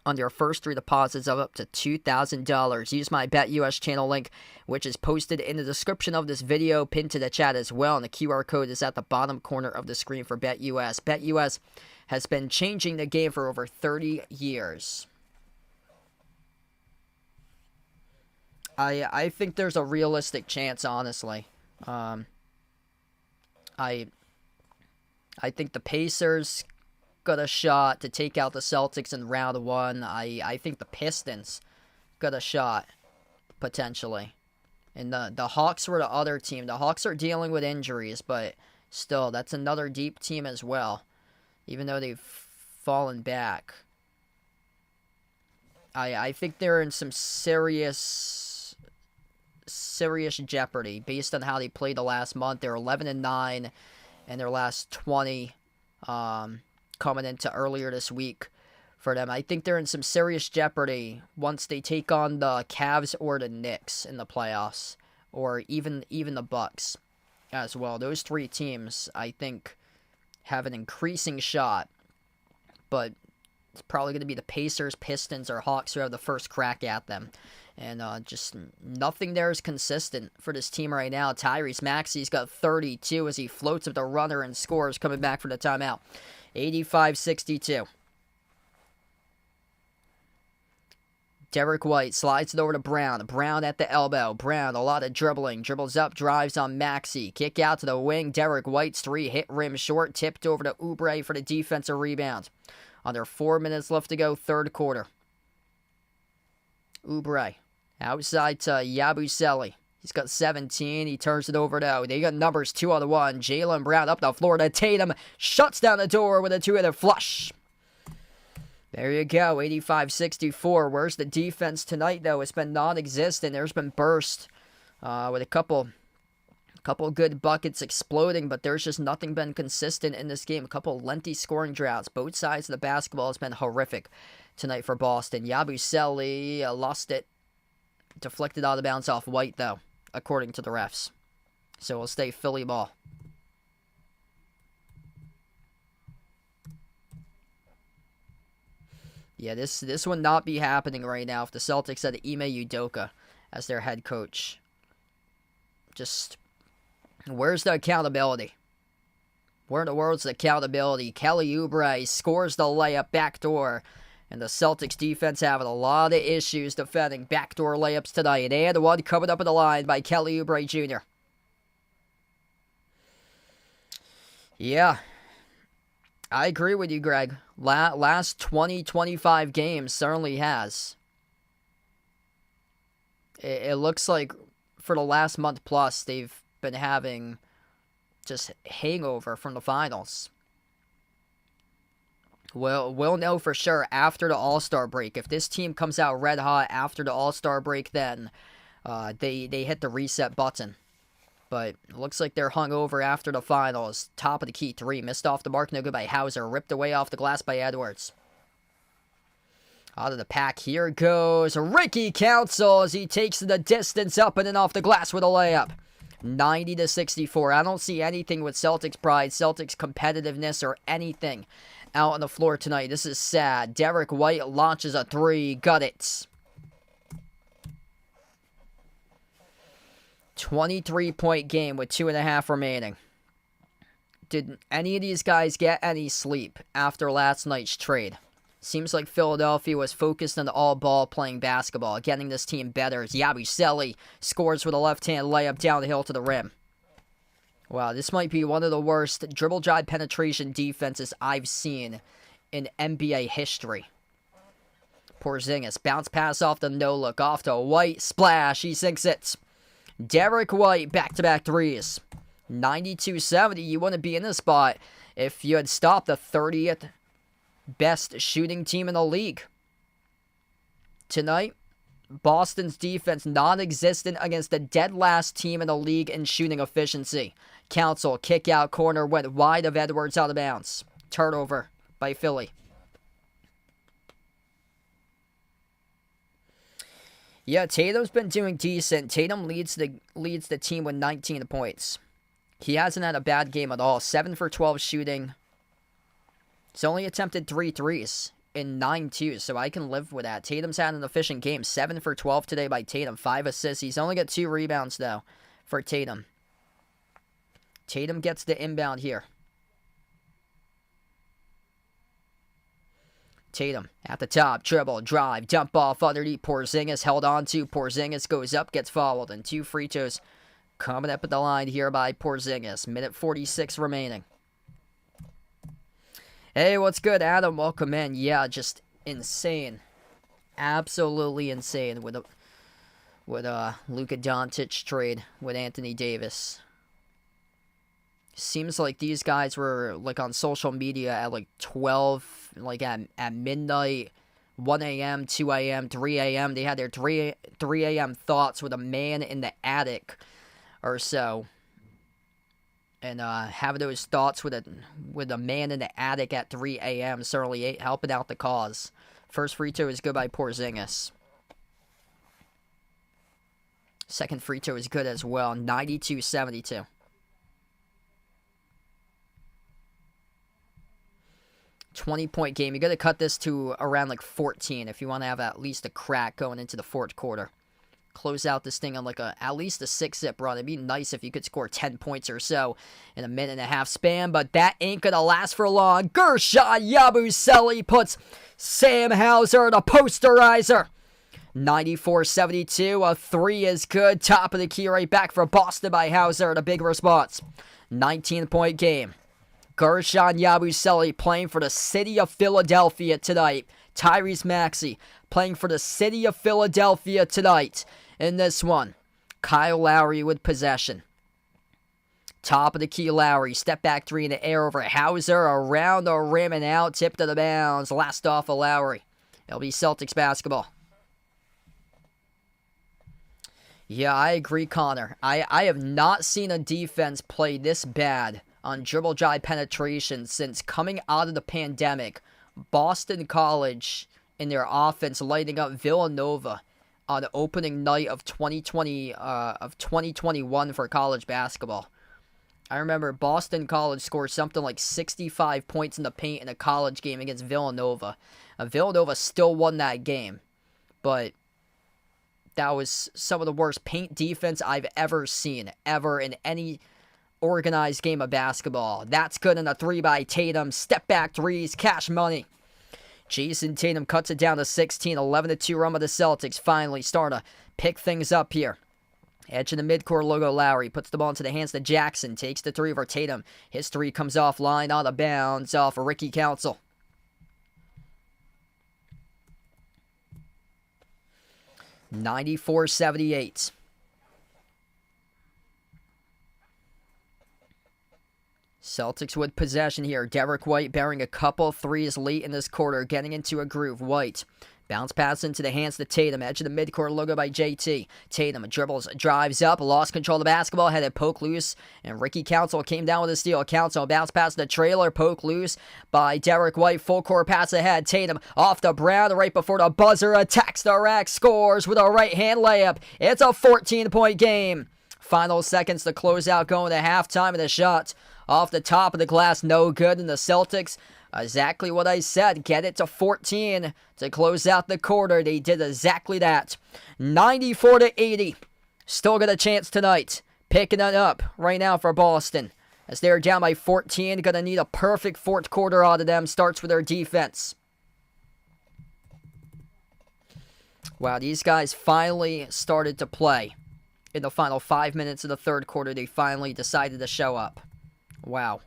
[SPEAKER 1] on your first 3 deposits of up to $2,000. Use my BetUS channel link, which is posted in the description of this video, pinned to the chat as well, and the QR code is at the bottom corner of the screen for BetUS. BetUS has been changing the game for over 30 years. I think there's a realistic chance, honestly. I think the Pacers got a shot to take out the Celtics in round 1. I think the Pistons got a shot, potentially. And the Hawks were the other team. The Hawks are dealing with injuries, but still, that's another deep team as well, even though they've fallen back. I think they're in some serious jeopardy based on how they played the last month. They're 11-9 in their last 20 coming into earlier this week for them. I think they're in some serious jeopardy once they take on the Cavs or the Knicks in the playoffs, or even the Bucks as well. Those 3 teams, I think, have an increasing shot, but it's probably going to be the Pacers, Pistons, or Hawks who have the first crack at them. And just nothing there is consistent for this team right now. Tyrese Maxey's got 32 as he floats up the runner and scores, coming back for the timeout. 85-62. Derek White slides it over to Brown. Brown at the elbow. Brown, a lot of dribbling. Dribbles up, drives on Maxey. Kick out to the wing. Derek White's 3 hit rim short. Tipped over to Oubre for the defensive rebound. Under 4 minutes left to go, third quarter. Oubre outside to Yabusele. He's got 17. He turns it over to, they got numbers 2 on the 1. Jaylen Brown up the floor to Tatum. Shuts down the door with a 2-hitter flush. There you go, 85-64. Where's the defense tonight, though? It's been non-existent. There's been burst with a couple good buckets exploding, but there's just nothing been consistent in this game. A couple lengthy scoring droughts. Both sides of the basketball has been horrific tonight for Boston. Yabusele lost it. Deflected out of bounds off White, though, according to the refs. So we'll stay Philly ball. Yeah, this would not be happening right now if the Celtics had Ime Udoka as their head coach. Just, where's the accountability? Where in the world's the accountability? Kelly Oubre scores the layup backdoor. And the Celtics defense having a lot of issues defending backdoor layups tonight. And one coming up in the line by Kelly Oubre Jr. Yeah. I agree with you, Greg. Last 20-25 games certainly has. It looks like for the last month plus, they've been having just hangover from the finals. We'll know for sure after the All-Star break. If this team comes out red hot after the All-Star break, then they hit the reset button. But it looks like they're hung over after the finals. Top of the key 3. Missed off the mark. No good by Hauser. Ripped away off the glass by Edwards. Out of the pack. Here goes Ricky Council as he takes the distance up and in off the glass with a layup. 90-64. I don't see anything with Celtics pride, Celtics competitiveness, or anything out on the floor tonight. This is sad. Derek White launches a 3. Got it. 23-point game with 2.5 remaining. Did any of these guys get any sleep after last night's trade? Seems like Philadelphia was focused on all-ball playing basketball, getting this team better as Yabusele scores with a left-hand layup down the hill to the rim. Wow, this might be one of the worst dribble drive penetration defenses I've seen in NBA history. Porzingis, bounce pass off the no-look, off to White, splash, he sinks it. Derek White, back-to-back threes. 92-70, you wouldn't be in this spot if you had stopped the 30th best shooting team in the league. Tonight, Boston's defense non-existent against the dead last team in the league in shooting efficiency. Council, kick out, corner, went wide of Edwards, out of bounds. Turnover by Philly. Yeah, Tatum's been doing decent. Tatum leads the team with 19 points. He hasn't had a bad game at all. 7 for 12 shooting. He's only attempted 3 threes in 9 twos, so I can live with that. Tatum's had an efficient game. 7 for 12 today by Tatum. 5 assists. He's only got 2 rebounds, though, for Tatum. Tatum gets the inbound here. Tatum at the top, dribble, drive, dump off underneath Porzingis, held on to. Porzingis goes up, gets fouled, and 2 free throws coming up at the line here by Porzingis. Minute 46 remaining. Hey, what's good, Adam? Welcome in. Yeah, just insane. Absolutely insane with Luka Doncic trade with Anthony Davis. Seems like these guys were like on social media at like 12, like at midnight, 1 a.m., 2 a.m., 3 a.m. They had their 3 a.m. thoughts with a man in the attic or so. And having those thoughts with a man in the attic at 3 a.m. certainly ain't helping out the cause. First free throw is good by Porzingis. Second free throw is good as well, 92-72. 20-point game. You got to cut this to around like 14 if you want to have at least a crack going into the fourth quarter. Close out this thing on like at least a 6-zip run. It'd be nice if you could score 10 points or so in a minute and a half span, but that ain't gonna last for long. Gershon Yabusele puts Sam Hauser in a posterizer. 94-72. A 3 is good. Top of the key right back for Boston by Hauser and a big response. 19-point game. Gershon Yabusele playing for the city of Philadelphia tonight. Tyrese Maxey playing for the city of Philadelphia tonight. In this one, Kyle Lowry with possession. Top of the key, Lowry. Step back 3 in the air over Hauser. Around the rim and out. Tip to the bounds. Last off of Lowry. It'll be Celtics basketball. Yeah, I agree, Connor. I have not seen a defense play this bad on dribble drive penetration since coming out of the pandemic. Boston College in their offense lighting up Villanova on the opening night of 2021 for college basketball. I remember Boston College scored something like 65 points in the paint in a college game against Villanova. Villanova still won that game, but that was some of the worst paint defense I've ever seen, ever in any organized game of basketball. That's good in a 3 by Tatum. Step back threes, cash money. Jason Tatum cuts it down to 16. 11-2 run by the Celtics. Finally starting to pick things up here. Edge of the midcourt logo, Lowry puts the ball into the hands of Jackson. Takes the 3 over Tatum. His 3 comes offline, out of bounds off of Ricky Council. (94-78). Celtics with possession here. Derek White bearing a couple threes late in this quarter, getting into a groove. White bounce pass into the hands of Tatum. Edge of the midcourt logo by JT. Tatum dribbles, drives up, lost control of the basketball, had it poke loose, and Ricky Council came down with a steal. Council bounce pass the trailer, poke loose by Derek White. Full court pass ahead. Tatum off the Brown right before the buzzer, attacks the rack, scores with a right hand layup. It's a 14-point game. Final seconds to close out, going to halftime, and the shot off the top of the glass, no good. And the Celtics, exactly what I said, get it to 14 to close out the quarter. They did exactly that. 94-80. Still got a chance tonight. Picking it up right now for Boston. As they're down by 14, gonna need a perfect fourth quarter out of them. Starts with their defense. Wow, these guys finally started to play. in the final 5 minutes of the third quarter, they finally decided to show up. Wow.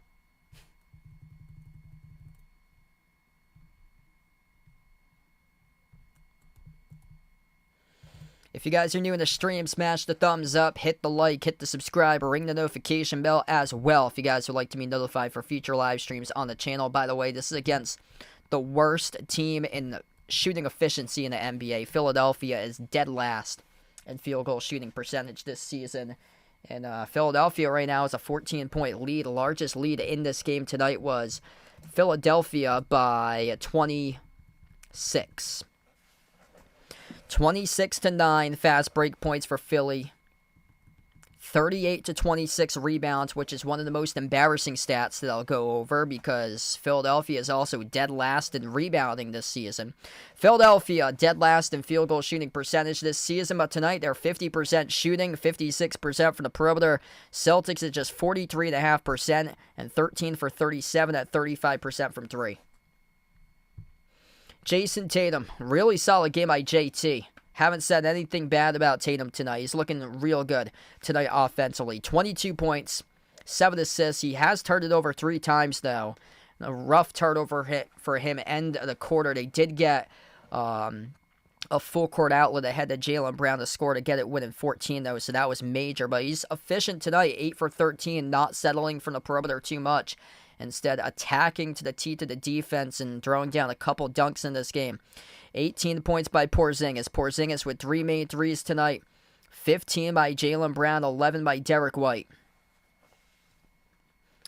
[SPEAKER 1] If you guys are new in the stream, smash the thumbs up, hit the like, hit the subscribe, ring the notification bell as well if you guys would like to be notified for future live streams on the channel. By the way, this is against the worst team in shooting efficiency in the NBA. Philadelphia is dead last in field goal shooting percentage this season. And Philadelphia right now is a 14-point lead. The largest lead in this game tonight was Philadelphia by 26. 26-9 fast break points for Philly. 38-26 rebounds, which is one of the most embarrassing stats that I'll go over because Philadelphia is also dead last in rebounding this season. Philadelphia dead last in field goal shooting percentage this season, but tonight they're 50% shooting, 56% from the perimeter. Celtics is just 43.5% and 13 for 37 at 35% from three. Jason Tatum, really solid game by JT. Haven't said anything bad about Tatum tonight. He's looking real good tonight offensively. 22 points, 7 assists. He has turned it over 3 times, though. A rough turnover hit for him end of the quarter. They did get a full court outlet ahead of Jaylen Brown to score to get it winning 14, though, so that was major. But he's efficient tonight, 8 for 13, not settling from the perimeter too much. Instead, attacking to the teeth of the defense and throwing down a couple dunks in this game. 18 points by Porzingis. Porzingis with 3 made threes tonight. 15 by Jaylen Brown, 11 by Derek White.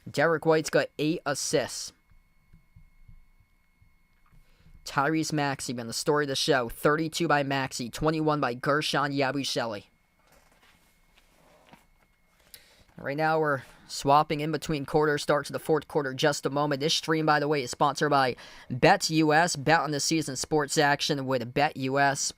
[SPEAKER 1] Derek White's got 8 assists. Tyrese Maxey been the story of the show. 32 by Maxey, 21 by Gershon Yabusele. Right now we're swapping in between quarters. Start to the fourth quarter just a moment. This stream, by the way, is sponsored by BetUS. Bet on the season sports action with BetUS.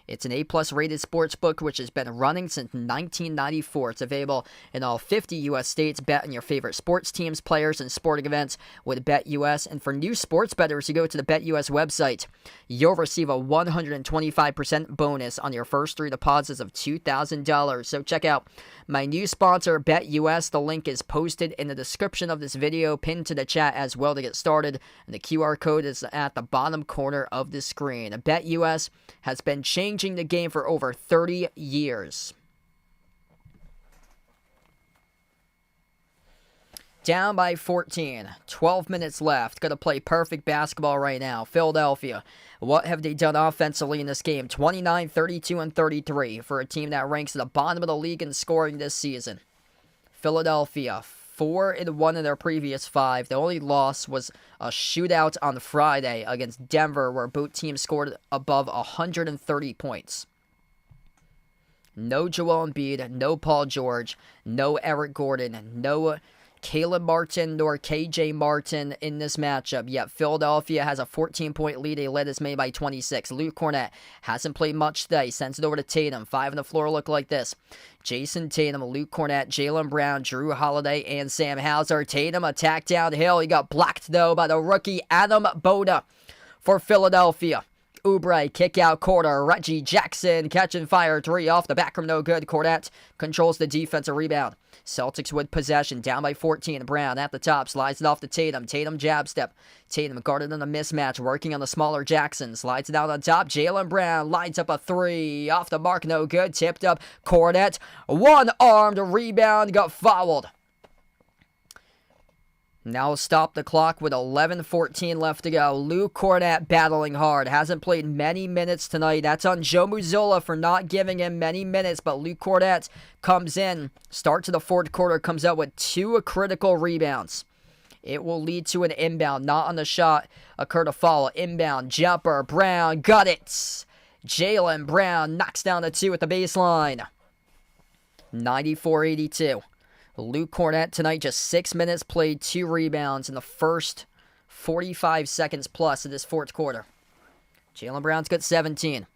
[SPEAKER 1] It's an A-plus rated sports book which has been running since 1994. It's available in all 50 U.S. states. Bet on your favorite sports teams, players, and sporting events with BetUS. And for new sports bettors, you go to the BetUS website. You'll receive a 125% bonus on your first 3 deposits of $2,000. So check out my new sponsor, BetUS. The link is posted in the description of this video, pinned to the chat as well to get started. And the QR code is at the bottom corner of the screen. BetUS has been changing the game for over 30 years. Down by 14. 12 minutes left. Going to play perfect basketball right now. Philadelphia. What have they done offensively in this game? 29, 32, and 33 for a team that ranks at the bottom of the league in scoring this season. Philadelphia, 4-1 in their previous 5. The only loss was a shootout on Friday against Denver where both teams scored above 130 points. No Joel Embiid, no Paul George, no Eric Gordon, no Caleb Martin nor KJ Martin in this matchup. Yet Philadelphia has a 14-point lead. They led this May by 26. Luke Cornett hasn't played much today. Sends it over to Tatum. 5 on the floor look like this. Jason Tatum, Luke Cornett, Jaylen Brown, Drew Holiday, and Sam Hauser. Tatum attack downhill. He got blocked, though, by the rookie Adam Boda for Philadelphia. Oubre, kick out quarter. Reggie Jackson catching fire. 3 off the back from no good. Cornett controls the defensive rebound. Celtics with possession, down by 14. Brown at the top, slides it off to Tatum. Tatum jab step. Tatum guarded on a mismatch, working on the smaller Jackson. Slides it out on top. Jaylen Brown lines up a 3. Off the mark, no good. Tipped up. Cornett, one-armed rebound, got fouled. Now stop the clock with 11:14 left to go. Luke Cornett battling hard. Hasn't played many minutes tonight. That's on Joe Mazzulla for not giving him many minutes. But Luke Cornett comes in. Start to the fourth quarter. Comes out with 2 critical rebounds. It will lead to an inbound. Not on the shot. Occur to follow. Inbound. Jumper. Brown. Got it. Jaylen Brown knocks down the 2 at the baseline. 94-82. Luke Cornett tonight, just 6 minutes played, 2 rebounds in the first 45 seconds plus of this fourth quarter. Jaylen Brown's got 17.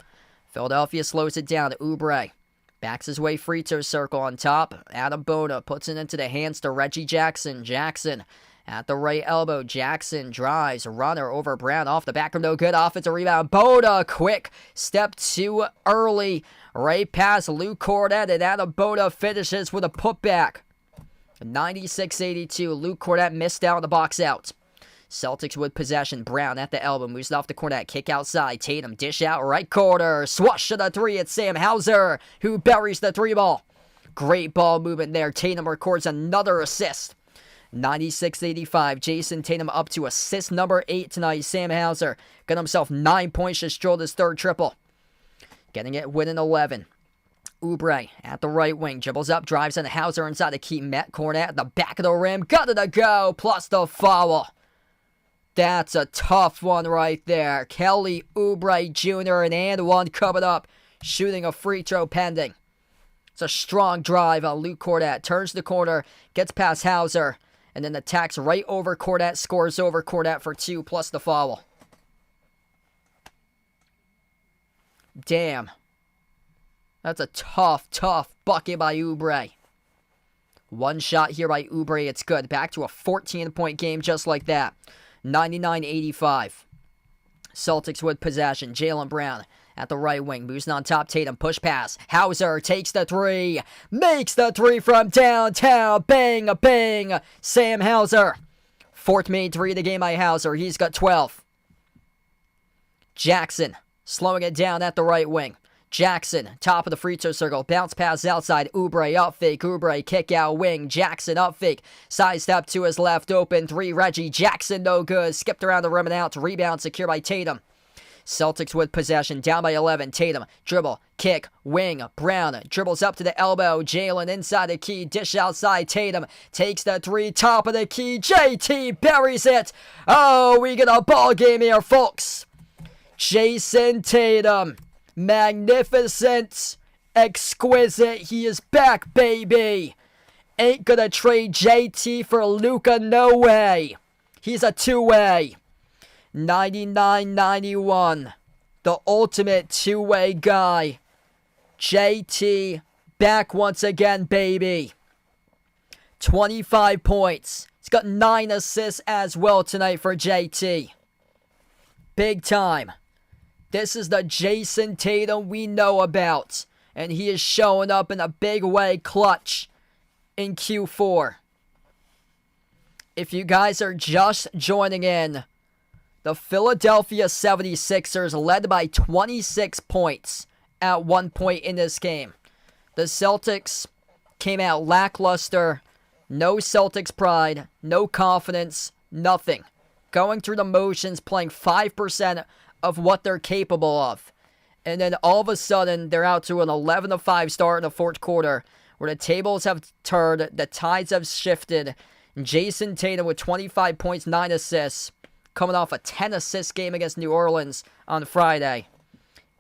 [SPEAKER 1] Philadelphia slows it down to Oubre. Backs his way free throw circle on top. Adam Boda puts it into the hands to Reggie Jackson. Jackson At the right elbow, Jackson drives, runner over Brown, off the back of no good, offensive rebound. Boda, quick step too early, right past Luke Cornett, and Adam Boda finishes with a putback. 96-82, Luke Cornett missed out on the box out. Celtics with possession, Brown at the elbow, moves it off the Cornett, kick outside, Tatum, dish out, right corner, swash to the three, it's Sam Hauser, who buries the three ball. Great ball movement there, Tatum records another assist. 96-85, Jason Tatum up to assist number 8 tonight. Sam Hauser got himself 9 points, just drilled his third triple. Getting it, winning 11. Oubre at the right wing, dribbles up, drives into Hauser inside the key, met Cornett at the back of the rim, got it to go, plus the foul. That's a tough one right there. Kelly Oubre Jr. and one coming up, shooting a free throw pending. It's a strong drive on Luke Cornett, turns the corner, gets past Hauser, and then attacks right over Cornett, scores over Cornett for 2 plus the foul. Damn. That's a tough bucket by Oubre. One shot here by Oubre, it's good. Back to a 14-point game just like that. 99-85. Celtics with possession. Jaylen Brown at the right wing, moves on top, Tatum, push pass. Hauser takes the three, makes the three from downtown. Bang, bang. Sam Hauser. Fourth made three of the game by Hauser. He's got 12. Jackson slowing it down at the right wing. Jackson, top of the free throw circle, bounce pass outside, Oubre up fake, Oubre kick out wing, Jackson up fake, side step to his left, open three, Reggie Jackson no good, skipped around the rim and out, rebound secured by Tatum. Celtics with possession, down by 11, Tatum, dribble, kick, wing, Brown, dribbles up to the elbow, Jaylen inside the key, dish outside, Tatum, takes the three, top of the key, JT buries it. Oh, we get a ball game here, folks. Jason Tatum. Magnificent, exquisite, he is back, baby. Ain't gonna trade JT for Luka, no way. He's a two-way. 99-91, the ultimate two-way guy. JT, back once again, baby. 25 points. He's got 9 assists as well tonight for JT. Big time. This is the Jason Tatum we know about. And he is showing up in a big way, clutch, in Q4. If you guys are just joining in, the Philadelphia 76ers led by 26 points at one point in this game. The Celtics came out lackluster. No Celtics pride, no confidence, nothing. Going through the motions, playing 5% of what they're capable of. And then all of a sudden, they're out to an 11-5 start in the fourth quarter, where the tables have turned, the tides have shifted. Jason Tatum with 25 points, 9 assists, coming off a 10-assist game against New Orleans on Friday.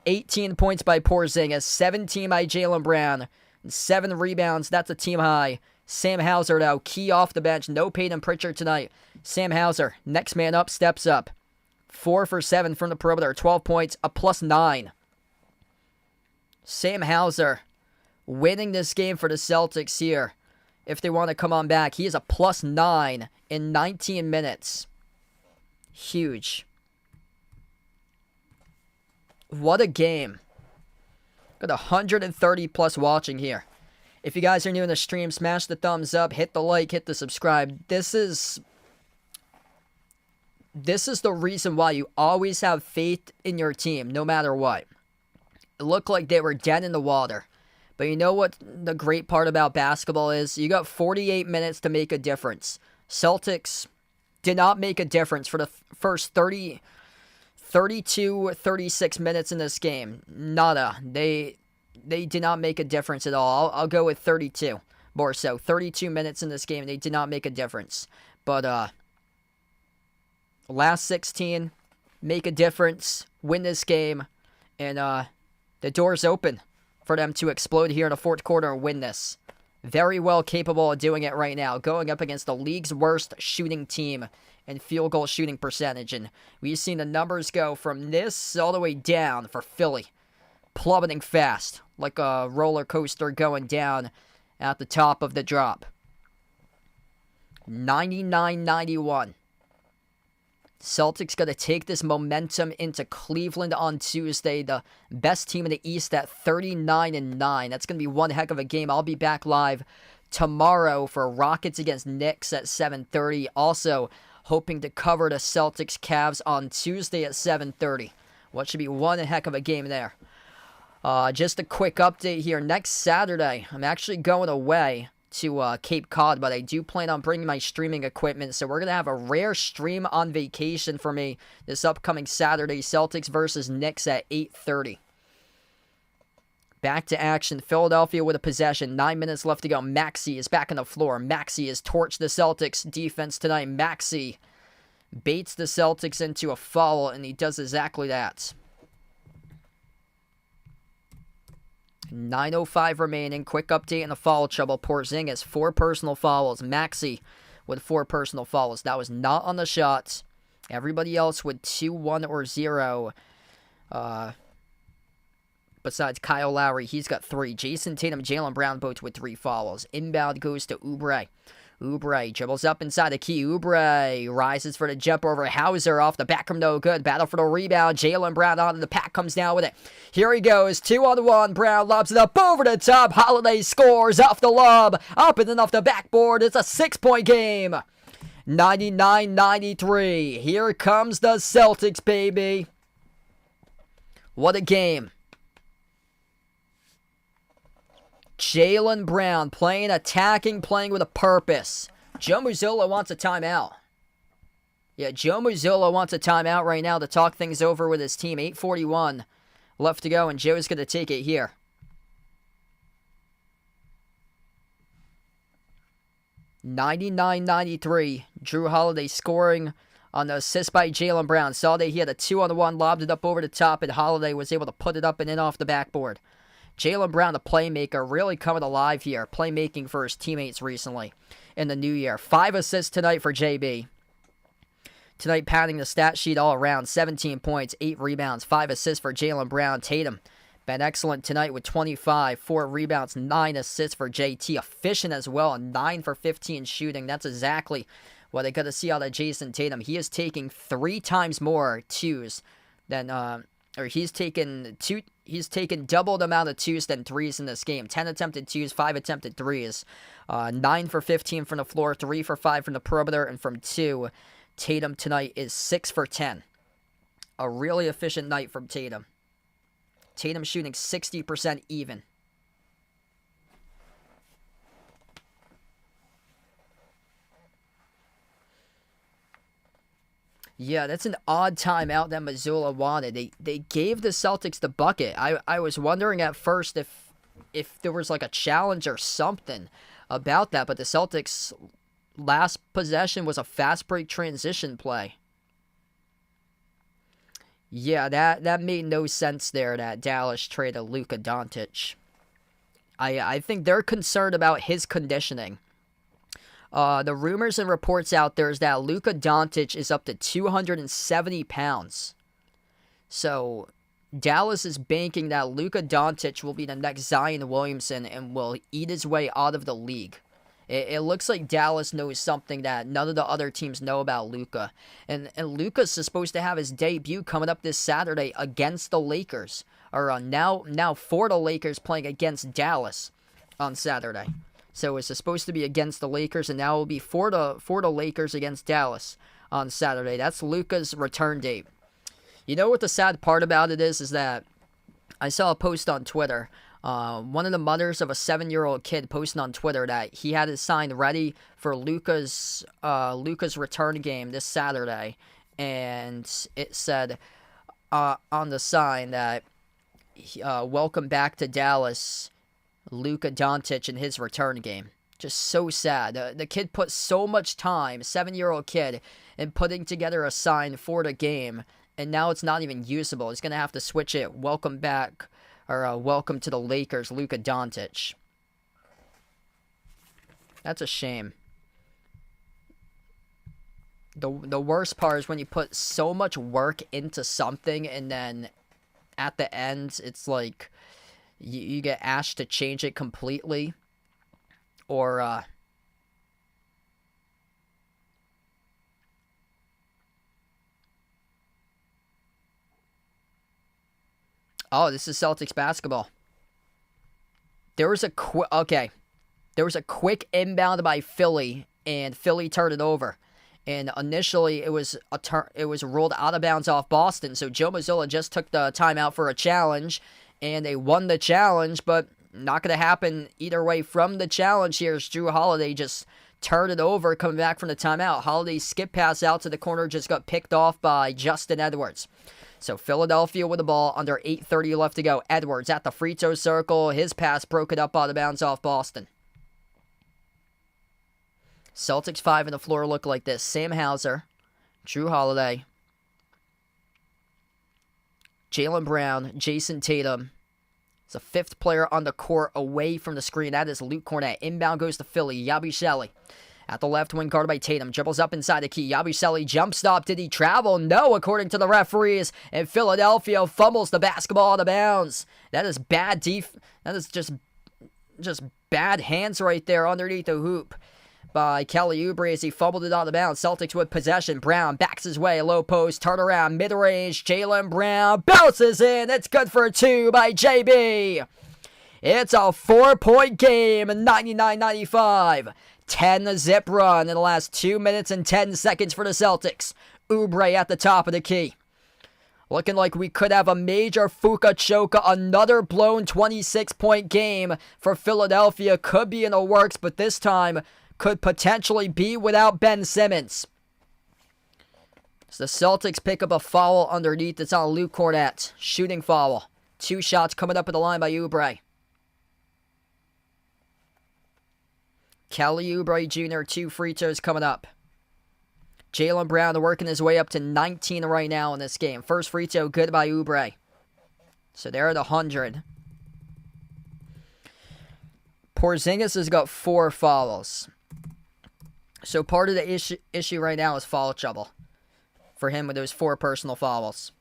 [SPEAKER 1] 18 points by Porzingis, 17 by Jaylen Brown, and 7 rebounds, that's a team high. Sam Hauser, though, key off the bench, no Peyton Pritchard tonight. Sam Hauser, next man up, steps up. 4 for 7 from the perimeter, 12 points, a +9. Sam Hauser winning this game for the Celtics here. If they want to come on back, he is a +9 in 19 minutes. Huge. What a game. Got 130 plus watching here. If you guys are new in the stream, smash the thumbs up, hit the like, hit the subscribe. This is the reason why you always have faith in your team, no matter what. It looked like they were dead in the water. But you know what the great part about basketball is? You got 48 minutes to make a difference. Celtics did not make a difference for the first 36 minutes in this game. Nada. They did not make a difference at all. I'll go with 32. More so. 32 minutes in this game, they did not make a difference. But, last 16, make a difference, win this game, and the door's open for them to explode here in the fourth quarter and win this. Very well capable of doing it right now, going up against the league's worst shooting team in field goal shooting percentage. And we've seen the numbers go from this all the way down for Philly, plummeting fast, like a roller coaster going down at the top of the drop. 99-91. Celtics got to take this momentum into Cleveland on Tuesday. The best team in the East at 39-9. That's going to be one heck of a game. I'll be back live tomorrow for Rockets against Knicks at 7:30. Also, hoping to cover the Celtics Cavs on Tuesday at 7:30. What should be one heck of a game there. Just a quick update here. Next Saturday, I'm actually going away to Cape Cod, but I do plan on bringing my streaming equipment, so we're going to have a rare stream on vacation for me this upcoming Saturday. Celtics versus Knicks at 8:30. Back to action. Philadelphia with a possession. 9 minutes left to go. Maxey is back on the floor. Maxey has torched the Celtics defense tonight. Maxey baits the Celtics into a foul, and he does exactly that. 9:05 remaining. Quick update in the foul trouble. Porzingis, 4 personal fouls. Maxey with 4 personal fouls. That was not on the shots. Everybody else with 2, 1, or 0. Besides Kyle Lowry, he's got 3. Jason Tatum, Jaylen Brown, both with 3 fouls. Inbound goes to Oubre. Oubre dribbles up inside the key. Oubre rises for the jump over Hauser off the back from no good. Battle for the rebound. Jaylen Brown onto the pack, comes down with it. Here he goes. 2-on-1. Brown lobs it up over the top. Holiday scores off the lob. Up and then off the backboard. It's a 6-point game. 99-93. Here comes the Celtics, baby. What a game. Jaylen Brown playing, attacking, playing with a purpose. Joe Mazzulla wants a timeout. Yeah, Joe Mazzulla wants a timeout right now to talk things over with his team. 8:41 left to go, and Joe's going to take it here. (99-93). Drew Holiday scoring on the assist by Jaylen Brown. Saw that he had a 2-on-1, lobbed it up over the top, and Holiday was able to put it up and in off the backboard. Jaylen Brown, the playmaker, really coming alive here. Playmaking for his teammates recently in the new year. 5 assists tonight for JB. Tonight, padding the stat sheet all around. 17 points, 8 rebounds, 5 assists for Jaylen Brown. Tatum been excellent tonight with 25, 4 rebounds, 9 assists for JT. Efficient as well, and 9 for 15 shooting. That's exactly what I got to see out of Jason Tatum. He is taking 3 times more twos than, he's taken double the amount of twos than threes in this game. 10 attempted twos, 5 attempted threes. 9 for 15 from the floor, 3 for 5 from the perimeter, and from 2. Tatum tonight is 6 for 10. A really efficient night from Tatum. Tatum shooting 60% even. Yeah, that's an odd timeout that Mazzulla wanted. They gave the Celtics the bucket. I was wondering at first if there was like a challenge or something about that, but the Celtics' last possession was a fast break transition play. Yeah, that made no sense there, that Dallas traded Luka Doncic. I think they're concerned about his conditioning. The rumors and reports out there is that Luka Doncic is up to 270 pounds. So Dallas is banking that Luka Doncic will be the next Zion Williamson and will eat his way out of the league. It looks like Dallas knows something that none of the other teams know about Luka. And Luka's supposed to have his debut coming up this Saturday against the Lakers. Or now for the Lakers playing against Dallas on Saturday. So it's supposed to be against the Lakers, and now it will be for the Lakers against Dallas on Saturday. That's Luka's return date. You know what the sad part about it is that I saw a post on Twitter. One of the mothers of a 7-year-old kid posting on Twitter that he had his sign ready for Luka's return game this Saturday, and it said on the sign that welcome back to Dallas, Luka Doncic in his return game. Just so sad. The kid put so much time, 7-year-old kid, in putting together a sign for the game, and now it's not even usable. He's going to have to switch it. Welcome back, or welcome to the Lakers, Luka Doncic. That's a shame. The worst part is when you put so much work into something, and then at the end, it's like you get asked to change it completely, or Oh, this is Celtics basketball. There was a quick inbound by Philly, and Philly turned it over. And initially, it was rolled out of bounds off Boston. So Joe Mazzulla just took the timeout for a challenge, and they won the challenge. But not going to happen either way from the challenge here. As Jrue Holiday just turned it over, coming back from the timeout. Holiday's skip pass out to the corner just got picked off by Justin Edwards. So Philadelphia with the ball, under 8:30 left to go. Edwards at the free throw circle. His pass broke it up out of bounds off Boston. Celtics 5 on the floor look like this. Sam Hauser, Jrue Holiday, Jaylen Brown, Jason Tatum. It's a fifth player on the court away from the screen. That is Luke Cornett. Inbound goes to Philly. Yabusele at the left wing, guarded by Tatum. Dribbles up inside the key. Yabusele jump stop. Did he travel? No, according to the referees. And Philadelphia fumbles the basketball out of bounds. That is bad That is just bad hands right there underneath the hoop by Kelly Oubre as he fumbled it out of bounds. Celtics with possession. Brown backs his way. Low post. Turn around. Mid-range. Jaylen Brown bounces in. It's good for 2 by JB. It's a 4-point game. 99-95. 10-zip run in the last 2 minutes and 10 seconds for the Celtics. Oubre at the top of the key. Looking like we could have a major Fuka Choka, another blown 26-point game for Philadelphia. Could be in the works, but this time could potentially be without Ben Simmons. So the Celtics pick up a foul underneath. It's on Luke Cornett. Shooting foul. 2 shots coming up at the line by Oubre. Kelly Oubre Jr., 2 free throws coming up. Jaylen Brown working his way up to 19 right now in this game. First free throw good by Oubre. So they're at 100. Porzingis has got 4 fouls. So part of the issue right now is foul trouble for him with those 4 personal fouls.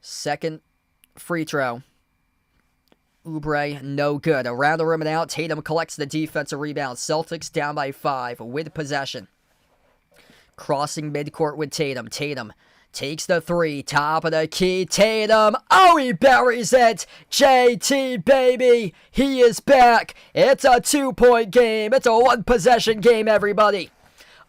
[SPEAKER 1] Second free throw. Oubre, no good. Around the rim and out, Tatum collects the defensive rebound. Celtics down by 5 with possession. Crossing midcourt with Tatum. Tatum takes the 3, top of the key. Tatum, oh, he buries it. JT, baby, he is back. It's a 2-point game. It's a 1-possession game, everybody.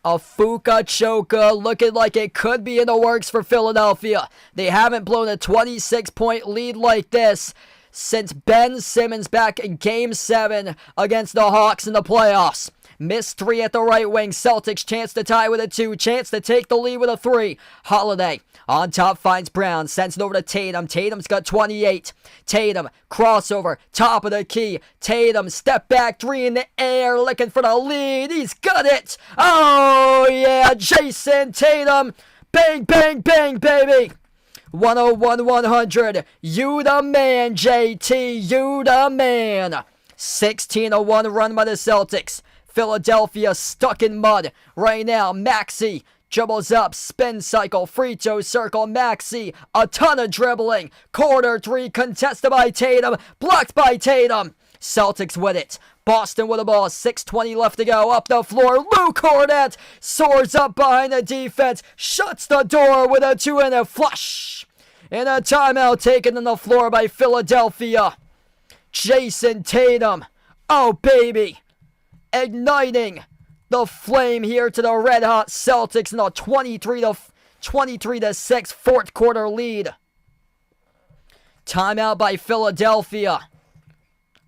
[SPEAKER 1] A Fuka Choka looking like it could be in the works for Philadelphia. They haven't blown a 26-point lead like this since Ben Simmons back in Game 7 against the Hawks in the playoffs. Missed 3 at the right wing. Celtics chance to tie with a 2. Chance to take the lead with a 3. Holiday on top finds Brown. Sends it over to Tatum. Tatum's got 28. Tatum crossover. Top of the key. Tatum step back 3 in the air. Looking for the lead. He's got it. Oh yeah. Jason Tatum. Bang, bang, bang, baby. 101-100. You the man, JT. You the man. 16-1 run by the Celtics. Philadelphia stuck in mud right now. Maxey dribbles up, spin cycle, free throw circle. Maxey, a ton of dribbling. Corner 3 contested by Tatum, blocked by Tatum. Celtics with it. Boston with the ball. 6:20 left to go. Up the floor. Luke Cornett soars up behind the defense. Shuts the door with a 2 and a flush. And a timeout taken on the floor by Philadelphia. Jason Tatum. Oh, baby. Igniting the flame here to the red-hot Celtics in a 23-6 fourth quarter lead. Timeout by Philadelphia.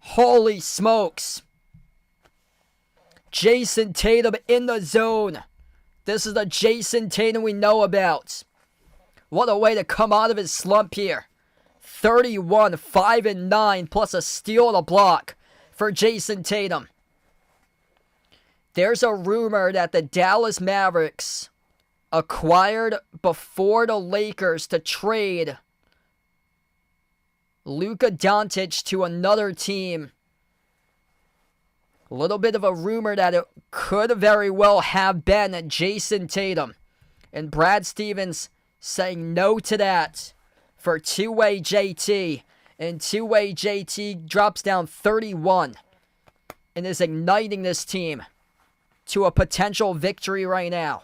[SPEAKER 1] Holy smokes. Jason Tatum in the zone. This is the Jason Tatum we know about. What a way to come out of his slump here. 31, 5-9, plus a steal and a block for Jason Tatum. There's a rumor that the Dallas Mavericks acquired before the Lakers to trade Luka Doncic to another team. A little bit of a rumor that it could very well have been Jason Tatum. And Brad Stevens saying no to that for two-way JT. And two-way JT drops down 31 and is igniting this team to a potential victory right now.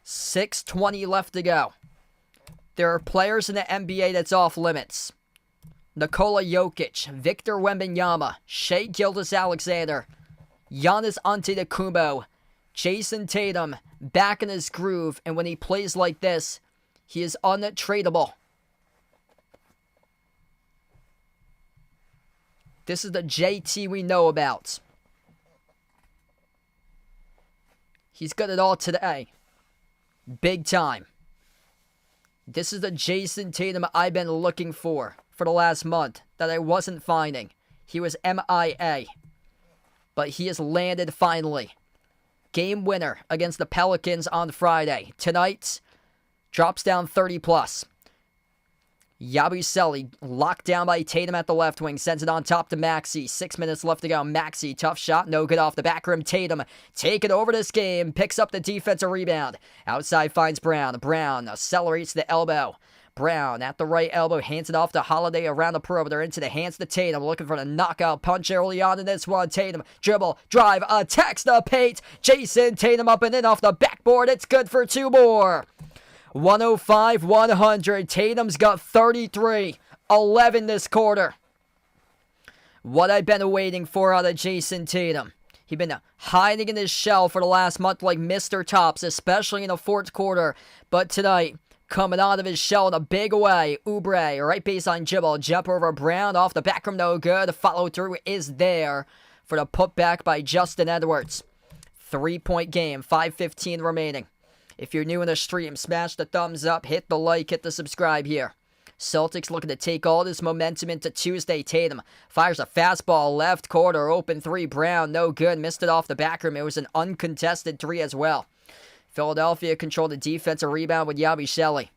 [SPEAKER 1] 6:20 left to go. There are players in the NBA that's off limits. Nikola Jokic, Victor Wembanyama, Shai Gilgeous-Alexander, Giannis Antetokounmpo, Jason Tatum, back in his groove, and when he plays like this, he is untradeable. This is the JT we know about. He's got it all today. Big time. This is the Jason Tatum I've been looking for the last month that I wasn't finding. He was MIA. But he has landed finally. Game winner against the Pelicans on Friday. Tonight, drops down 30 plus. Yabusele locked down by Tatum at the left wing. Sends it on top to Maxey. 6 minutes left to go. Maxey, tough shot. No good off the back rim. Tatum taking over this game. Picks up the defensive rebound. Outside finds Brown. Brown accelerates the elbow. Brown at the right elbow. Hands it off to Holiday around the perimeter. Into the hands to Tatum. Looking for the knockout punch early on in this one. Tatum dribble, drive, attacks the paint. Jason Tatum up and in off the backboard. It's good for 2 more. 105-100. Tatum's got 33. 11 this quarter. What I've been waiting for out of Jason Tatum. He's been hiding in his shell for the last month like Mr. Tops, especially in the fourth quarter. But tonight, coming out of his shell in a big way. Oubre, right baseline dribble. Jump over Brown off the back rim, no good. Follow through is there for the putback by Justin Edwards. 3-point game, 5:15 remaining. If you're new in the stream, smash the thumbs up, hit the like, hit the subscribe here. Celtics looking to take all this momentum into Tuesday. Tatum fires a fastball left corner, open 3. Brown, no good, missed it off the back rim. It was an uncontested 3 as well. Philadelphia controlled the defensive rebound with Yabusele.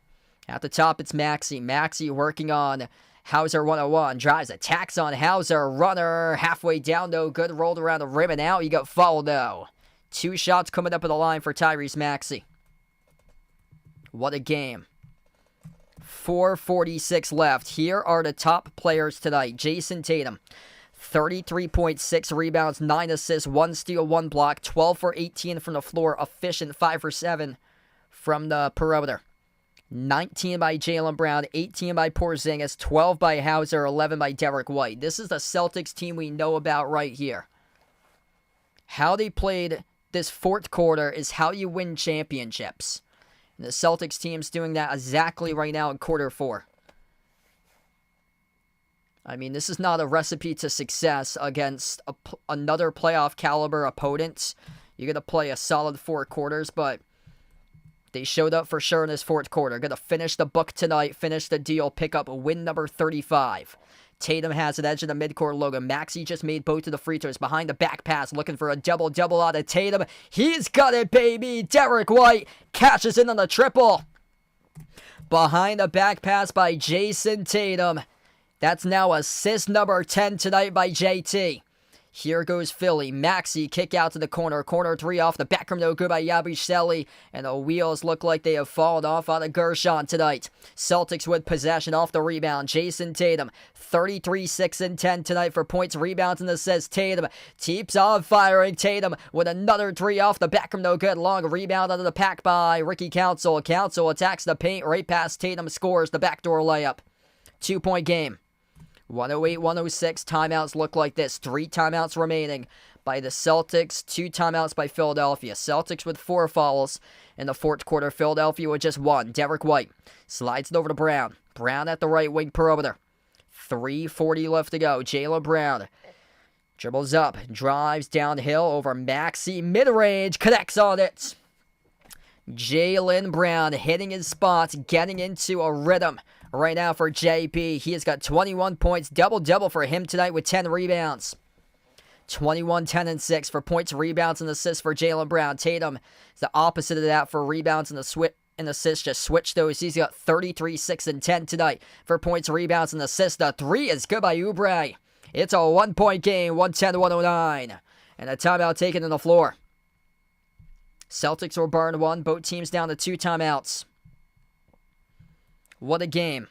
[SPEAKER 1] At the top, it's Maxey. Maxey working on Hauser 101. Drives, attacks on Hauser. Runner halfway down, no good. Rolled around the rim and out. He got fouled, though. 2 shots coming up at the line for Tyrese Maxey. What a game. 4:46 left. Here are the top players tonight. Jason Tatum. 33.6 rebounds, 9 assists, 1 steal, 1 block, 12 for 18 from the floor, efficient, 5 for 7 from the perimeter. 19 by Jaylen Brown, 18 by Porzingis, 12 by Hauser, 11 by Derek White. This is the Celtics team we know about right here. How they played this fourth quarter is how you win championships. And the Celtics team's doing that exactly right now in quarter 4. I mean, this is not a recipe to success against another playoff caliber opponent. You're going to play a solid 4 quarters, but they showed up for sure in this fourth quarter. Going to finish the book tonight, finish the deal, pick up win number 35. Tatum has an edge in the midcourt. Logan Maxey just made both of the free throws behind the back pass, looking for a double-double out of Tatum. He's got it, baby. Derek White cashes in on the triple. Behind the back pass by Jason Tatum. That's now assist number 10 tonight by JT. Here goes Philly. Maxey kick out to the corner. Corner 3 off the back rim, no good by Yabusele. And the wheels look like they have fallen off on the Gershon tonight. Celtics with possession off the rebound. Jason Tatum, 33, 6, and 10 tonight for points, rebounds, and assists. Tatum keeps on firing. Tatum with another 3 off the back rim, no good. Long rebound out of the pack by Ricky Council. Council attacks the paint right past Tatum, scores the backdoor layup. 2-point game. 108-106, timeouts look like this. 3 timeouts remaining by the Celtics, 2 timeouts by Philadelphia. Celtics with 4 fouls in the fourth quarter. Philadelphia with just 1. Derek White slides it over to Brown. Brown at the right wing perimeter. 3:40 left to go. Jaylen Brown dribbles up, drives downhill over Maxey. Mid-range, connects on it. Jaylen Brown hitting his spots, getting into a rhythm right now for JP. He has got 21 points, double-double for him tonight with 10 rebounds. 21, 10, and 6 for points, rebounds, and assists for Jaylen Brown. Tatum is the opposite of that for rebounds and assists. Just switch those. He's got 33, 6, and 10 tonight for points, rebounds, and assists. The 3 is good by Oubre. It's a 1-point game, 110-109. And a timeout taken on the floor. Celtics will burn 1. Both teams down to 2 timeouts. What a game.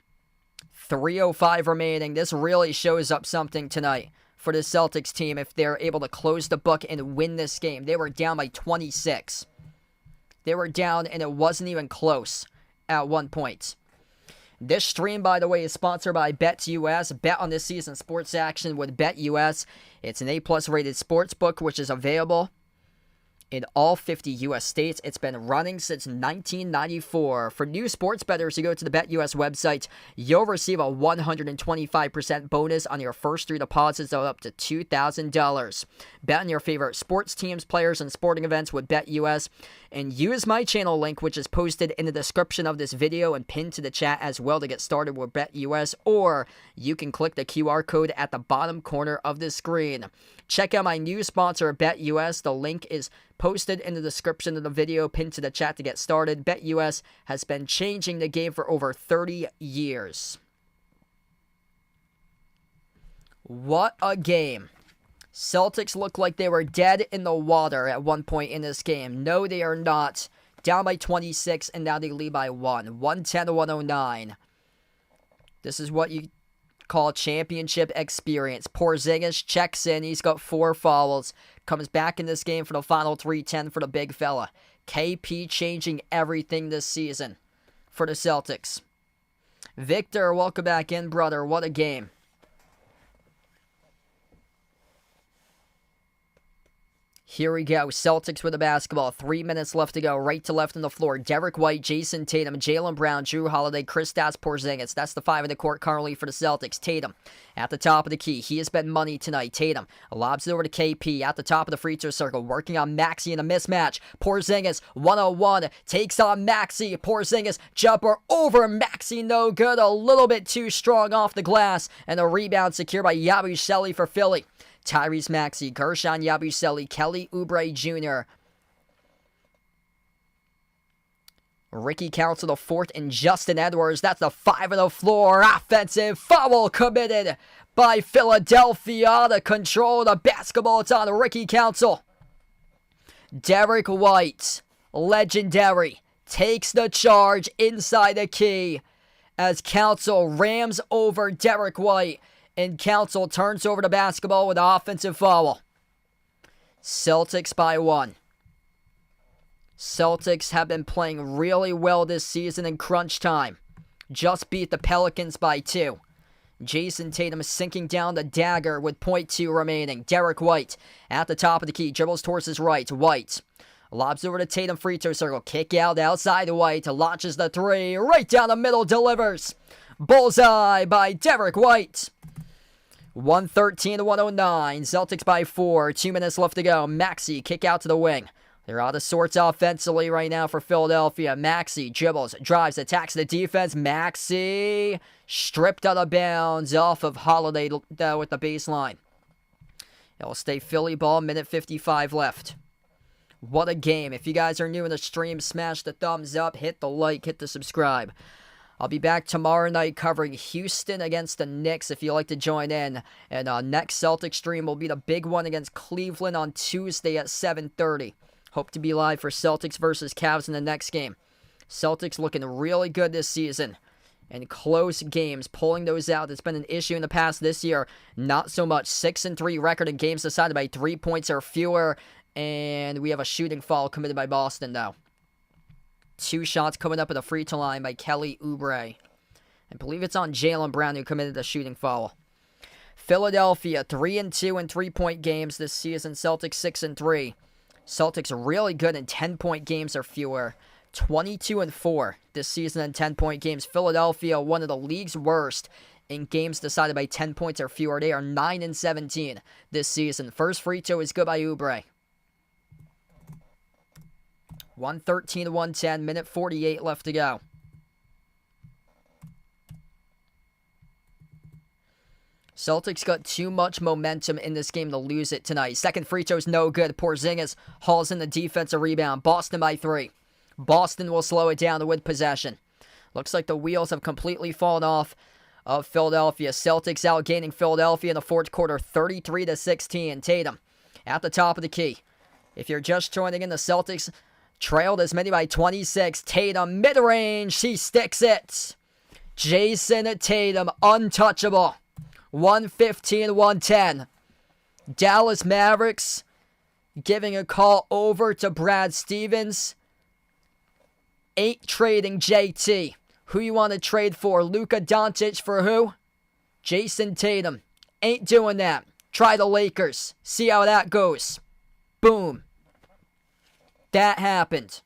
[SPEAKER 1] 3:05 remaining. This really shows up something tonight for the Celtics team if they're able to close the book and win this game. They were down by 26. They were down and it wasn't even close at one point. This stream, by the way, is sponsored by BetUS. Bet on this season's sports action with BetUS. It's an A+ rated sports book, which is available in all 50 U.S. states. It's been running since 1994. For new sports bettors, you go to the BetUS website. You'll receive a 125% bonus on your first 3 deposits of up to $2,000. Bet on your favorite sports teams, players, and sporting events with BetUS. And use my channel link, which is posted in the description of this video and pinned to the chat as well to get started with BetUS. Or you can click the QR code at the bottom corner of the screen. Check out my new sponsor, BetUS. The link is posted in the description of the video, pinned to the chat to get started. BetUS has been changing the game for over 30 years. What a game. Celtics look like they were dead in the water at one point in this game. No, they are not. Down by 26, and now they lead by 1. 110-109. This is what you call championship experience. Porzingis checks in. He's got 4 fouls. Comes back in this game for the final 3-10 for the big fella. KP changing everything this season for the Celtics. Victor, welcome back in, brother. What a game. Here we go. Celtics with the basketball. 3 minutes left to go. Right to left on the floor. Derek White, Jason Tatum, Jaylen Brown, Drew Holiday, Kristaps Porzingis. That's the 5 in the court currently for the Celtics. Tatum at the top of the key. He has been money tonight. Tatum lobs it over to KP at the top of the free throw circle. Working on Maxey in a mismatch. Porzingis 1-on-1. Takes on Maxey. Porzingis jumper over Maxey. No good. A little bit too strong off the glass. And a rebound secured by Yabusele for Philly. Tyrese Maxey, Gershon Yabusele, Kelly Oubre Jr., Ricky Council the 4th, and Justin Edwards. That's the 5 on the floor. Offensive foul committed by Philadelphia. The control of the basketball, it's on Ricky Council. Derek White, legendary, takes the charge inside the key as Council rams over Derek White. And Council turns over the basketball with an offensive foul. Celtics by 1. Celtics have been playing really well this season in crunch time. Just beat the Pelicans by 2. Jason Tatum sinking down the dagger with .2 remaining. Derek White at the top of the key. Dribbles towards his right. White lobs over to Tatum free throw circle. Kick out outside White. Launches the 3. Right down the middle. Delivers. Bullseye by Derek White. 113-109. Celtics by 4. 2 minutes left to go. Maxey kick out to the wing. They're out of sorts offensively right now for Philadelphia. Maxey dribbles, drives, attacks the defense. Maxey stripped out of bounds off of Holiday with the baseline. It'll stay Philly ball. Minute 55 left. What a game. If you guys are new in the stream, smash the thumbs up, hit the like, hit the subscribe. I'll be back tomorrow night covering Houston against the Knicks if you'd like to join in. And next Celtics stream will be the big one against Cleveland on Tuesday at 7:30. Hope to be live for Celtics versus Cavs in the next game. Celtics looking really good this season. And close games, pulling those out. It's been an issue in the past this year. Not so much. 6-3 record in games decided by 3 points or fewer. And we have a shooting foul committed by Boston now. 2 shots coming up at the free throw line by Kelly Oubre. I believe it's on Jaylen Brown who committed the shooting foul. Philadelphia 3-2 in 3-point games this season. Celtics 6-3. Celtics really good in 10-point games or fewer. 22-4 this season in 10-point games. Philadelphia, one of the league's worst in games decided by 10 points or fewer. They are 9-17 this season. First free throw is good by Oubre. 113-110, minute 48 left to go. Celtics got too much momentum in this game to lose it tonight. Second free throw's no good. Porzingis hauls in the defensive rebound. Boston by 3. Boston will slow it down with possession. Looks like the wheels have completely fallen off of Philadelphia. Celtics outgaining Philadelphia in the fourth quarter, 33-16. Tatum at the top of the key. If you're just joining in, the Celtics trailed as many by 26. Tatum, mid-range, he sticks it. Jason Tatum, untouchable. 115-110. Dallas Mavericks giving a call over to Brad Stevens. 8 trading JT. Who you want to trade for? Luka Doncic for who? Jason Tatum. Ain't doing that. Try the Lakers. See how that goes. Boom. That happened.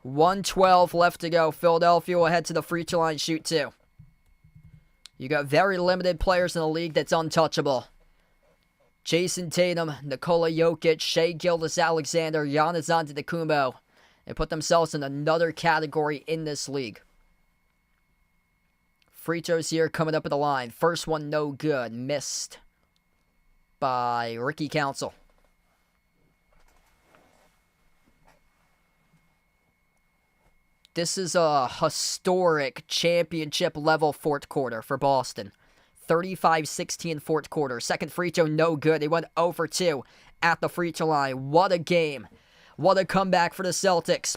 [SPEAKER 1] 1:12 left to go. Philadelphia will head to the free throw line, shoot 2. You got very limited players in the league that's untouchable. Jason Tatum, Nikola Jokic, Shai Gilgeous-Alexander, Giannis Antetokounmpo. They put themselves in another category in this league. Free throws here coming up at the line. First one no good. Missed by Ricky Council. This is a historic championship level fourth quarter for Boston. 35-16 fourth quarter. Second free throw no good. They went 0 for 2 at the free throw line. What a game. What a comeback for the Celtics.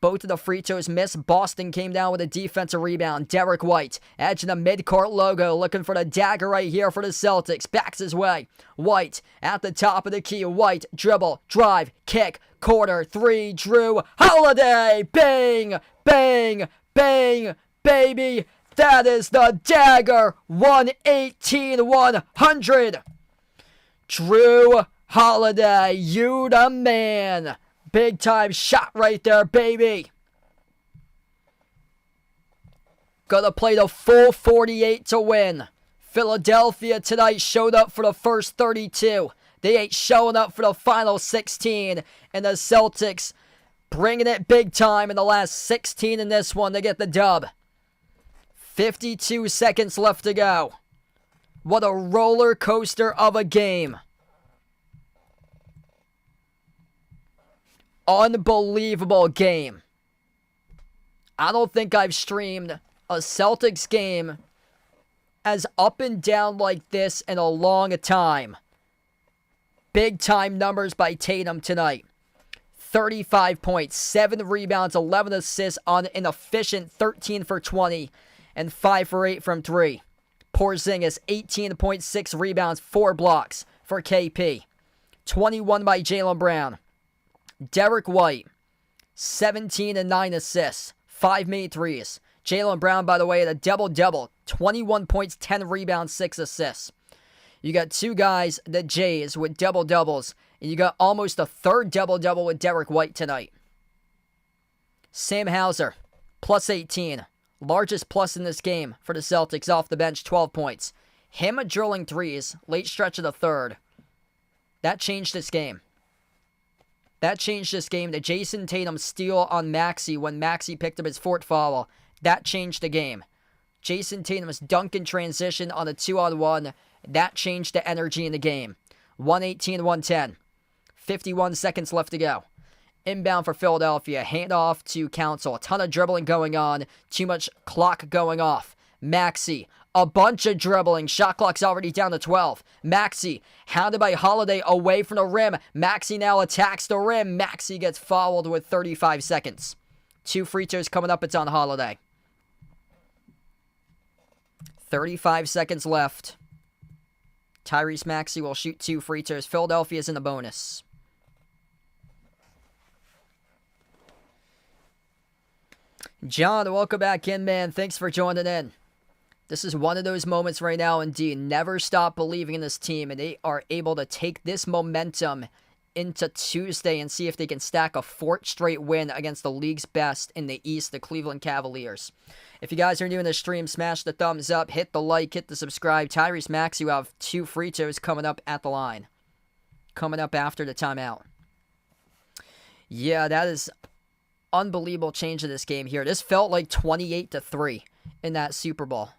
[SPEAKER 1] Both of the free throws missed. Boston came down with a defensive rebound. Derek White, edge of the midcourt logo, looking for the dagger right here for the Celtics. Backs his way. White at the top of the key. White, dribble, drive, kick, corner, 3, Drew Holiday. Bang, bang, bang, baby. That is the dagger. 118-100. Drew Holiday, you the man. Big time shot right there, baby. Gonna play the full 48 to win. Philadelphia tonight showed up for the first 32. They ain't showing up for the final 16. And the Celtics bringing it big time in the last 16 in this one to get the dub. 52 seconds left to go. What a roller coaster of a game. Unbelievable game. I don't think I've streamed a Celtics game as up and down like this in a long time. Big time numbers by Tatum tonight. 35 points, 7 rebounds, 11 assists on an efficient 13 for 20 and 5 for 8 from 3. Porzingis, 18.6 rebounds, 4 blocks for KP. 21 by Jaylen Brown. Derek White, 17 and 9 assists, 5 made threes. Jaylen Brown, by the way, had a double-double, 21 points, 10 rebounds, 6 assists. You got 2 guys, the Jays, with double-doubles, and you got almost a third double-double with Derek White tonight. Sam Hauser, plus 18. Largest plus in this game for the Celtics off the bench, 12 points. Him drilling threes, late stretch of the third. That changed this game. That changed this game. The Jason Tatum steal on Maxey when Maxey picked up his fourth foul. That changed the game. Jason Tatum's dunk in transition on a 2-on-1. That changed the energy in the game. 118-110. 51 seconds left to go. Inbound for Philadelphia. Handoff to Council. A ton of dribbling going on. Too much clock going off. Maxey. A bunch of dribbling. Shot clock's already down to 12. Maxey. Hounded by Holiday away from the rim. Maxey now attacks the rim. Maxey gets fouled with 35 seconds. 2 free throws coming up. It's on Holiday. 35 seconds left. Tyrese Maxey will shoot 2 free throws. Philadelphia's in the bonus. John, welcome back in, man. Thanks for joining in. This is one of those moments right now, indeed. Never stop believing in this team, and they are able to take this momentum into Tuesday and see if they can stack a 4th straight win against the league's best in the East, the Cleveland Cavaliers. If you guys are new in the stream, smash the thumbs up, hit the like, hit the subscribe. Tyrese Maxey will have 2 free throws coming up at the line. Coming up after the timeout. Yeah, that is unbelievable change of this game here. This felt like 28-3 in that Super Bowl.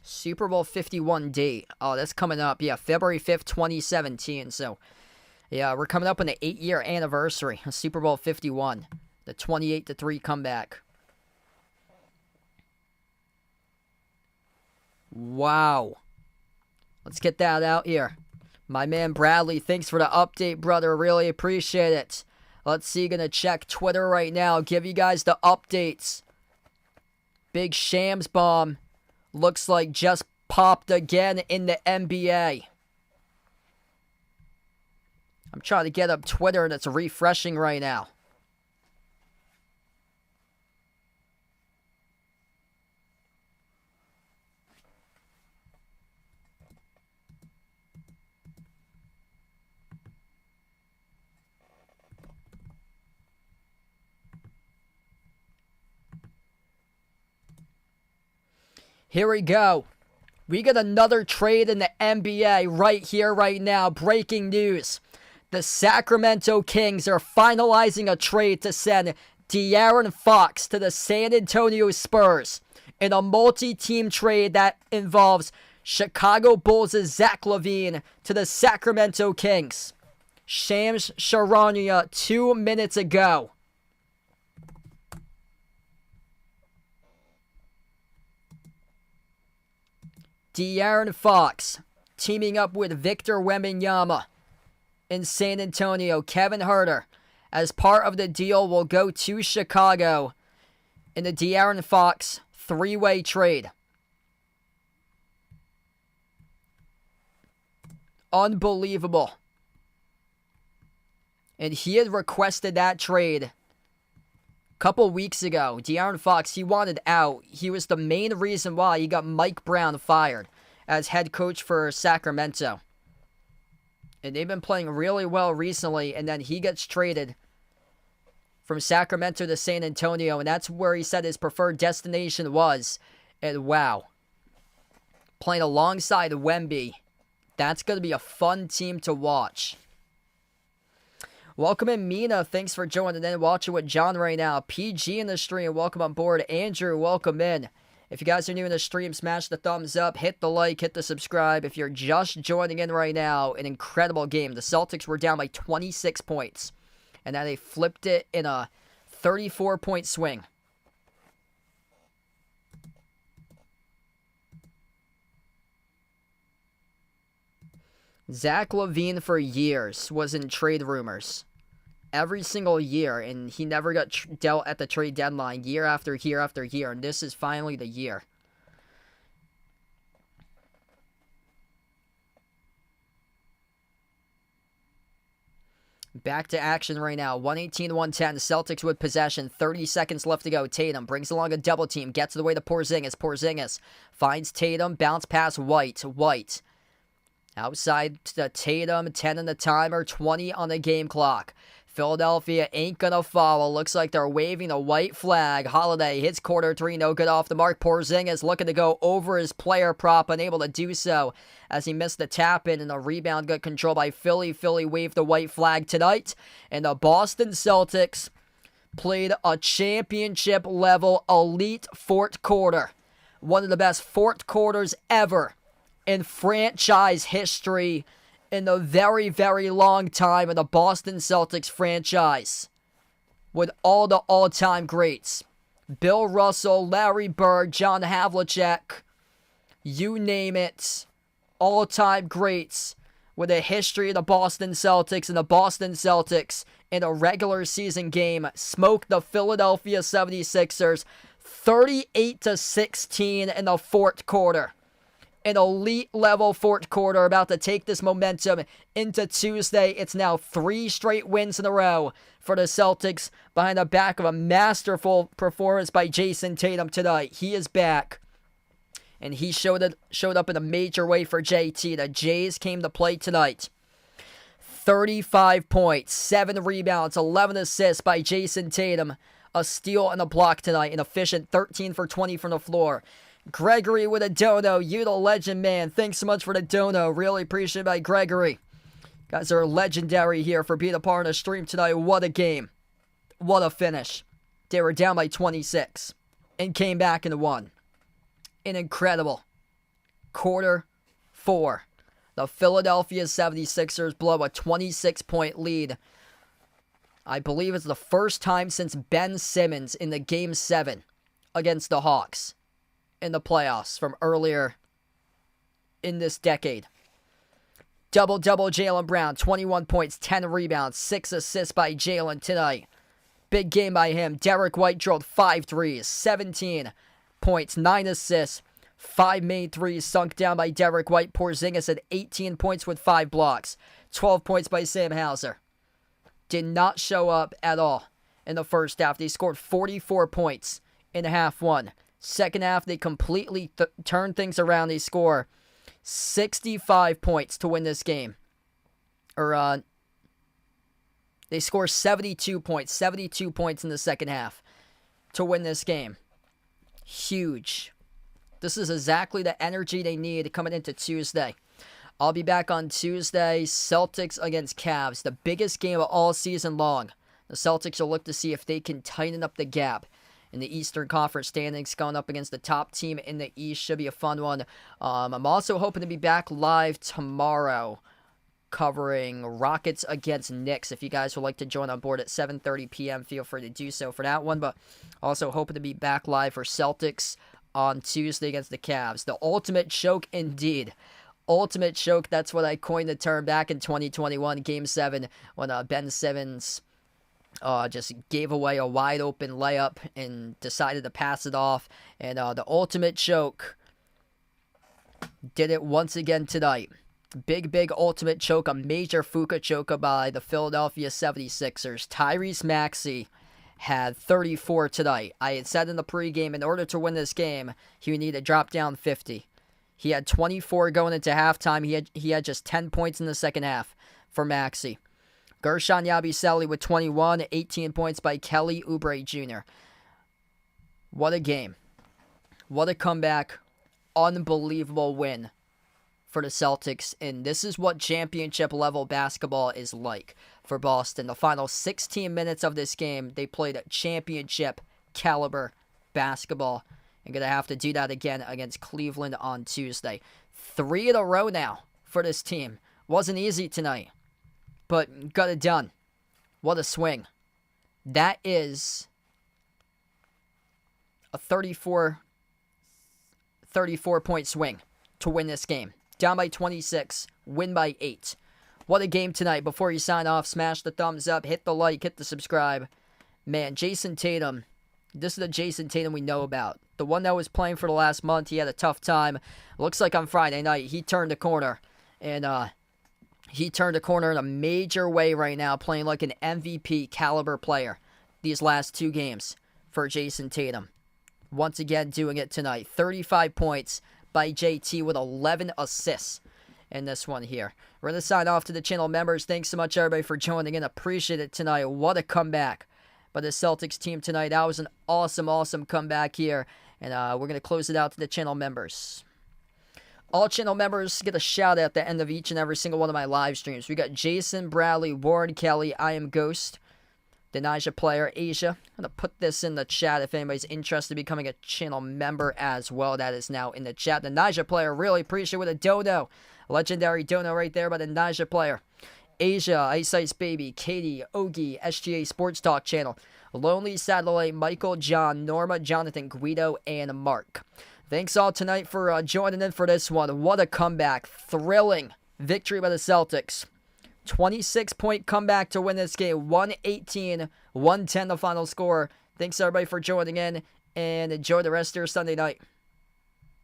[SPEAKER 1] Super Bowl 51 date. Oh, that's coming up. Yeah, February 5th, 2017. So, yeah, we're coming up on the 8-year anniversary of Super Bowl 51. The 28-3 comeback. Wow. Let's get that out here. My man Bradley, thanks for the update, brother. Really appreciate it. Let's see, gonna check Twitter right now. Give you guys the updates. Big Shams bomb. Looks like just popped again in the NBA. I'm trying to get up Twitter and it's refreshing right now. Here we go. We got another trade in the NBA right here, right now. Breaking news. The Sacramento Kings are finalizing a trade to send De'Aaron Fox to the San Antonio Spurs in a multi-team trade that involves Chicago Bulls' Zach LaVine to the Sacramento Kings. Shams Charania 2 minutes ago. De'Aaron Fox teaming up with Victor Wembanyama in San Antonio. Kevin Huerter, as part of the deal, will go to Chicago in the De'Aaron Fox three-way trade. Unbelievable. And he had requested that trade couple weeks ago. De'Aaron Fox, he wanted out. He was the main reason why he got Mike Brown fired as head coach for Sacramento. And they've been playing really well recently, and then he gets traded from Sacramento to San Antonio, and that's where he said his preferred destination was. And wow, playing alongside Wemby, that's going to be a fun team to watch. Welcome in, Mina. Thanks for joining in. Watching with John right now. PG in the stream. Welcome on board. Andrew, welcome in. If you guys are new in the stream, smash the thumbs up, hit the like, hit the subscribe. If you're just joining in right now, an incredible game. The Celtics were down by 26 points. And now they flipped it in a 34-point swing. Zach LaVine for years was in trade rumors. Every single year, and he never got dealt at the trade deadline year after year after year, and this is finally the year. Back to action right now. 118-110. Celtics with possession. 30 seconds left to go. Tatum brings along a double team. Gets the way to Porzingis. Porzingis finds Tatum. Bounce pass White. White outside to Tatum. 10 on the timer. 20 on the game clock. Philadelphia ain't gonna follow. Looks like they're waving a white flag. Holiday hits quarter three, no good off the mark. Porzingis looking to go over his player prop, unable to do so as he missed the tap in, and the rebound got controlled by Philly. Philly waved the white flag tonight, and the Boston Celtics played a championship level elite fourth quarter. One of the best fourth quarters ever in franchise history. In the very, very long time of the Boston Celtics franchise. With all the all-time greats. Bill Russell, Larry Bird, John Havlicek. You name it. All-time greats. With a history of the Boston Celtics. And the Boston Celtics in a regular season game smoked the Philadelphia 76ers 38-16 in the fourth quarter. An elite level fourth quarter, about to take this momentum into Tuesday. It's now 3 straight wins in a row for the Celtics behind the back of a masterful performance by Jason Tatum tonight. He is back, and he showed up in a major way for JT. The Jays came to play tonight. 35 points, 7 rebounds, 11 assists by Jason Tatum. A steal and a block tonight. An efficient 13 for 20 from the floor. Gregory with a dono. You the legend, man. Thanks so much for the dono. Really appreciated by Gregory. Guys are legendary here for being a part of the stream tonight. What a game. What a finish. They were down by 26 and came back and won. An incredible quarter 4. The Philadelphia 76ers blow a 26-point lead. I believe it's the first time since Ben Simmons in the Game 7 against the Hawks in the playoffs from earlier in this decade. Double-double Jaylen Brown, 21 points, 10 rebounds, 6 assists by Jaylen tonight. Big game by him. Derek White drilled 5 threes, 17 points, 9 assists, 5 made threes sunk down by Derek White. Porzingis had 18 points with 5 blocks. 12 points by Sam Hauser. Did not show up at all in the first half. They scored 44 points in half one. Second half, they completely turned things around. They score 65 points to win this game. They score 72 points. 72 points in the second half to win this game. Huge. This is exactly the energy they need coming into Tuesday. I'll be back on Tuesday. Celtics against Cavs. The biggest game of all season long. The Celtics will look to see if they can tighten up the gap in the Eastern Conference standings, going up against the top team in the East. Should be a fun one. I'm also hoping to be back live tomorrow covering Rockets against Knicks. If you guys would like to join on board at 7:30 p.m., feel free to do so for that one. But also hoping to be back live for Celtics on Tuesday against the Cavs. The ultimate choke indeed. Ultimate choke, that's what I coined the term back in 2021, Game 7, when Ben Simmons just gave away a wide open layup and decided to pass it off. And the ultimate choke did it once again tonight. Big ultimate choke, a major Fuka choke by the Philadelphia 76ers. Tyrese Maxey had 34 tonight. I had said in the pregame, in order to win this game, he would need to drop down 50. He had 24 going into halftime. He had just 10 points in the second half for Maxey. Gershon Yabusele with 21, 18 points by Kelly Oubre Jr. What a game. What a comeback. Unbelievable win for the Celtics. And this is what championship level basketball is like for Boston. The final 16 minutes of this game, they played championship caliber basketball. I'm going to have to do that again against Cleveland on Tuesday. 3 in a row now for this team. Wasn't easy tonight, but got it done. What a swing. That is a 34-point swing to win this game. Down by 26, win by 8. What a game tonight. Before you sign off, smash the thumbs up, hit the like, hit the subscribe. Man, Jason Tatum, this is the Jason Tatum we know about. The one that was playing for the last month, he had a tough time. Looks like on Friday night, he turned the corner. And he turned the corner in a major way right now, playing like an MVP caliber player these last 2 games for Jason Tatum. Once again, doing it tonight. 35 points by JT with 11 assists in this one here. We're going to sign off to the channel members. Thanks so much, everybody, for joining in. Appreciate it tonight. What a comeback by the Celtics team tonight. That was an awesome comeback here. And we're going to close it out to the channel members. All channel members get a shout out at the end of each and every single one of my live streams. We got Jason, Bradley, Warren, Kelly, I Am Ghost, Denasia Player, Asia. I'm going to put this in the chat if anybody's interested in becoming a channel member as well. That is now in the chat. Denasia Player, really appreciate it with a dono. Legendary dono right there by the Denasia Player. Asia, Ice Baby, Katie, Ogie, SGA Sports Talk Channel, Lonely Satellite, Michael, John, Norma, Jonathan, Guido, and Mark. Thanks all tonight for joining in for this one. What a comeback. Thrilling victory by the Celtics. 26-point comeback to win this game. 118-110 the final score. Thanks everybody for joining in, and enjoy the rest of your Sunday night.